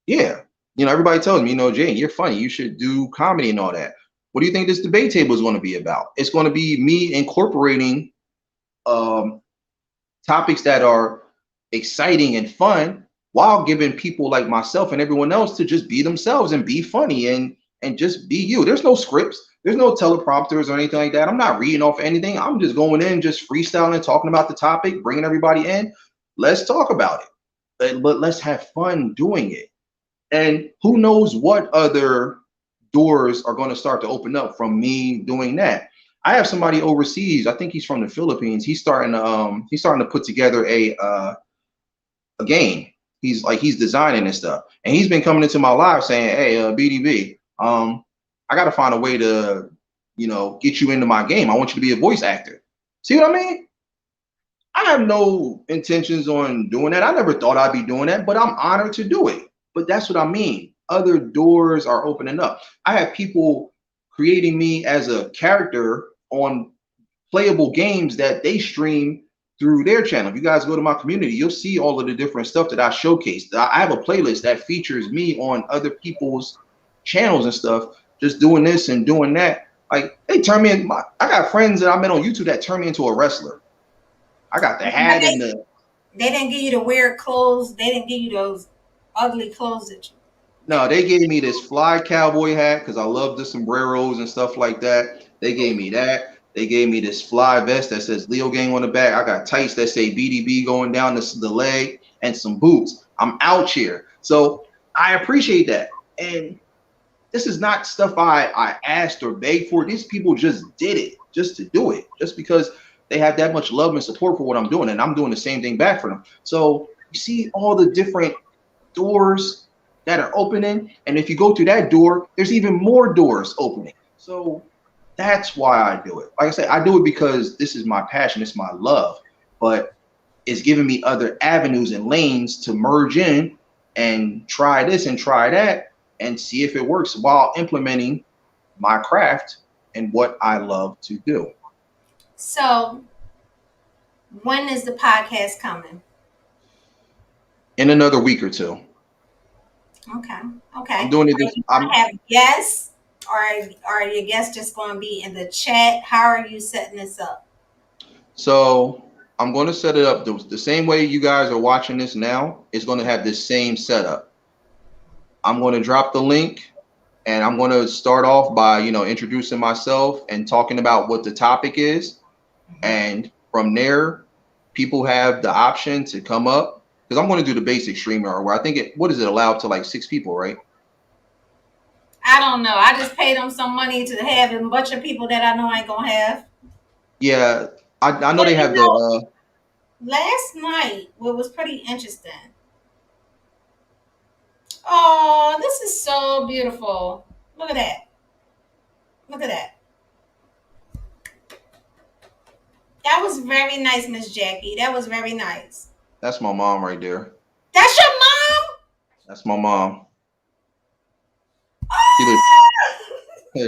yeah, everybody tells me, Jay, you're funny. You should do comedy and all that. What do you think this debate table is going to be about? It's going to be me incorporating um, topics that are exciting and fun while giving people like myself and everyone else to just be themselves and be funny and just be you. There's no scripts. There's no teleprompters or anything like that. I'm not reading off anything. I'm just going in, just freestyling, talking about the topic, bringing everybody in. Let's talk about it, but let's have fun doing it. And who knows what other doors are going to start to open up from me doing that. I have somebody overseas. I think he's from the Philippines. He's starting to put together a game. He's designing and stuff. And he's been coming into my live saying, "Hey, BDB, I got to find a way to, get you into my game. I want you to be a voice actor." See what I mean? I have no intentions on doing that. I never thought I'd be doing that, but I'm honored to do it. But that's what I mean. Other doors are opening up. I have people creating me as a character on playable games that they stream through their channel. If you guys go to my community, you'll see all of the different stuff that I showcased. I have a playlist that features me on other people's channels and stuff, just doing this and doing that. Like they turn me in. I got friends that I met on YouTube that turn me into a wrestler. I got the But hat and the they didn't give you the weird clothes. They didn't give you those ugly clothes that you. No, they gave me this fly cowboy hat because I love the sombreros and stuff like that. They gave me that. They gave me this fly vest that says Leo Gang on the back. I got tights that say BDB going down the leg and some boots. I'm out here. So I appreciate that. And this is not stuff I asked or begged for. These people just did it just to do it, just because they have that much love and support for what I'm doing. And I'm doing the same thing back for them. So you see all the different doors that are opening, and if you go through that door, there's even more doors opening. So that's why I do it. Like I said, I do it because this is my passion, it's my love, but it's giving me other avenues and lanes to merge in and try this and try that and see if it works while implementing my craft and what I love to do. So, when is the podcast coming? In another week or two. Okay. I'm doing it. Are you going to have guests, or are your guests just going to be in the chat? How are you setting this up? So I'm going to set it up the same way you guys are watching this now. It's going to have this same setup. I'm going to drop the link, and I'm going to start off by, introducing myself and talking about what the topic is. And from there, people have the option to come up, because I'm going to do the basic StreamYard where I think what is it, allowed to like 6 people, right? I don't know. I just paid them some money to have a bunch of people that I know I ain't going to have. Yeah, I know But they have the. Last night, what was pretty interesting. Oh, this is so beautiful. Look at that. Look at that. That was very nice, Miss Jackie. That was very nice. That's my mom right there. That's your mom? That's my mom.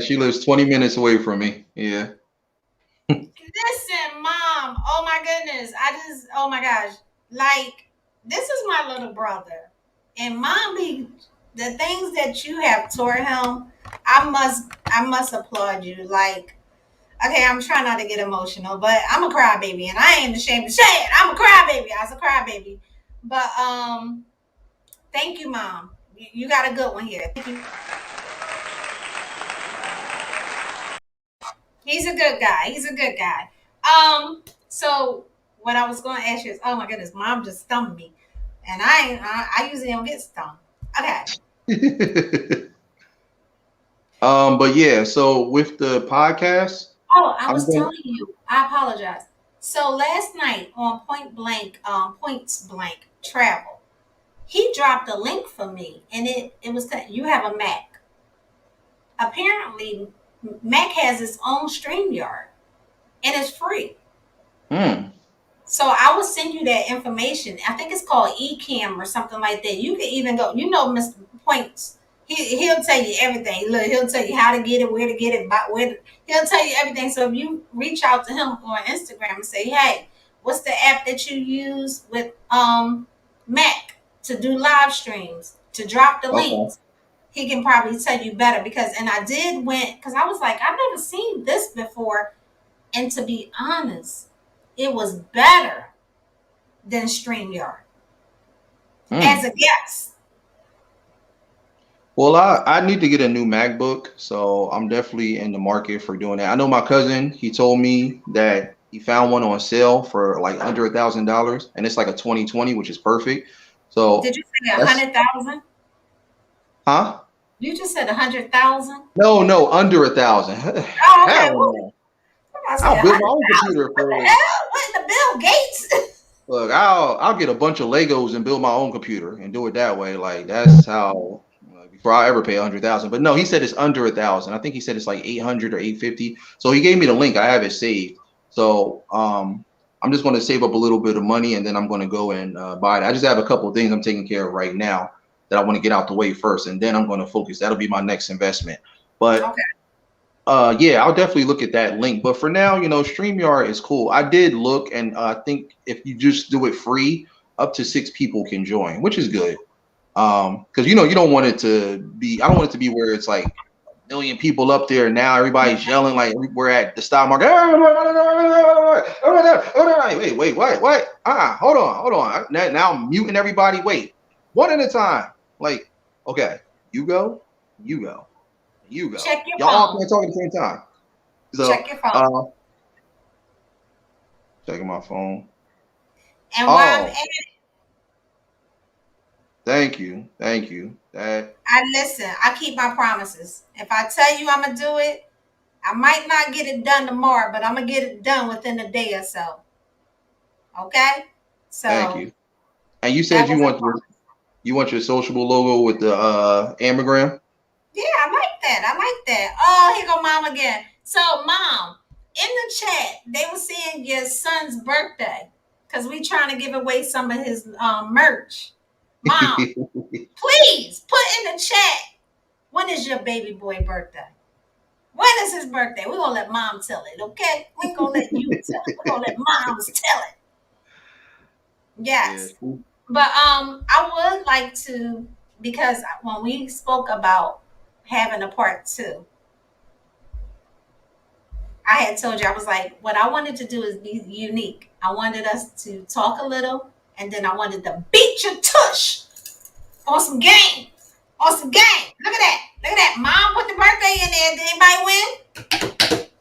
She lives 20 minutes away from me. Yeah. Listen, mom. Oh my goodness. Oh my gosh. Like, this is my little brother. And mom, the things that you have taught him, I must applaud you. Like, okay, I'm trying not to get emotional, but I'm a crybaby, and I ain't ashamed to say it. I'm a crybaby. I was a crybaby. But thank you, mom. You got a good one here. Thank you. He's a good guy. He's a good guy. So what I was going to ask you is, oh my goodness, mom just stumped me, and I usually don't get stumped. Okay. But yeah, so with the podcast. Oh, I was telling you, I apologize. So last night on Points Blank Travel, he dropped a link for me, and it was you have a Mac. Apparently, Mac has its own StreamYard and it's free. Hmm. So I will send you that information. I think it's called Ecamm or something like that. You can even go, Mr. Points. He'll tell you everything. Look, he'll tell you how to get it, where to get it, he'll tell you everything. So if you reach out to him on Instagram and say, hey, what's the app that you use with Mac to do live streams, to drop the Okay. links? He can probably tell you better and I did went because I was like, I've never seen this before. And to be honest, it was better than StreamYard as Hmm. a guest. Well, I need to get a new MacBook, so I'm definitely in the market for doing that. I know my cousin, he told me that he found one on sale for like under $1,000, and it's like a 2020, which is perfect. Did So you say a that's, 100,000? huh? You just said 100,000. No, no, under 1,000. Oh, okay. Hell Well, no. I say I'll a build my hundred own thousand. computer What the for, hell? What in the Bill Gates? look, I'll get a bunch of Legos and build my own computer and do it that way. Like that's how before I ever pay 100,000. But no, he said it's under 1,000. I think he said it's like 800 or 850. So he gave me the link. I have it saved. So I'm just going to save up a little bit of money and then I'm going to go and buy it. I just have a couple of things I'm taking care of right now that I want to get out the way first, and then I'm going to focus. That'll be my next investment. But Okay. yeah, I'll definitely look at that link. But for now, StreamYard is cool. I did look, and I think if you just do it free, up to 6 people can join, which is good. Because you don't want it to be. I don't want it to be where it's like a million people up there now. Everybody's yelling like we're at the stock market. Wait, wait, what? Hold on. Now I'm muting everybody. Wait, one at a time. Like, okay, you go, you go, you go. Check your Y'all all phone. can't talk at the same time. So, Check your phone. checking my phone. And while I'm Oh, at it, thank you. That I listen. I keep my promises. If I tell you I'm gonna do it, I might not get it done tomorrow, but I'm gonna get it done within a day or so. Okay. thank So you. And you that said was a promise. you want your sociable logo with the anagram. Yeah, I like that. I like that. Oh, here go mom again. So, mom, in the chat, they were saying your son's birthday because we trying to give away some of his merch. Mom, please put in the chat, when is your baby boy birthday? When is his birthday? We're gonna let mom tell it, okay? We ain't gonna let you tell it. We're gonna let moms tell it. Yeah. Yes. But I would like to, because when we spoke about having a part two, I had told you, I was like, what I wanted to do is be unique. I wanted us to talk a little, and then I wanted to beat your tush on some game. On some game. Look at that. Look at that. Mom put the birthday in there. Did anybody win?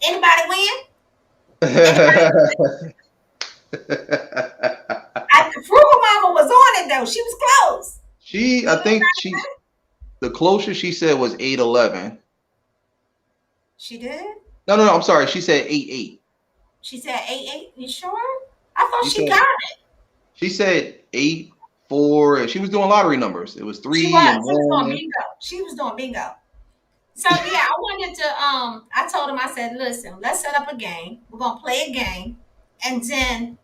Anybody win? Anybody? The frugal mama was on it though. She was close. I Did think anybody win? the closest she said was 811. She did? No, no, no. I'm sorry. She said 88. She said 8-8. You sure? I thought She she said got it. she said 8 4, and she was doing lottery numbers. It was She three was. and She was doing one. bingo. She was doing bingo. So yeah, I wanted to I told him, I said, listen, let's set up a game. We're gonna play a game and then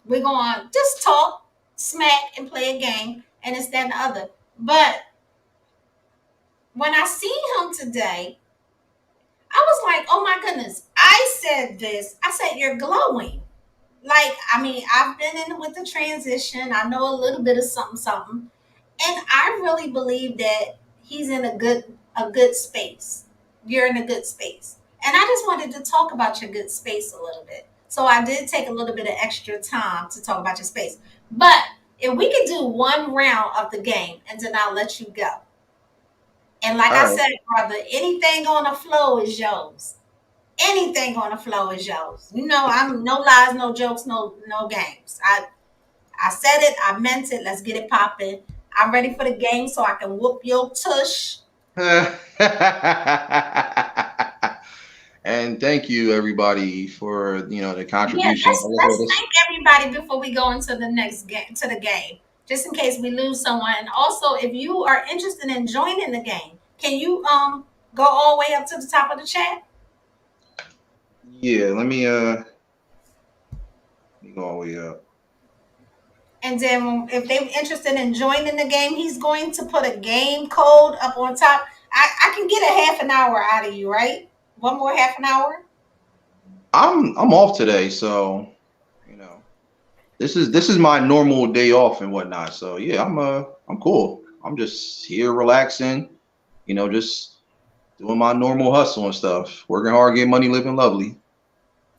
we're gonna just talk, smack, and play a game, and it's that and the other. But when I seen him today, I was like, oh my goodness. I said this. I said, you're glowing. Like, I mean, I've been in with the transition. I know a little bit of something, something. And I really believe that he's in a good space. You're in a good space. And I just wanted to talk about your good space a little bit. So I did take a little bit of extra time to talk about your space. But if we could do one round of the game and then I'll let you go. And like All I right. said, brother, anything on the flow is yours. Anything on the flow is yours. I'm no lies, no jokes, no games. I said it, I meant it. Let's get it popping. I'm ready for the game so I can whoop your tush. And thank you everybody for the Yeah, contribution. let's Like I said, let's thank everybody before we go into the next game to the game, just in case we lose someone. And also, if you are interested in joining the game, can you go all the way up to the top of the chat? Yeah, let me go all the way up. And then if they're interested in joining the game, he's going to put a game code up on top. I can get a half an hour out of you, right? One more half an hour. I'm off today, so you know this is my normal day off and whatnot. So yeah, I'm cool. I'm just here relaxing, just doing my normal hustle and stuff, working hard, getting money, living lovely.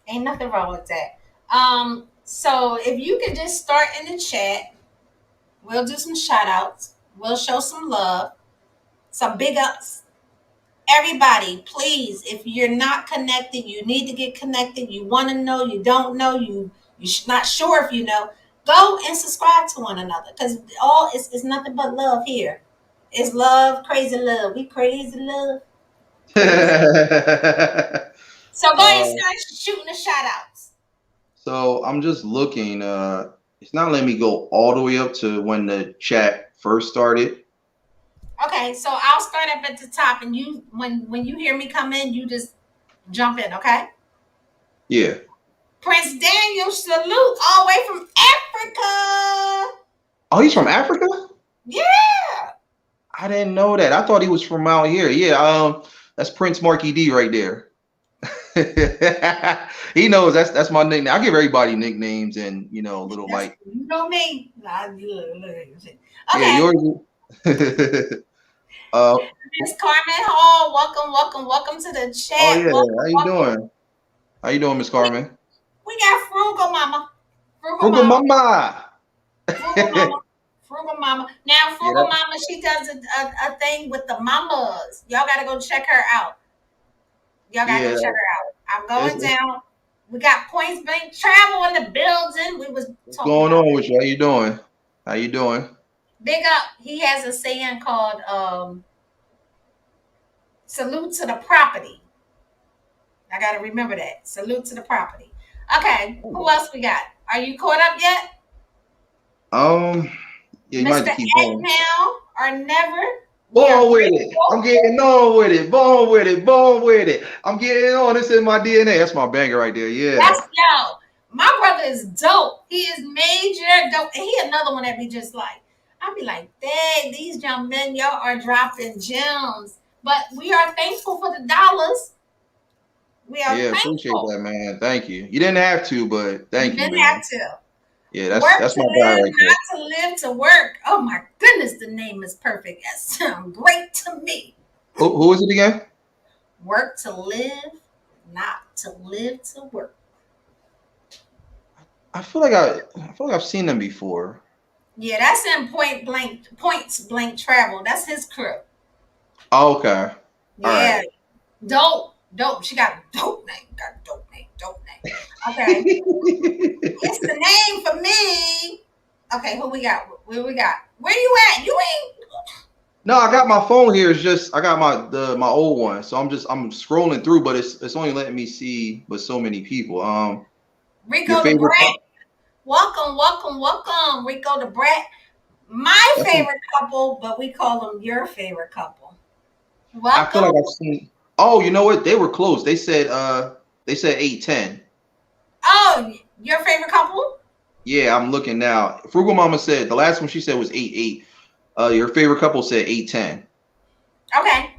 Ain't nothing wrong with that. So if you could just start in the chat, we'll do some shout outs. We'll show some love, some big ups. Everybody, please, if you're not connected, you need to get connected. You want to know, you don't know, you're not sure if you know. Go and subscribe to one another because all it's nothing but love here. It's love, crazy love. We crazy love, crazy. So go ahead and uh, start shooting the shout outs. so I'm just looking. It's not letting me go all the way up to when the chat first started. Okay, so I'll start up at the top, and you, when you hear me come in, you just jump in. Okay. Yeah. Prince Daniel, salute all the way from Africa. Oh, he's from Africa? Yeah. I didn't know that. I thought he was from out here. Yeah, that's Prince Marky D right there. He knows that's my nickname. I give everybody nicknames and little That's like you know me. Look. yeah, Okay, yours. uh Miss Carmen Hall, welcome to the oh chat. yeah, Welcome, how you welcome. doing? How you doing, Miss We, Carmen? we got Frugal Mama, Frugal Frugal Mama, Mama. Frugal Yeah, Mama, Frugal Mama. Now Frugal that, Mama, she does a thing with the mamas. Y'all gotta go check her out. Y'all gotta go yeah, check her out. I'm it's, going it's down. We got Points Bank Travel in the building. We was what's talking going about on with you? How you doing? How you doing? big up. He has a saying called salute to the property. I got to remember that. Salute to the property. Okay, who else we got? Are you caught up yet? Um, yeah, you might have Mr. to keep Ed going. now or never? We are Born with it. I'm grateful. getting on with it. Born with it. Born with it. I'm getting on. It's in my DNA. That's my banger right there. That's Yeah. yo. My brother is dope. He is major dope. And he another one that be just like, I be like, dang, these young men, y'all are dropping gems. But we are thankful for the dollars. We are Yeah, appreciate thankful. that, man. Thank you. You didn't have to, but You thank you, didn't have man. to. Yeah, that's Work that's to my guy live, right there. not to live to work. Oh my goodness, the name is perfect. That sounds great to me. Who is it again? Work to live, not to live to work. I feel like I've seen them before. Yeah, that's in points blank travel. That's his crew. Oh, okay. All Yeah, right. dope. She got a dope name. Got a dope name. Dope name. Okay, it's the name for me. Okay, who we got? Where we got? Where you at? You ain't No, I got my phone here. It's just I got my old one, so I'm scrolling through, but it's only letting me see but so many people. Your Rico the favorite? Brat. Welcome, Rico the Brat. My That's favorite couple, but we call them your favorite couple. I feel Welcome. like I've seen. Oh, you know what? They were close. They said 810. Oh, your favorite couple? Yeah, I'm looking now. Frugal Mama said the last one she said was 8-8. Your favorite couple said 810. Okay,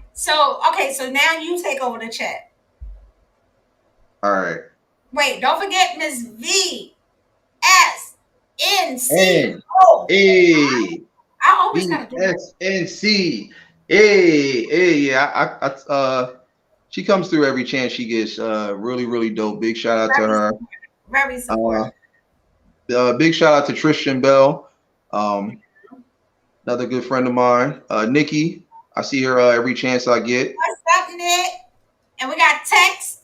so now you take over the chat. All right. Wait, don't forget Miss VSNC. N Oh, A I always B gotta do that. S N C A. Yeah, she comes through every chance she gets. Really, really dope. Big shout out to Very, her. very Uh, supportive. big shout out to Tristan Bell. Um, another good friend of mine. Nikki, I see her every chance I get. What's up, Nick? And we got Tex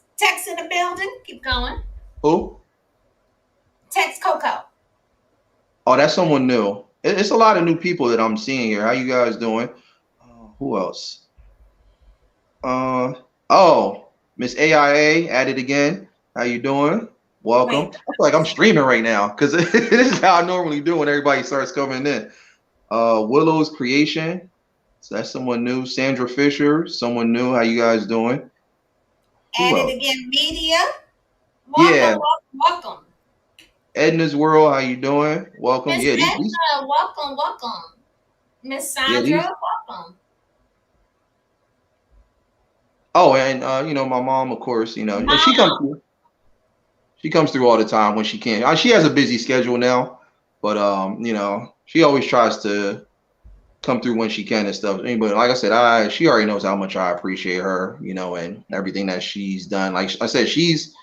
in the building. Keep going. Who? Tex Coco. Oh, that's someone new. It's a lot of new people that I'm seeing here. How you guys doing? Who else? Uh, oh, Miss AIA at it again. How you doing? Welcome. Wait, I feel like I'm streaming right now because this is how I normally do when everybody starts coming in. Willow's Creation. So that's someone new. Sandra Fisher, someone new. How you guys doing? Who at it else? again, media. Yeah, Welcome, welcome, welcome. Edna's World, how you doing? Welcome. Miss Yeah, these Edna, welcome, welcome. Miss yeah, these Sandra, welcome. oh, and my mom, of course, she Mom, comes through. She comes through all the time when she can. She has a busy schedule now, but she always tries to come through when she can and stuff. But like I said, she already knows how much I appreciate her, and everything that she's done. Like I said, she's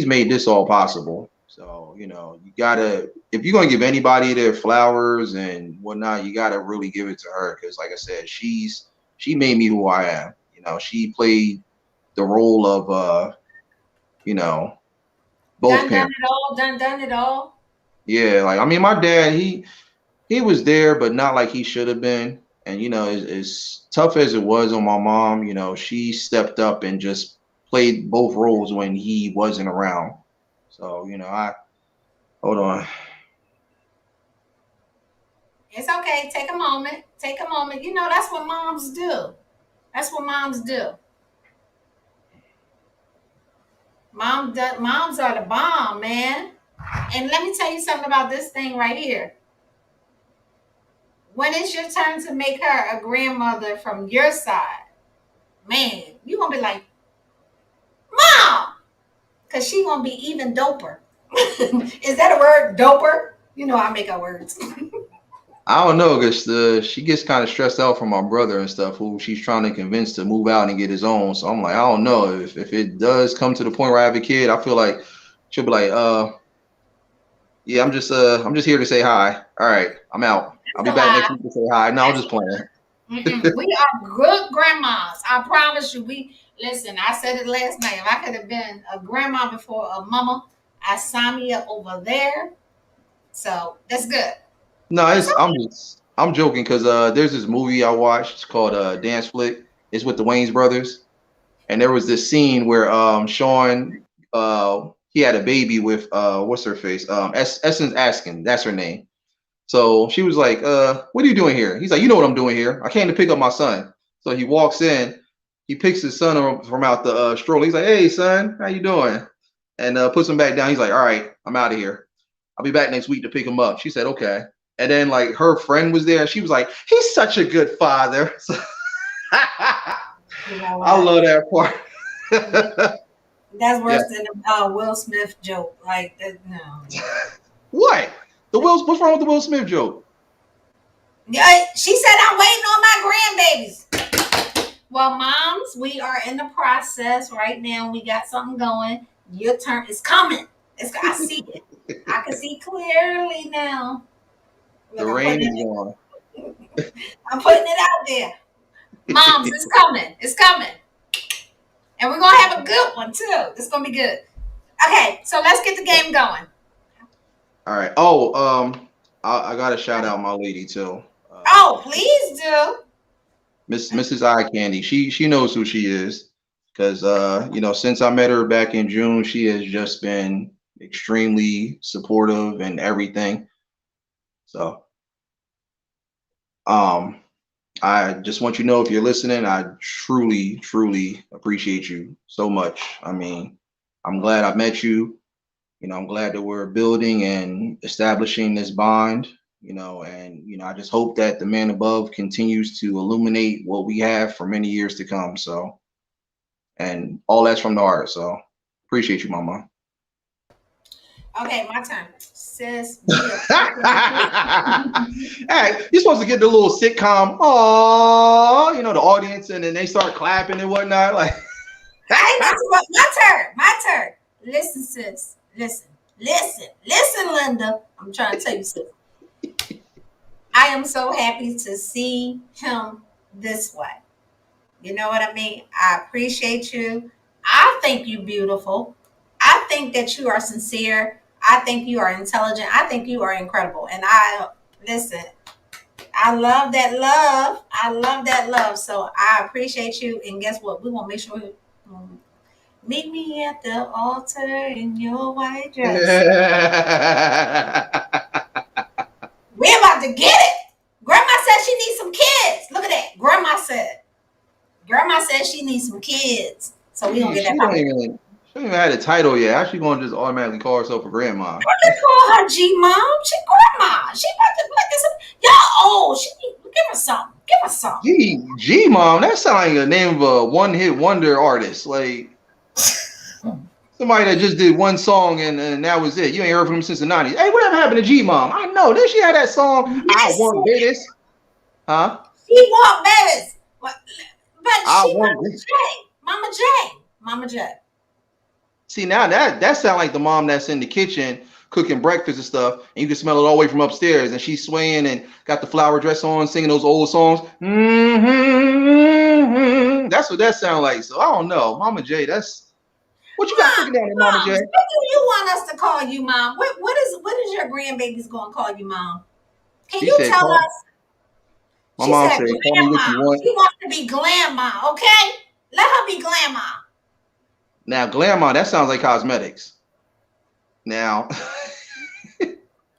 made this all possible. So, you gotta if you're gonna give anybody their flowers and whatnot, you gotta really give it to her because like I said, she made me who I am. She played the role of you know, both done parents. it all, done it all. Yeah, like I mean my dad, he was there, but not like he should have been. And as tough as it was on my mom, she stepped up and just played both roles when he wasn't around. So, I hold on. It's okay. Take a moment. Take a moment. You know, that's what moms do. That's what moms do. Moms are the bomb, man. And let me tell you something about this thing right here. When it's your turn to make her a grandmother from your side, man, you gonna be like, Mom, because she gonna be even doper. Is that a word? Doper? You know I make up words. I don't know because she gets kind of stressed out from my brother and stuff, who she's trying to convince to move out and get his own. So I'm like, I don't know if it does come to the point where I have a kid, I feel like she'll be like, yeah, I'm just here to say hi. All right, I'm out. I'll That's be a back lie. next week to say hi. No, I'm That's just playing. We are good grandmas. I promise you. We listen. I said it last night. If I could have been a grandma before a mama, I sign me up over there. So that's good. No, It's I'm joking because there's this movie I watched. It's called Dance Flick. It's with the Wayne's brothers, and there was this scene where Sean he had a baby with what's her face Essence Askin. That's her name. So she was like, what are you doing here? He's like, you know what I'm doing here. I came to pick up my son. So he walks in, he picks his son from out the stroller. He's like, hey son, how you doing? And puts him back down. He's like, all right, I'm out of here. I'll be back next week to pick him up. She said, okay. And then like her friend was there. She was like, he's such a good father. So you know I what? love that part. That's Yeah. worse than the Will Smith joke. Like that, no. What? What's wrong with the Will Smith joke? Yeah, she said I'm waiting on my grandbabies. Well, moms, we are in the process right now. We got something going. Your turn is coming. I see it. I can see clearly now. The Look, rain is gone. I'm putting it out there. Moms, it's coming. It's coming. And we're gonna have a good one too. It's gonna be good. Okay, so let's get the game going. All right. Oh, I gotta shout out my lady too. Oh, please do. Mrs. Eye Candy. She knows who she is because since I met her back in June, she has just been extremely supportive and everything. So um I just want you to know if you're listening, I truly, truly appreciate you so much. I mean, I'm glad I met you. I'm glad that we're building and establishing this bond, and I just hope that the man above continues to illuminate what we have for many years to come. So, and all that's from the heart. So, appreciate you, mama. Okay, my turn. Sis, Hey, you're supposed to get the little sitcom, oh, the audience, and then they start clapping and whatnot. Like, Hey, my turn. My turn. Listen, sis. Listen. Listen. Listen, Linda. I'm trying to tell you, sis. I am so happy to see him this way. You know what I mean? I appreciate you. I think you beautiful. I think that you are sincere. I think you are intelligent. I think you are incredible. And I listen. I love that love. I love that love. So I appreciate you. And guess what? We want to make sure meet me at the altar in your white dress. We're about to get it. Grandma said she needs some kids. Look at that. Grandma said she needs some kids. So we gonna get she that don't popping. even She ain't even had a title yet. How she gonna just automatically call herself a grandma? You can call her G mom. She grandma. She about to like this. Y'all old. She give her something. Give her something. G mom, that sounds like the name of a one hit wonder artist. Like somebody that just did one song and that was it. You ain't heard from them since the 90s. Hey, whatever happened to G mom? I know. Then she had that song, I Want Listen, This. Huh? she want babies. But I she want Mama this. J. Mama J. Mama J. See now that sound like the mom that's in the kitchen cooking breakfast and stuff, and you can smell it all the way from upstairs, and she's swaying and got the flower dress on, singing those old songs. That's what that sound like. So I don't know, Mama J. That's what you got cooking down there, Mama J. Moms, what do you want us to call you, Mom? What is your grandbaby's going to call you, Mom? Can She you said, tell "Call." us? My She mom said, said, "Call me what Grandma. you want." She wants to be Grandma, okay? Let her be Grandma. Now, Glamour, that sounds like cosmetics. Now,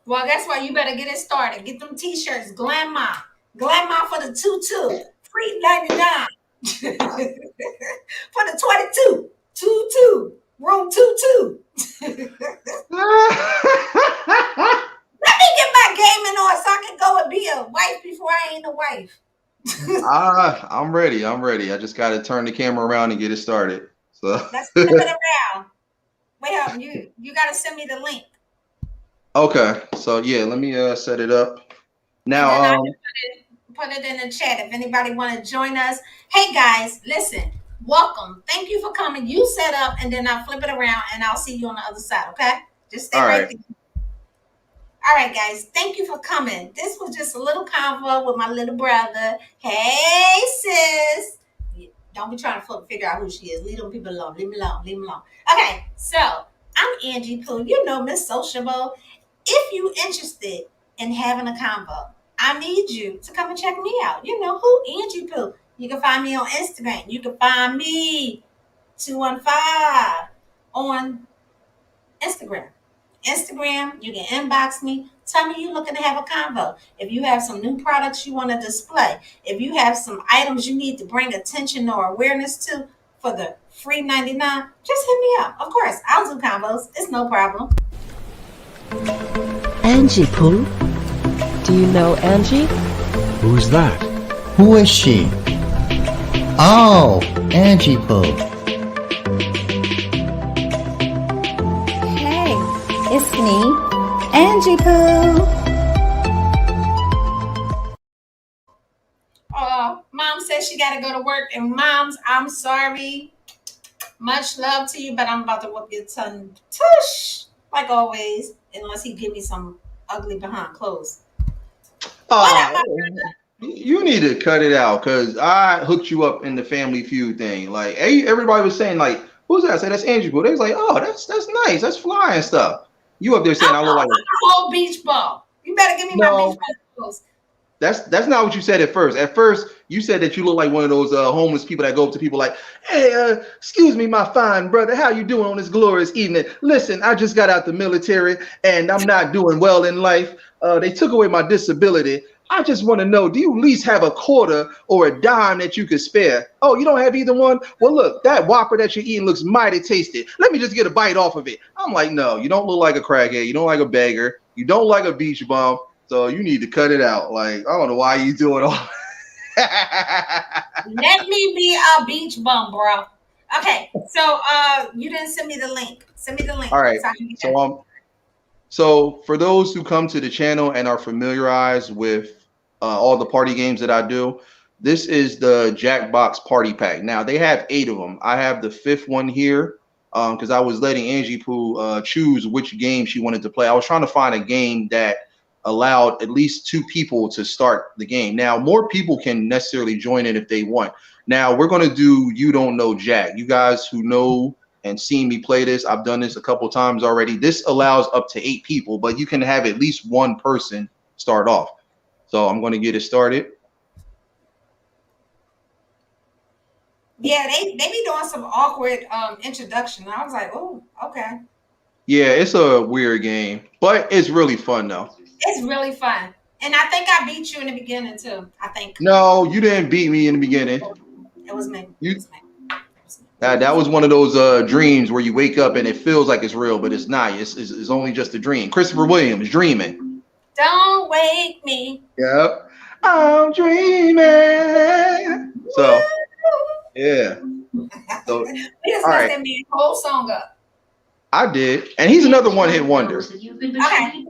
Well, that's why you better get it started. Get them T-shirts, Grandma. Grandma for the 22. Free 99. For the 22. 22. Room 22. Let me get my gaming on so I can go and be a wife before I ain't a wife. I'm ready. I'm ready. I just got to turn the camera around and get it started. So, Let's flip it around. Wait up, you gotta send me the link. okay. So yeah, let me set it up. And then I Now, can put it in the chat if anybody want to join us. Hey guys, listen, welcome. Thank you for coming. You set up and then I'll flip it around and I'll see you on the other side, okay? Just stay all right right. there. All right, guys, thank you for coming. This was just a little convo with my little brother. Hey, sis. Don't be trying to figure out who she is. Leave them people alone. Leave me alone. Leave me alone. Okay, so I'm Angie Pooh. You know Miss Sociable. If you interested in having a convo, I need you to come and check me out. You know who? Angie Pooh. You can find me on Instagram. You can find me 215 on Instagram. You can inbox me. Tell me you're looking to have a convo. If you have some new products you want to display, if you have some items you need to bring attention or awareness to for the free 99, just hit me up. Of course, I'll do convos. It's no problem. Angie Pooh? Do you know Angie? Who's that? Who is she? Oh, Angie Pooh. Hey, it's me, Angie Pooh. Mom says she got to go to work. And moms, I'm sorry. Much love to you, but I'm about to whoop your tongue. Tush! Like always, unless he give me some ugly behind clothes. What up, You need to cut it out because I hooked you up in the Family Feud thing. Like, everybody was saying, like, who's that? I said, that's Andrew Boo. They was like, oh, that's nice. That's fly and stuff. You up there saying I look like I'm a whole beach ball. You better give me my no. beach ball clothes. That's not what you said at first. At first, you said that you look like one of those homeless people that go up to people like, "Hey, excuse me, my fine brother, how you doing on this glorious evening? Listen, I just got out the military and I'm not doing well in life. They took away my disability. I just want to know, do you at least have a quarter or a dime that you could spare? Oh, you don't have either one? Well, look, that Whopper that you're eating looks mighty tasty. Let me just get a bite off of it." I'm like, no, you don't look like a crackhead. You don't like a beggar. You don't like a beach bum. So you need to cut it out. Like, I don't know why you doing all. Let me be a beach bum, bro. Okay, so you didn't send me the link. Send me the link. All right. So I can get So that. so for those who come to the channel and are familiarized with all the party games that I do, this is the Jackbox Party Pack. Now they have 8 of them. I have the 5th one here because I was letting Angie Pooh choose which game she wanted to play. I was trying to find a game that allowed at least 2 people to start the game. Now, more people can necessarily join in if they want. Now, we're going to do You Don't Know Jack. You guys who know and seen me play this, I've done this a couple times already. This allows up to 8 people, but you can have at least one person start off. So I'm going to get it started. Yeah, they be doing some awkward introduction. I was like, oh, okay. Yeah, it's a weird game, but it's really fun though. It's really fun. And I think I beat you in the beginning too. I think. No, you didn't beat me in the beginning. It was me. You It was me. That was one of those dreams where you wake up and it feels like it's real, but it's not. It's only just a dream. Christopher Williams, Dreaming. Don't wake me. Yep. I'm dreaming. So, yeah. So, We just all messed right. that man whole song up. I did. And he's another one-hit wonder. Okay.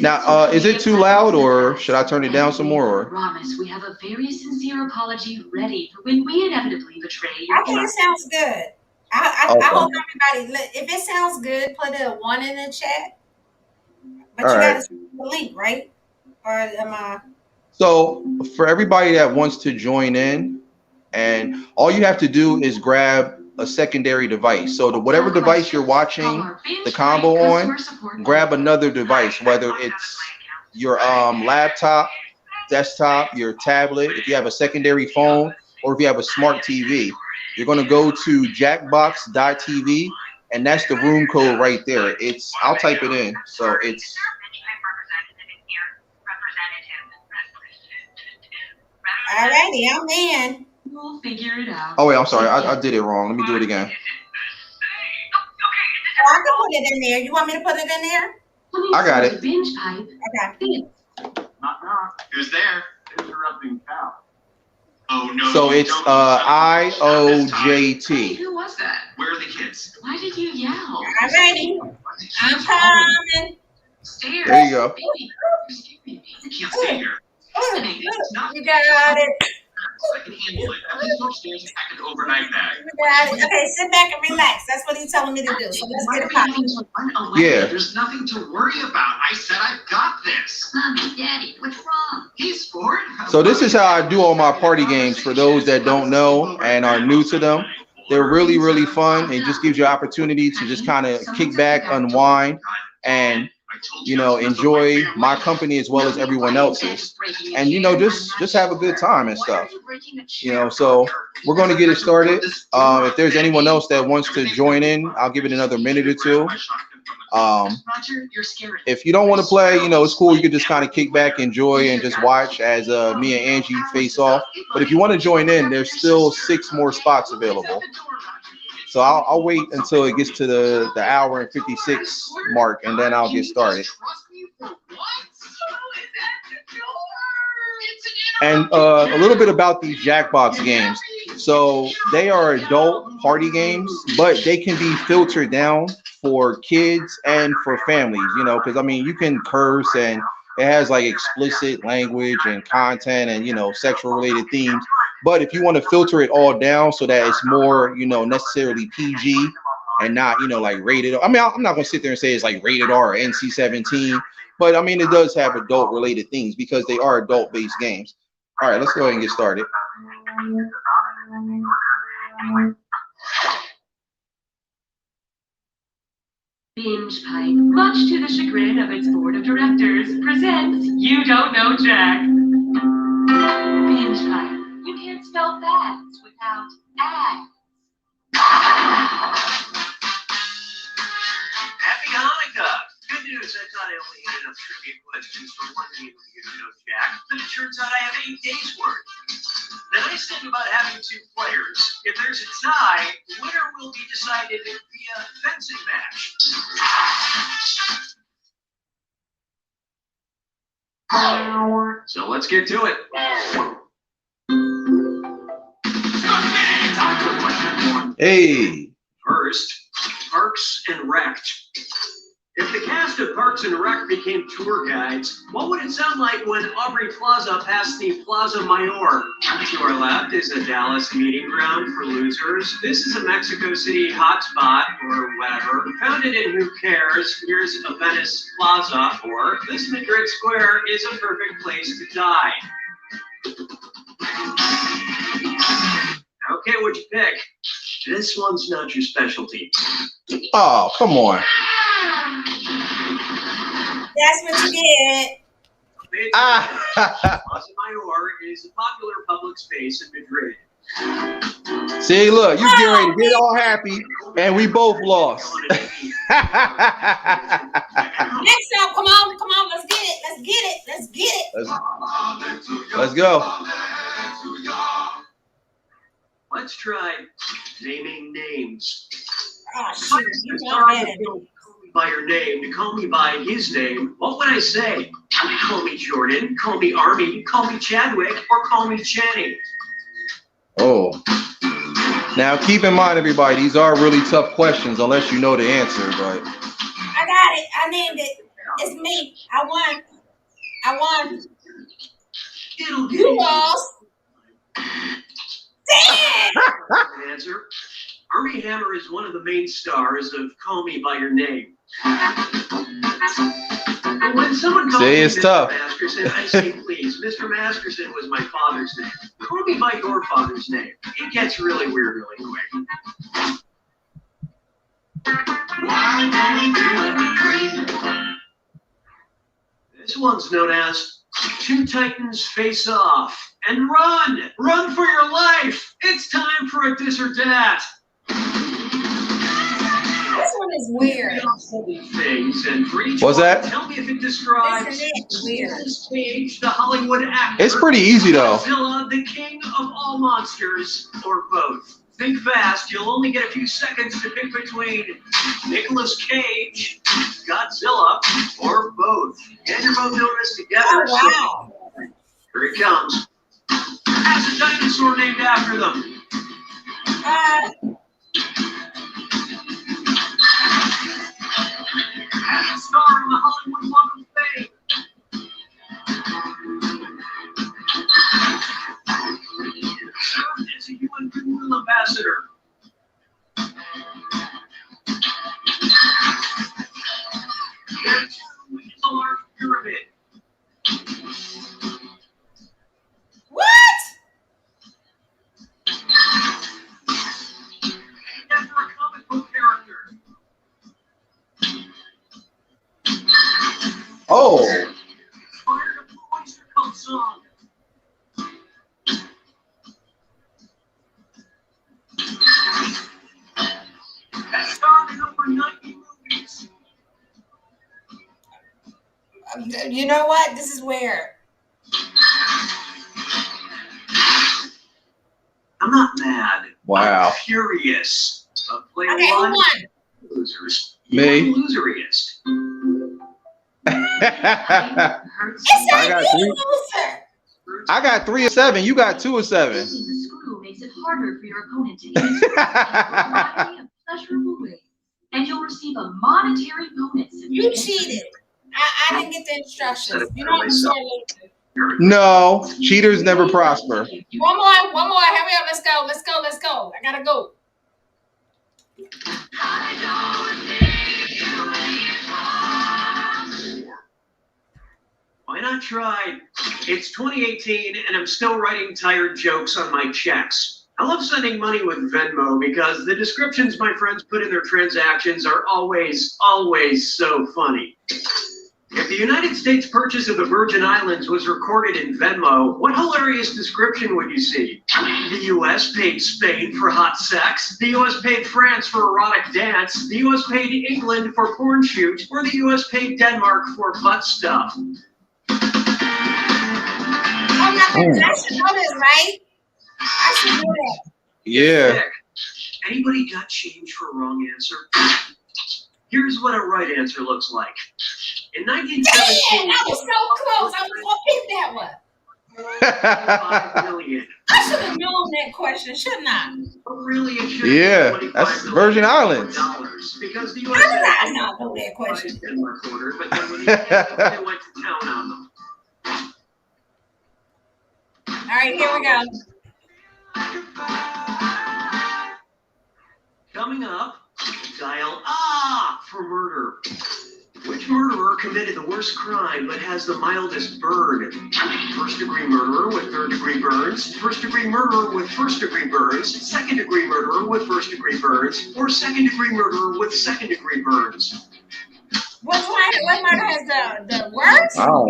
Now, is it too loud or should I turn it down some more? Or? Promise we have a very sincere apology ready for when we inevitably betray you. I think it sounds good. I Okay. hope everybody, if it sounds good, put a 1 in the chat. But All you right. got to see the link, right? Or am I? So for everybody that wants to join in, and all you have to do is grab a secondary device. So whatever device you're watching the combo on, grab another device, whether it's your laptop, desktop, your tablet, if you have a secondary phone, or if you have a smart TV. You're going to go to jackbox.tv, and that's the room code right there. I'll type it in. So it's Alrighty, I'm in. We'll figure it out. Oh wait, I'm sorry, I did it wrong. Let me do it again. Oh, I can put it in there. You want me to put it in there? I got it. Binge pipe. Okay. Who's there? Interrupting Cal. Oh no. So it's IOJT. Who was that? Where are the kids? Why did you yell? Alrighty. I'm coming. Stairs. There you go. Baby, excuse me. You can't stay here. You got it. I can handle it. At least upstairs and pack an overnight bag. You got it. Okay, sit back and relax. That's what he's telling me to do. So let's get it popping. Yeah. There's nothing to worry about. I said I've got this. Mommy, Daddy, what's wrong? He's bored. So this is how I do all my party games for those that don't know and are new to them. They're really, really fun. It just gives you opportunity to just kind of kick back, unwind, and enjoy my company as well as everyone else's, and just have a good time and stuff. So we're going to get it started. If there's anyone else that wants to join in, I'll give it another minute or two. If you don't want to play, it's cool. You can just kind of kick back, enjoy, and just watch as me and Angie face off. But if you want to join in, there's still 6 more spots available. So I'll wait until it gets to the hour and 56 mark, and then I'll get started. And a little bit about these Jackbox games. So they are adult party games, but they can be filtered down for kids and for families, because you can curse, and it has like explicit language and content and, sexual related themes. But if you want to filter it all down so that it's more, necessarily PG and not, like rated. I'm not going to sit there and say it's like rated R or NC-17, but it does have adult related things because they are adult based games. All right, let's go ahead and get started. Binge Pipe, much to the chagrin of its board of directors, presents You Don't Know Jack. Binge Pipe, you can't spell facts without ads. Happy Hanukkah! Good news, I thought I only had enough trivia questions for one game of You Don't Know Jack, but it turns out I have 8 days worth. The nice thing about having 2 players, if there's a tie, the winner will be decided via fencing match. So let's get to it. Hey. First, Parks and Rec. If the cast of Parks and Rec became tour guides, what would it sound like when Aubrey Plaza passed the Plaza Mayor? To our left is a Dallas meeting ground for losers. This is a Mexico City hotspot, or whatever. Founded in Who Cares, here's a Venice Plaza, or this Madrid Square is a perfect place to die. Okay, what'd you pick? This one's not your specialty. Oh, come on. That's what you get. Plaza Mayor is a popular public space in Madrid. See, look, you get ready to get all happy, and we both lost. Next up, come on, let's get it. Let's go. Let's try naming names. Oh, If I shoot. asked You a know star better. to call me by your name, to call me by his name, what would I say? Call me Jordan, call me Army, call me Chadwick, or call me Channing. Oh. Now keep in mind, everybody, these are really tough questions unless you know the answer, but I got it. I named it. It's me. I won. I won. It'll be You lost. Damn! answer. Armie Hammer is one of the main stars of Call Me By Your Name. But when someone calls Say me it's Mr. tough. Masterson, I say, please, Mr. Masterson was my father's name. Call me by your father's name. It gets really weird really quick. This one's known as Two Titans Face Off. And run! Run for your life! It's time for a this or that. This one is weird. Things, and for each What's one, that? tell me if it describes Isn't it weird? Nicolas Cage, the Hollywood actor. it's pretty easy though. Godzilla, the king of all monsters, or both. Think fast. You'll only get a few seconds to pick between Nicolas Cage, Godzilla, or both. Get your vote notice together. Oh, wow. Here it comes. Has a dinosaur named after them. Has a star in the Hollywood Walk of Fame. Served as a UN Goodwill Ambassador. There too is a large pyramid. What? Named after a comic book character. Oh. Inspired a Blue Oyster Cult song. That starred in over 90 movies. You know what? This is weird. I'm not mad. Wow. I'm furious. Player Okay, who one, won? losers. Me. You're the loseriest. It's I not got you, three. loser. I got 3 of 7. You got 2 of 7. Using the screw makes it harder for your opponent to hit you in a variety of pleasurable ways, and you'll receive a monetary bonus if You answer cheated. I didn't get the instructions. You know what I'm Myself. saying? No, cheaters never prosper. One more. Hurry up. Let's go. I gotta go. Why not try? It's 2018 and I'm still writing tired jokes on my checks. I love sending money with Venmo because the descriptions my friends put in their transactions are always so funny. If the United States purchase of the Virgin Islands was recorded in Venmo, what hilarious description would you see? The U.S. paid Spain for hot sex, the U.S. paid France for erotic dance, the U.S. paid England for porn shoot, or the U.S. paid Denmark for butt stuff. Oh, nothing. I should know this, right? I should know that. Yeah. Nick, anybody got change for a wrong answer? Here's what a right answer looks like. In Damn, 1917, that was so close. I was gonna pick that one. 5 million. I should have known that question, shouldn't I? But really, it should Yeah, be that's $25 Virgin million Islands. because the How U.S. did I not know that question? Denmark order, but then when they went to town on them. All right, here we go. Coming up, dial ah for murder. Which murderer committed the worst crime but has the mildest burn? First-degree murderer with third-degree burns, first-degree murderer with first-degree burns, second-degree murderer with first-degree burns, or second-degree murderer with second-degree burns? What murder has the worst? Oh.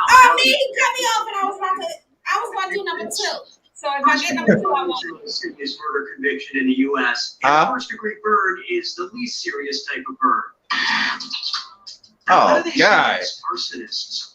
Oh, man, you cut me off, and I was about to do number 2. So if I get number 2, I won't. Serious murder conviction in the U.S. And first-degree burn is the least serious type of burn. Now, what Oh, do they say God. as arsonists?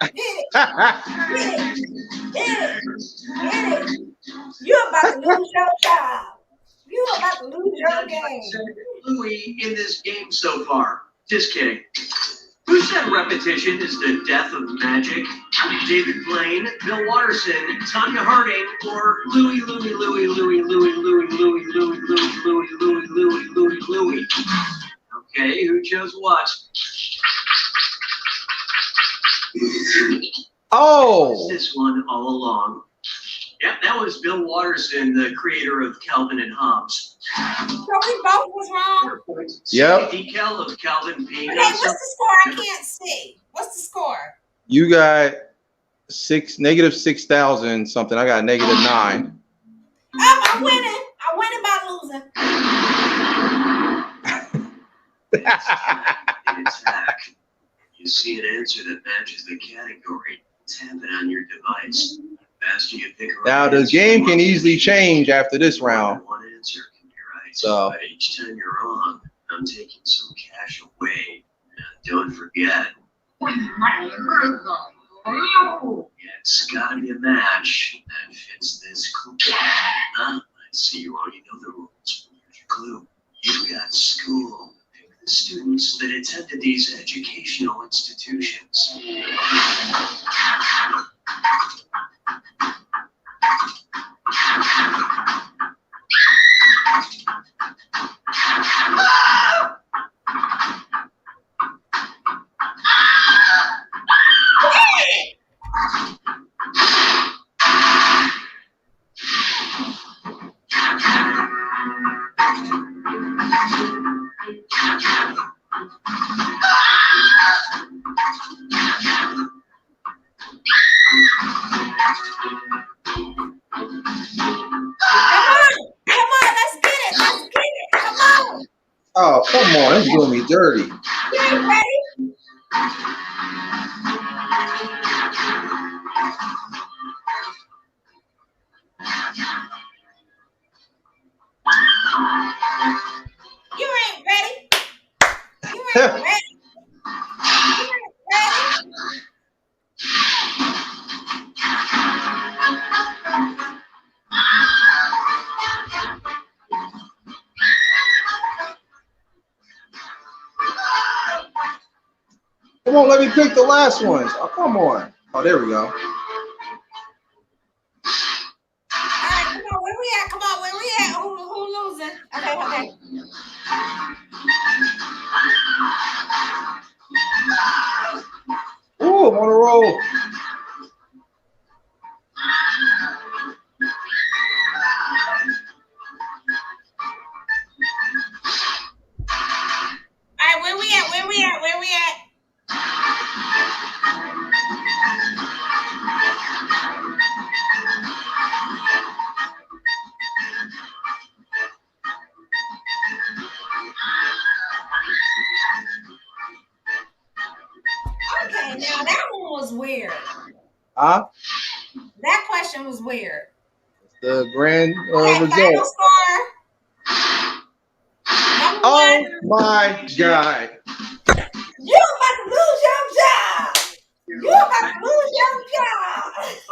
Get it. Get it. Get it. Get it. You're about to lose your job. You're about to lose your game. Louis in this game so far. Just kidding. Who said repetition is the death of magic? David Blaine, Bill Watterson, Tanya Harding, or Louis. Okay, who chose what? Oh, This one all along. Yep, that was Bill Watterson, the creator of Calvin and Hobbes. So we both was wrong. Yep. Decal of Calvin being Okay, what's the score? I can't see. What's the score? you got negative 6,000 something. I got negative 9. I'm winning. I'm winning by losing. Attack. You see an answer that matches the category. Tap it on your device. The faster you pick a Now the game can easily change after this round. One answer can be right. So But each time you're wrong, I'm taking some cash away. And don't forget. It's gotta be a match that fits this clue. I see you already know the rules. Here's your clue. You've got school. Pick the students that attended these educational institutions. oh, come on, it's doing me dirty. You ain't ready? You ain't ready. You ain't ready. You ain't ready. Come on, let me pick the last ones. Oh, come on. Oh, there we go. All right, come on, where we at? Come on, where we at? Who losing? Okay. Ooh, I'm on a roll. All right, where we at? Where we at? Where we at? Okay, now that one was weird. Huh? That question was weird. The grand Okay, final result. score. Number Oh one, my God. you about to lose your job. You about to lose your job.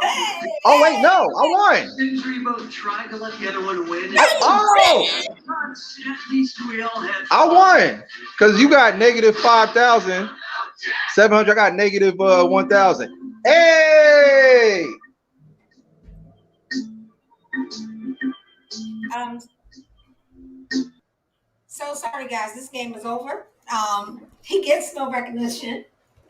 Hey, Oh wait, no, I won. Didn't you both try to let the other one win? Oh, At least we all had I won because you got negative 5,700. I got negative 1,000. Hey. So sorry, guys. This game is over. He gets no recognition.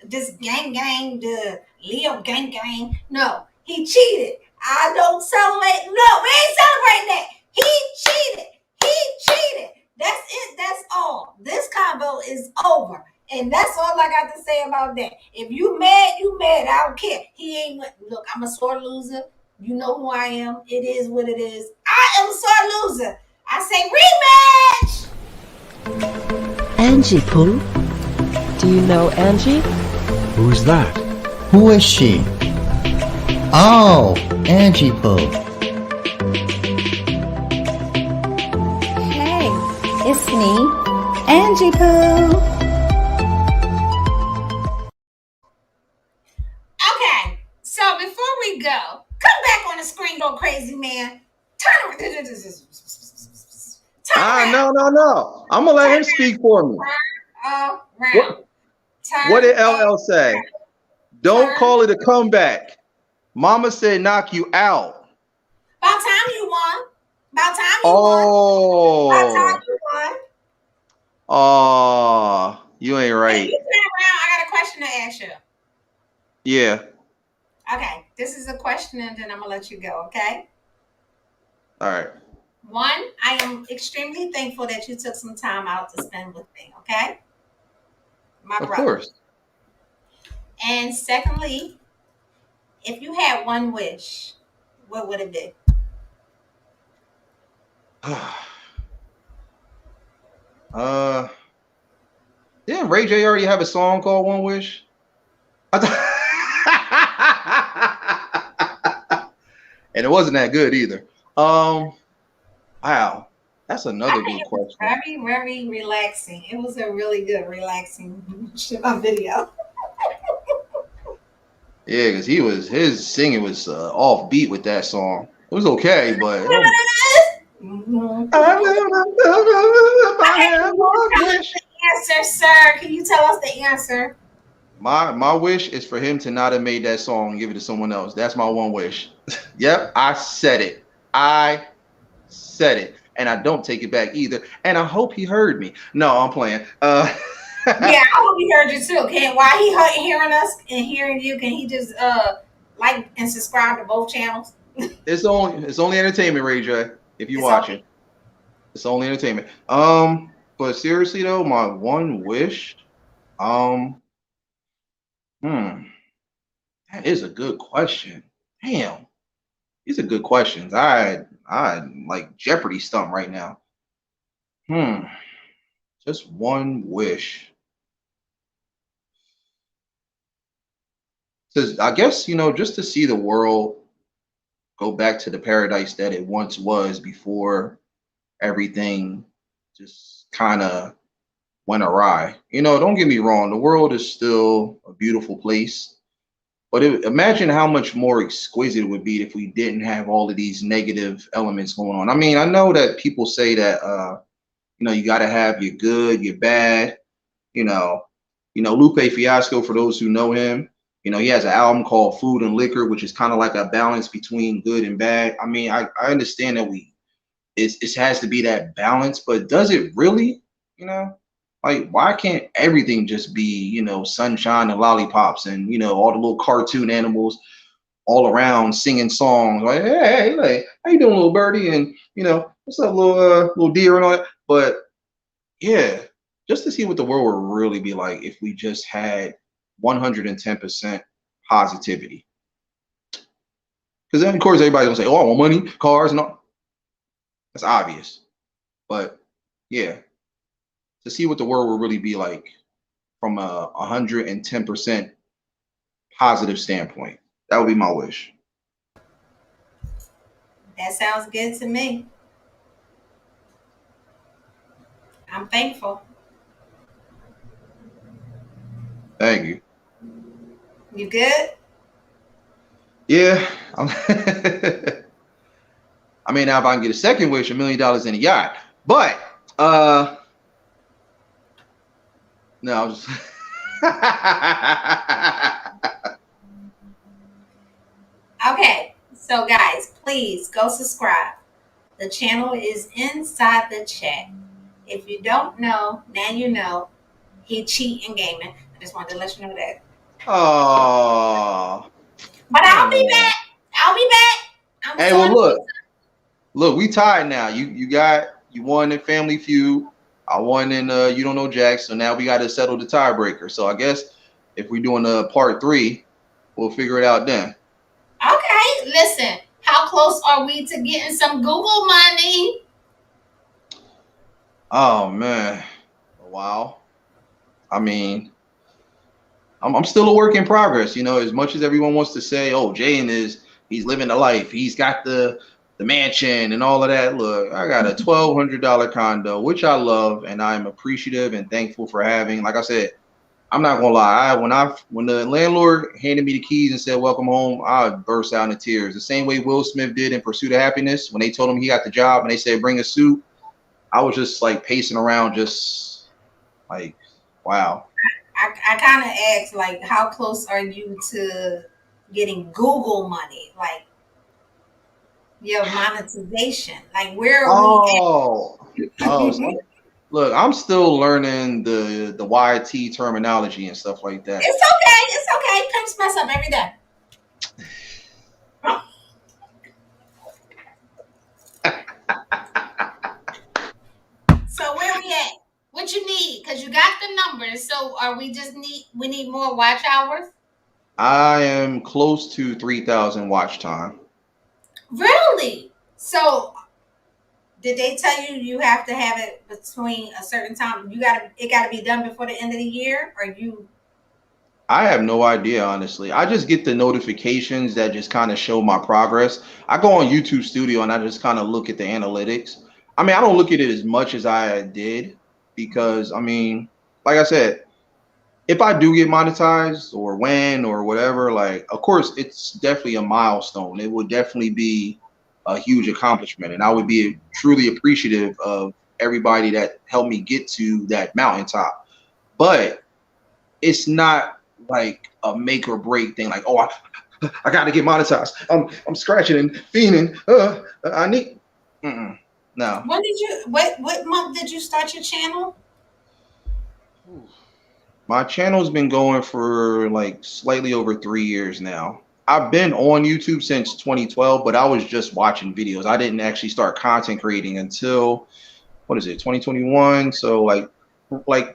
This gang, the Leo gang. No, he cheated. I don't celebrate. No, we ain't celebrating that. He cheated. That's it. That's all. This convo is over. And that's all I got to say about that. If you mad, you mad. I don't care. He ain't. Look, I'm a sore loser. You know who I am. It is what it is. I am a sore loser. I say rematch. Angie Pool? Do you know Angie? Who's that? Who is she? Oh, Angie Poo. Hey, it's me, Angie Poo. Turn around. No. I'm gonna let him speak for me. Turn around. What Turn did around. LL say? Don't Turn. call it a comeback. Mama said knock you out. About time you won. About time you won. About time Oh, you won. you ain't Hey, you right. turn around. I got a question to ask you. Yeah. Okay, this is a question, and then I'm gonna let you go. Okay. All right. One, I am extremely thankful that you took some time out to spend with me. Okay, my Of brother. course. And secondly, if you had one wish, what would it be? uh, didn't Ray J already have a song called One Wish? I and it wasn't that good either. Wow, that's I another think good it was question. very, very relaxing. It was a really good, relaxing video. Yeah, because his singing was off beat with that song. It was okay, but Mhm. if I Okay, had can you one tell us wish. the answer, sir? Can you tell us the answer? My wish is for him to not have made that song and give it to someone else. That's my one wish. Yep, I said it. I said it, and I don't take it back either. And I hope he heard me. No, I'm playing. Yeah, I hope he heard you too. Can while hearing us and hearing you, can he just like and subscribe to both channels? it's only entertainment, Ray J. If you It's watching, only it's only entertainment. But seriously though, my one wish, um, hmm, that is a good question. Damn, these are good questions. I like Jeopardy stump right now. Hmm, just one wish. Says I guess just to see the world go back to the paradise that it once was before everything just kind of went awry. Don't get me wrong, the world is still a beautiful place, but imagine how much more exquisite it would be if we didn't have all of these negative elements going on. I mean, I know that people say that you got to have your good, your bad, you know, Lupe Fiasco, for those who know him, he has an album called Food and Liquor, which is kind of like a balance between good and bad. I mean, I understand that it has to be that balance, but does it really? You know, like why can't everything just be sunshine and lollipops and all the little cartoon animals all around singing songs like hey, how you doing, little birdie, and what's up, little deer and all that. But yeah, just to see what the world would really be like if we just had 110% positivity. Because then of course everybody's gonna say, "Oh, I want money, cars, and all." That's obvious. But yeah, to see what the world will really be like from a 110% positive standpoint. That would be my wish. that sounds good to me. I'm thankful. Thank you. You good? Yeah. I mean, now if I can get a second wish, $1 million in a yacht. But no, I was just Okay. So guys, please go subscribe. The channel is inside the chat. If you don't know, now you know. He cheat in gaming. I just wanted to let you know that. oh But I'll be man. back. I'll be back. I'm Hey, still well in the look, we tied now. You won in Family Feud. I won in You Don't Know Jack. So now we got to settle the tiebreaker. So I guess if we're doing a part three, we'll figure it out then. Okay, listen. How close are we to getting some Google money? Oh man, wow. I mean, I'm still a work in progress. As much as everyone wants to say, "Oh, Jaden he's living the life. He's got the mansion and all of that." Look, I got a $1,200 condo, which I love, and I'm appreciative and thankful for having. Like I said, I'm not gonna lie. When the landlord handed me the keys and said "Welcome home," I burst out into tears. The same way Will Smith did in Pursuit of Happiness when they told him he got the job and they said bring a suit. I was just like pacing around, just like, wow. I kind of asked, like, how close are you to getting Google money? Like, your monetization. Like, where are we Oh, oh. at? Look, I'm still learning the YT terminology and stuff like that. It's okay. It's okay. Pimps mess up every day. So where we at? What you need? Cause you got the numbers. So are we need more watch hours? I am close to 3,000 watch time. Really? So did they tell you you have to have it between a certain time? It gotta be done before the end of the year, or you? I have no idea, honestly. I just get the notifications that just kind of show my progress. I go on YouTube Studio and I just kind of look at the analytics. I mean, I don't look at it as much as I did because, I mean, like I said, if I do get monetized or when or whatever, like, of course, it's definitely a milestone. It would definitely be a huge accomplishment. And I would be truly appreciative of everybody that helped me get to that mountaintop. But it's not like a make or break thing. Like, oh, I got to get monetized. I'm scratching and fiending. I need. Mm-mm. No. When did you? What month did you start your channel? My channel's been going for like slightly over 3 years now. I've been on YouTube since 2012, but I was just watching videos. I didn't actually start content creating until what is it, 2021? So like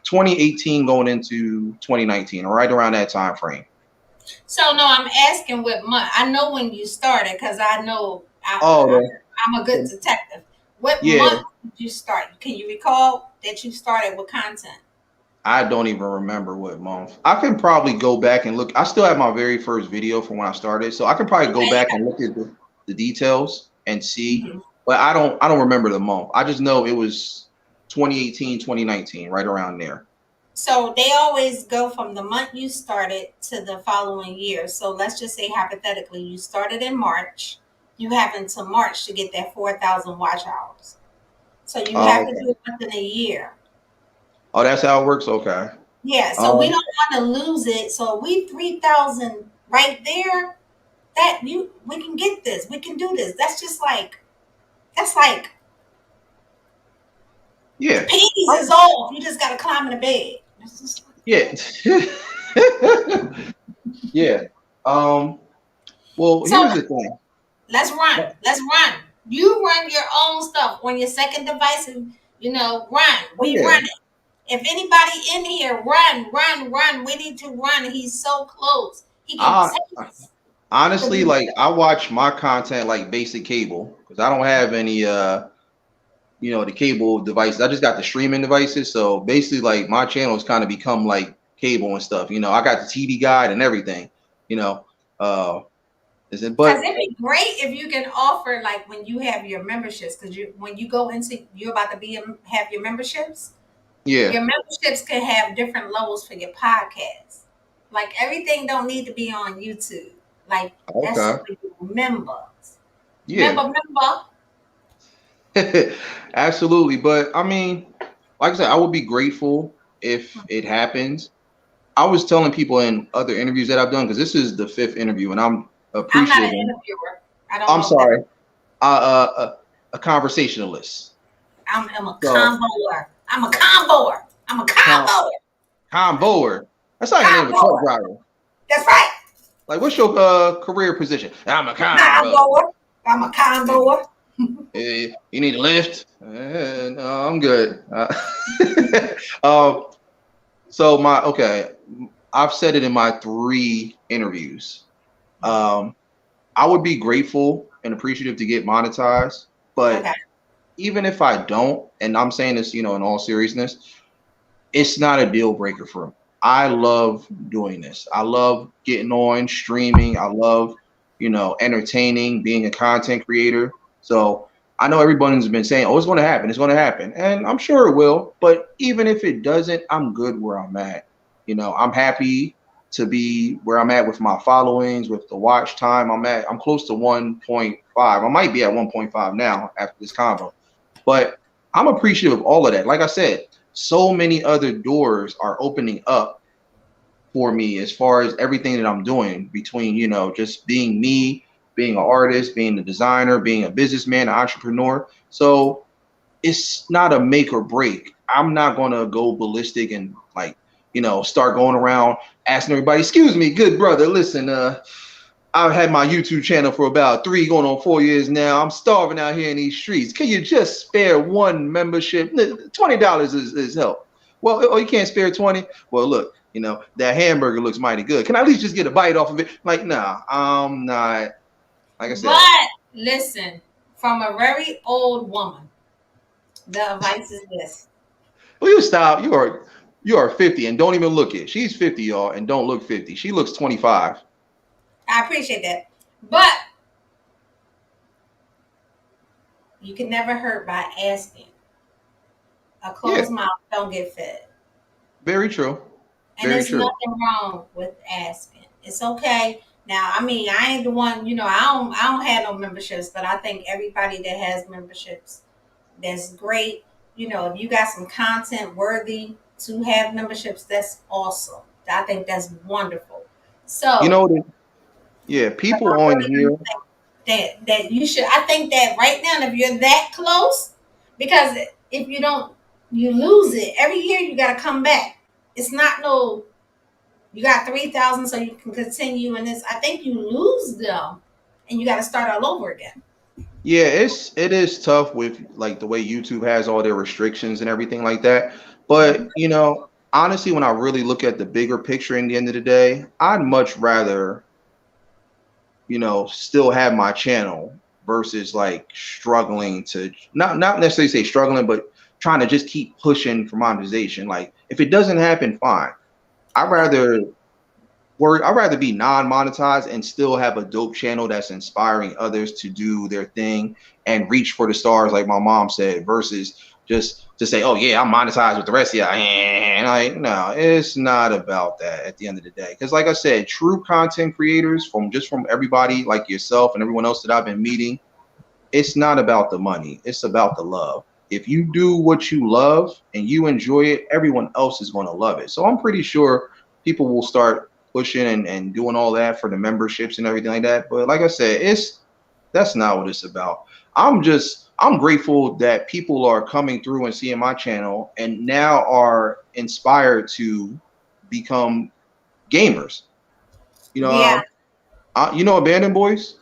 2018 going into 2019, right around that time frame. So no, I'm asking what month. I know when you started because I know Oh, I'm a good detective. What yeah. month did you start? Can you recall that you started with content? I don't even remember what month. I can probably go back and look. I still have my very first video from when I started, so I can probably go Okay. back and look at the details and see. Mhm. But I don't remember the month. I just know it was 2018, 2019, right around there. So they always go from the month you started to the following year. So let's just say hypothetically, you started in March. You have until March to get that 4,000 watch hours. So you Oh, have to okay. do it within a year. Oh, that's how it works. Okay. Yeah. So we Um, don't want to lose it. So we 3,000 right there. That you we can get this. We can do this. That's like the yeah. panties I- is off. You just gotta climb in the bed. Yeah. Yeah. Um, well, So here's the thing. let's run. Let's run. You run your own stuff on your second device and run. Oh We yeah. run it. If anybody in here, run, run, run. We need to run. He's so close. He can I taste honestly the like I watch my content like basic cable because I don't have any the cable devices. I just got the streaming devices. So basically, like my channel has kind of become like cable and stuff. I got the TV guide and everything. You know, uh, is it? because But it'd be great if you can offer like when you have your memberships, because when you go into you're about to have your memberships. yeah, Your memberships can have different levels for your podcast. Like everything don't need to be on YouTube. Like that's okay, for your members. yeah, Member. absolutely. But I mean, like I said, I would be grateful if it happens. I was telling people in other interviews that I've done because this is the fifth interview, and I'm I'm not an appreciative. interviewer. I don't I'm know if that. sorry, a conversationalist. I'm a So, convoer. I'm a convoer. I'm a con convoer. convoer. That's like the name of a truck Convoer. driver. That's right. Like, what's your career position? I'm a convo. Convoer. I'm a convoer. You need a lift? No, I'm good. Um, so I've said it in my three interviews. Um, I would be grateful and appreciative to get monetized, but Okay. even if I don't, and I'm saying this, in all seriousness, it's not a deal breaker for me. I love doing this. I love getting on streaming. I love, entertaining, being a content creator. So I know everybody's been saying, "Oh, it's going to happen. It's going to happen," and I'm sure it will. But even if it doesn't, I'm good where I'm at. I'm happy to be where I'm at with my followings, with the watch time. I'm close to 1.5. I might be at 1.5 now after this convo. But I'm appreciative of all of that. Like I said, so many other doors are opening up for me as far as everything that I'm doing between, just being me, being an artist, being a designer, being a businessman, an entrepreneur. So it's not a make or break. I'm not gonna go ballistic and like, start going around asking everybody, excuse me, good brother, listen, I've had my YouTube channel for about 3 going on 4 years now. I'm starving out here in these streets. Can you just spare one membership? $20 is help. Well, oh, you can't spare 20? Well, look, that hamburger looks mighty good. Can I at least just get a bite off of it? Like, nah, I'm not. Like I said, But listen, from a very old woman, the advice is this. will you stop? You are 50 and don't even look it. She's 50, y'all, and don't look 50. She looks 25. I appreciate that. But you can never hurt by asking. A Yeah, closed mouth don't get fed. very true. And Very there's true. nothing wrong with asking. It's okay. Now, I mean, I ain't the one, I don't have no memberships, but I think everybody that has memberships, that's great. If you got some content worthy to have memberships, that's awesome. I think that's wonderful. You So, know what? Yeah, but people I'm on really here. gonna say that you should. I think that right now, if you're that close, because if you don't, you lose it every year. You got to come back. It's not no. You got 3,000, so you can continue, and this. I think you lose them, and you got to start all over again. Yeah, it is tough with like the way YouTube has all their restrictions and everything like that. Mhm. But honestly, when I really look at the bigger picture in the end of the day, I'd much rather, still have my channel versus like struggling to not necessarily say struggling, but trying to just keep pushing for monetization. Like if it doesn't happen, fine. I'd rather I'd rather be non-monetized and still have a dope channel that's inspiring others to do their thing and reach for the stars, like my mom said, versus just to say, "Oh yeah, I'm monetized with the rest of y'all." And like, no, it's not about that at the end of the day. Because, like I said, true content creators from everybody like yourself and everyone else that I've been meeting, it's not about the money. It's about the love. If you do what you love and you enjoy it, everyone else is going to love it. So I'm pretty sure people will start pushing and doing all that for the memberships and everything like that. But like I said, that's not what it's about. I'm grateful that people are coming through and seeing my channel and now are inspired to become gamers. You know, Yeah, Abandoned Boys.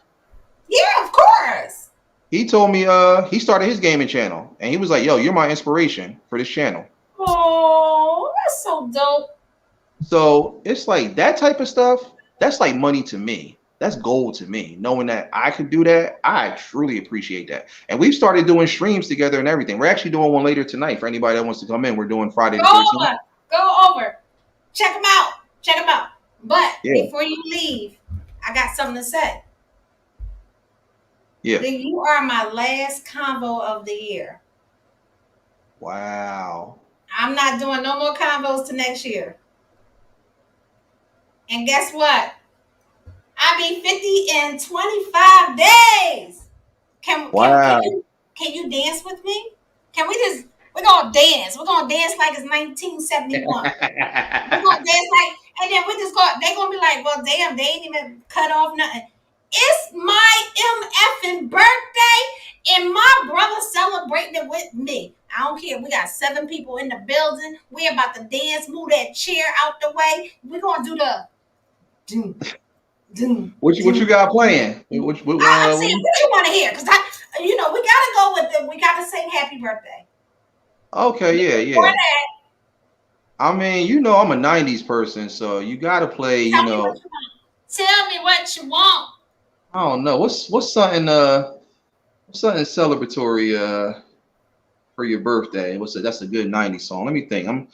yeah, of course. He told me he started his gaming channel and he was like, "Yo, you're my inspiration for this channel." Oh, that's so dope. So it's like that type of stuff, that's like money to me. That's gold to me. Knowing that I could do that, I truly appreciate that. And we've started doing streams together and everything. We're actually doing one later tonight for anybody that wants to come in. We're doing Friday Go the 13th. over, go over. Check them out. Check them out. But Yeah. before you leave, I got something to say. Yeah. You are my last convo of the year. Wow. I'm not doing no more convos to next year. And guess what? I'll be 50 in 25 days. Can can can Wow. you can you dance with me? Can we just we're gonna dance. We're gonna dance like it's 1971. We're gonna dance like and then we just go they're gonna be like, well damn, they ain't even cut off nothing. It's my MFing birthday and my brother celebrating it with me. I don't care. We got 7 people in the building. We about to dance, move that chair out the way. We're gonna do the doom, doom, What you doom. got playing? I'm saying what you want to hear because we gotta go with it. We gotta sing happy birthday. Okay, yeah, Before yeah. that, I mean, I'm a 90s person, so you gotta play, tell me what you want. Tell me what you want. I don't know. What's something celebratory for your birthday? That's a good 90s song. Let me think.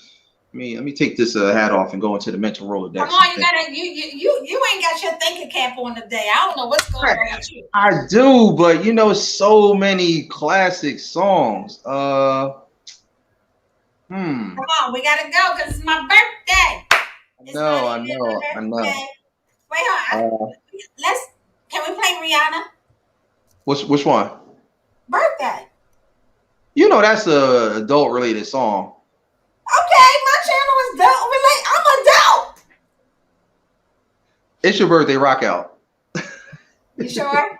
Let me take this hat off and go into the mental Come Rolodex and on, you think. gotta you ain't got your thinking cap on today. I don't know what's going on with you. I do, but so many classic songs. Come on, we gotta go because it's my birthday. It's not I even my know, I know. birthday. Wait, hold on. Uh, Let's. Can we play Rihanna which one? birthday? You know that's a adult related song. Okay, my channel is adult. I'm adult. It's your birthday, rock out. You sure?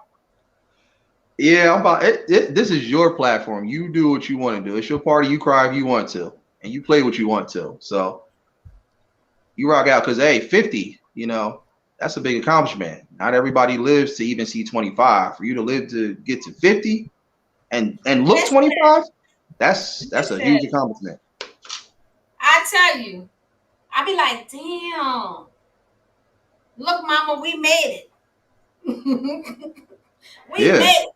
Yeah, I'm about this is your platform. You do what you want to do. It's your party. You cry if you want to, and you play what you want to. So you rock out because hey, 50. That's a big accomplishment. Not everybody lives to even see 25. For you to live to get to 50 and look Listen, 25, that's a huge listen. accomplishment. I tell you, I be like, damn. Look, Mama, we made it. We Yeah, made it.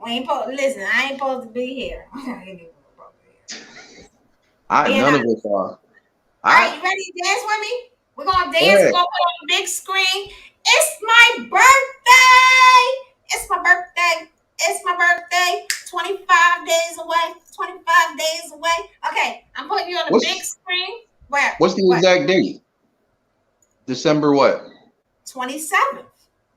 We ain't supposed. Listen, I ain't supposed to be here. I ain't even supposed to be here. I Being none of honest. us are. All right, I you ready to dance with me? We're gonna Go dance. We're ahead. gonna put on the big screen. It's my birthday. It's my birthday. It's my birthday. 25 days away. 25 days away. Okay, I'm putting you on the big What's screen. Where? what's the What? exact date? December what? 27th.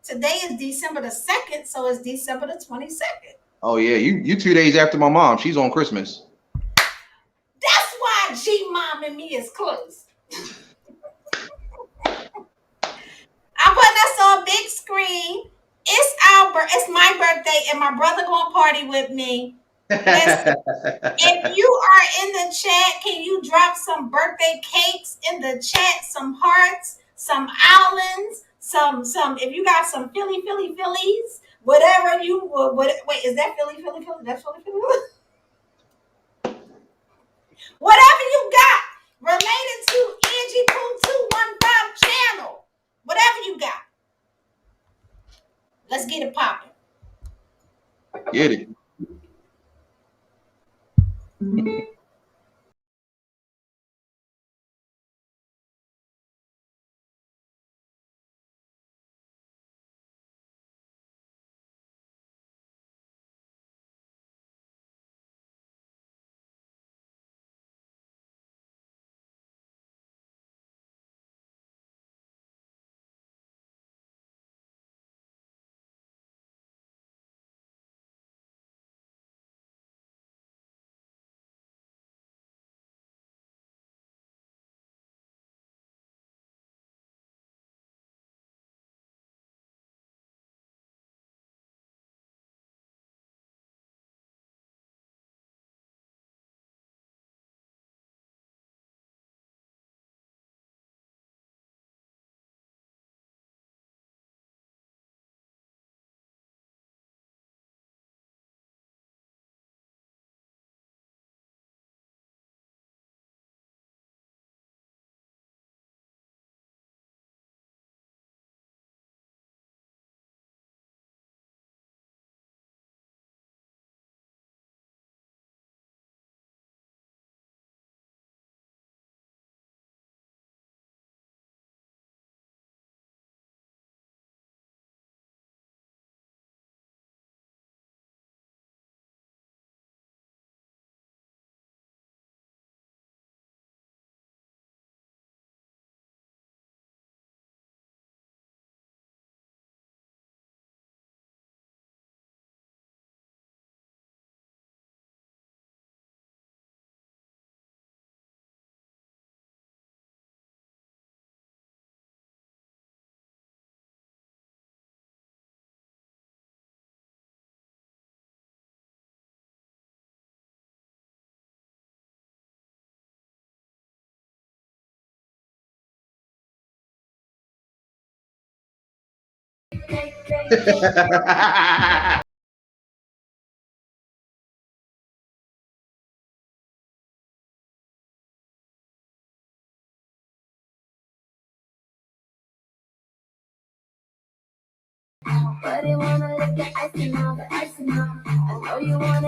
Today is December the 2nd, so it's December the 22nd. Oh yeah, you 2 days after my mom. She's on Christmas. That's why G Mom and me is close. I'm putting us on big screen. It's my birthday, and my brother gonna party with me. Listen, if you are in the chat, can you drop some birthday cakes in the chat? Some hearts, some islands, some. If you got some Phillies, whatever you what? Wait, is that Philly? That's Philly. Whatever you got related to Angie Poo 215 channel, whatever you got, let's get it popping. Get it.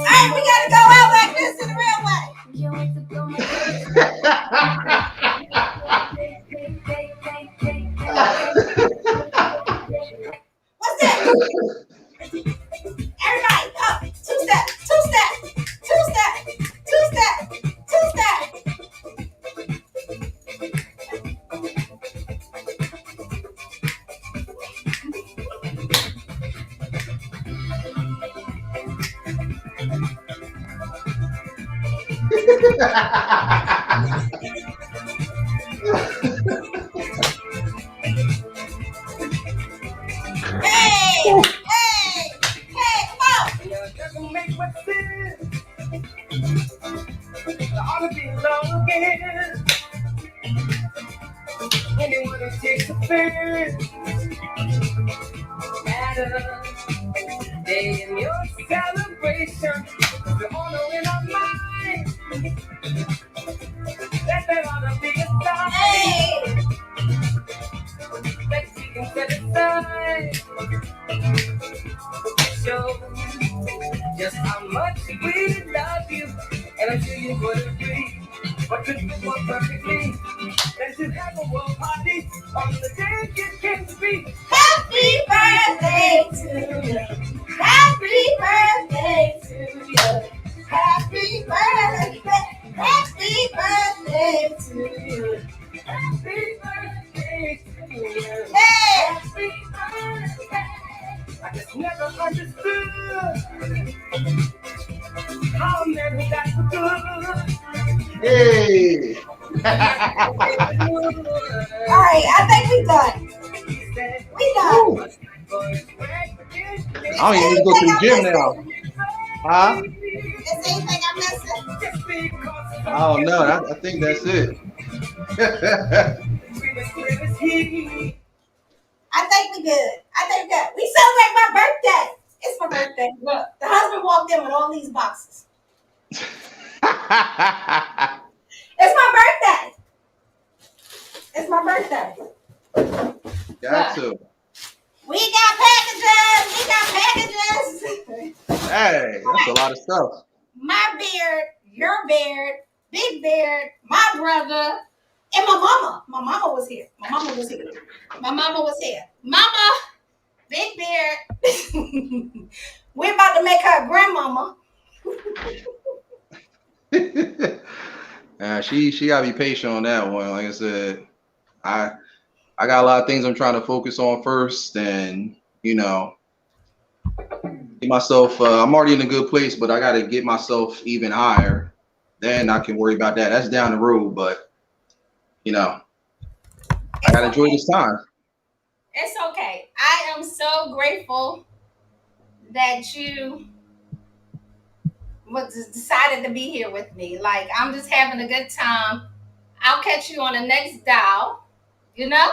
Hey, we gotta go out like this in the real way. What's that? Everybody, up, two-step, two-step, two-step, two-step, two-step. belonging. Anyone who takes offense at a day in your celebration, the honor in our mind that there ought to be a time that we can set aside. Show just how much we love you, and I'm sure you would agree. But could you more perfectly than to have a world party on the day it came to be? Happy birthday to you. Happy birthday to you. Happy birthday. Happy birthday to you. Happy birthday to you. Hey! Happy birthday. I just never understood how a man who got so good. Hey. All right, I think we done. We done. Woo. I don't even need to go to the gym now. Huh? Is anything I'm missing? I don't know. I think that's it. I think we good. I think we good. We celebrate my birthday. It's my birthday. Look, the husband walked in with all these boxes. It's my birthday. It's my birthday. Got to. We got packages. We got packages. Hey, that's a lot of stuff. My beard, your beard, big beard, my brother, and my mama. My mama was here. My mama was here. My mama was here. Mama, big beard. We're about to make her grandmama. She gotta be patient on that one. Like I said, I got a lot of things I'm trying to focus on first, and get myself. I'm already in a good place, but I got to get myself even higher. Then I can worry about that. That's down the road, but I got to enjoy this time. It's okay. I am so grateful that you decided to be here with me. Like, I'm just having a good time. I'll catch you on the next dial. You know?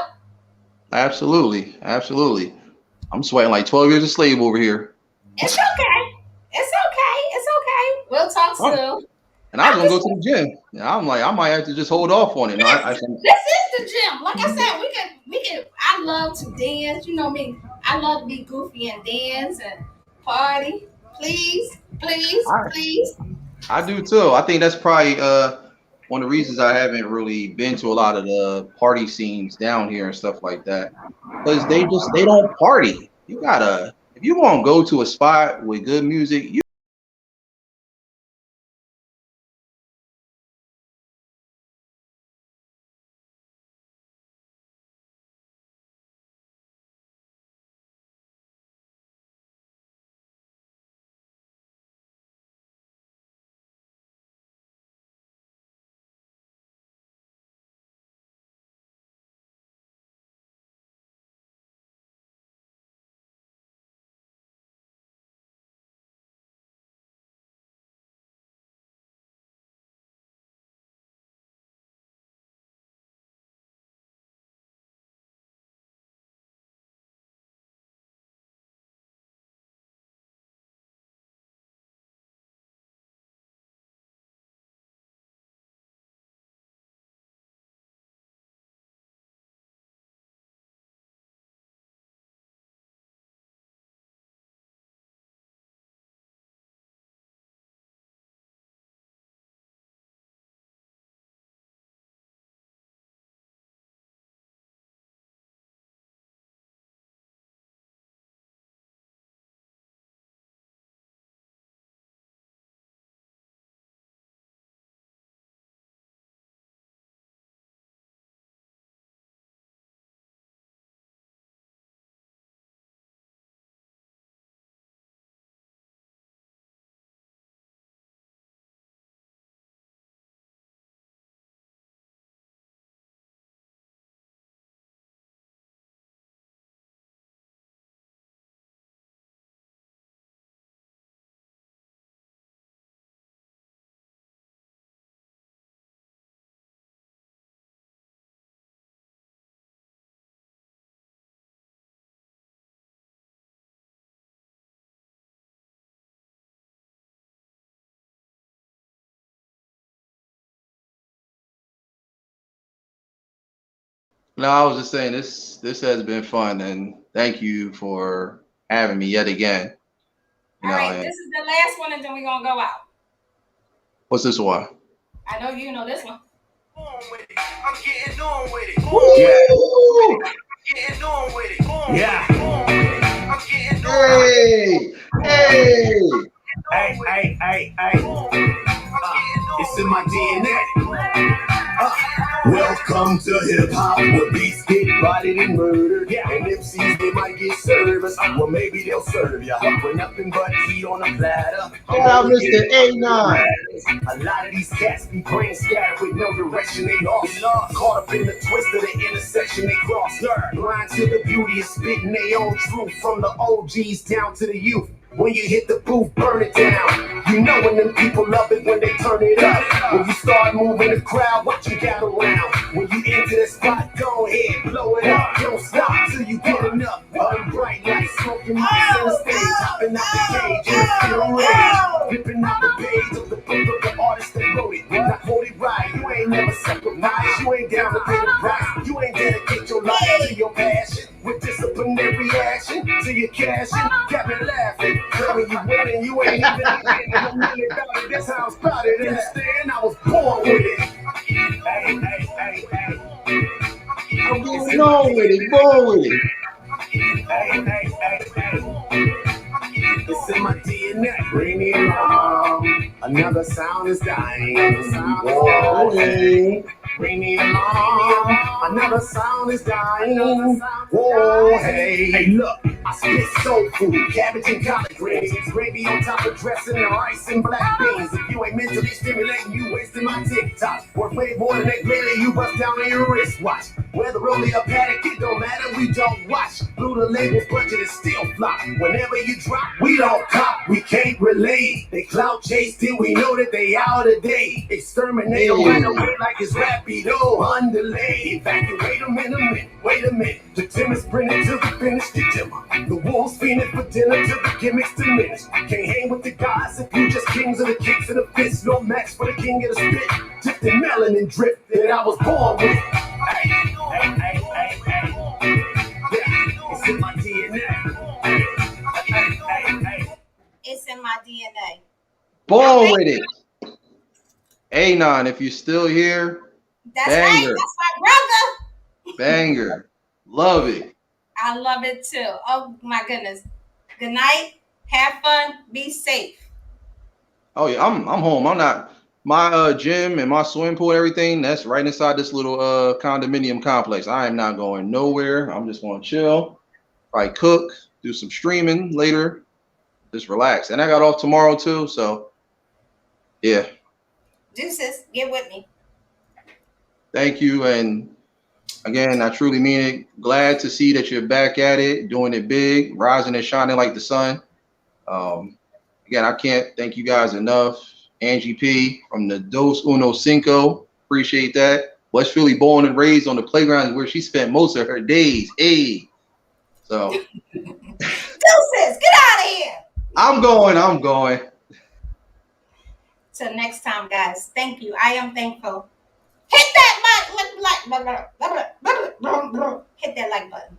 Absolutely, absolutely. I'm sweating like 12 years a slave over here. It's okay. It's okay. It's okay. We'll talk Oh, soon. and I was I'm gonna go just to the gym. And I'm like, I might have to just hold off on it. No, this is the gym. Like I said, we can I love to dance. You know me. I love to be goofy and dance and party. Please, please, I, please. I do too. I think that's probably one of the reasons I haven't really been to a lot of the party scenes down here and stuff like that. Because they don't party. You gotta if you want to go to a spot with good music, you No, I was just saying this has been fun, and thank you for having me yet again. You All know, right, this and is the last one, and then we're gonna go out. what's this one? I know you know this one. I'm getting on with it. Woo! Getting on with it. Yeah. I'm getting on Hey, hey. Hey. It's in my DNA. Welcome to hip hop, where beats get bodied and murdered. And MCs, they might get service. Well, maybe they'll serve ya. With nothing but heat on a platter. Shout out Mr. A9. A lot of these cats be brain scattered with no direction, they lost. Caught up in the twist of the intersection they cross. Blind to the beauty of spitting their own truth, from the OGs down to the youth. When you hit the booth, burn it down. You know when them people love it when they turn it up. When you start moving the crowd, watch you gather around. When you enter the spot, go ahead, blow it up. Don't stop till you get enough. Burn bright like smoking on the center stage, hopping out the cage in a fear of rage. Flipping out the page of the book of the artist that wrote it. Not hold it right, you ain't never sacrificed. You ain't down to pay the price. You ain't dedicate your life to your passion. With disciplinary action to your cash, got me laughing. When you winning, you ain't even getting a million dollars. That's how I'm started. Understand? I was born with it. Hey. I'm going on with it, born with it. Hey. It's in my DNA. Bring me along. Another sound is dying. Whoa. Bring me along. Another sound is dying. Whoa, hey, look, I spit soul food, cabbage and collard greens, gravy on top of dressing and rice and black beans. If you ain't mentally stimulating, you wasting my TikTok. Worth way more than that glitter you bust down on your wristwatch. Whether only a paddock, it don't matter, we don't watch. Blew the label's budget is still flop. Whenever you drop, we don't cop, we can't relate. They clout chase till we know that they out of date. Exterminate them right away like it's rapido, undelayed. Evacuate them in a minute, wait a minute. The Timmons printed to the finish, the dimmer. The wolves fiending for dinner till the gimmicks diminish. Can't hang with the guys if you just kings of the kicks and the fists. No match for the king of the spit. Dipped in melanin drip that I was born with. Hey. Yeah, it's in my DNA. Hey. It's in my DNA. Born with it. A9, if you're still here, That's banger. right. That's my brother. Banger. Love it. I love it too. Oh my goodness. Good night. Have fun. Be safe. Oh yeah, I'm home. I'm not my gym and my swimming pool, everything, that's right inside this little condominium complex. I am not going nowhere. I'm just gonna chill, probably cook, do some streaming later, just relax. And I got off tomorrow too, so yeah. Deuces, get with me. Thank you. And again, I truly mean it. Glad to see that you're back at it, doing it big, rising and shining like the sun. Again, I can't thank you guys enough. Angie P from the Dos Uno Cinco. Appreciate that. West Philly, born and raised on the playground where she spent most of her days. Hey. So Deuces, get out of here. I'm going. Till next time, guys. Thank you. I am thankful. Hit that like. Hit that like button.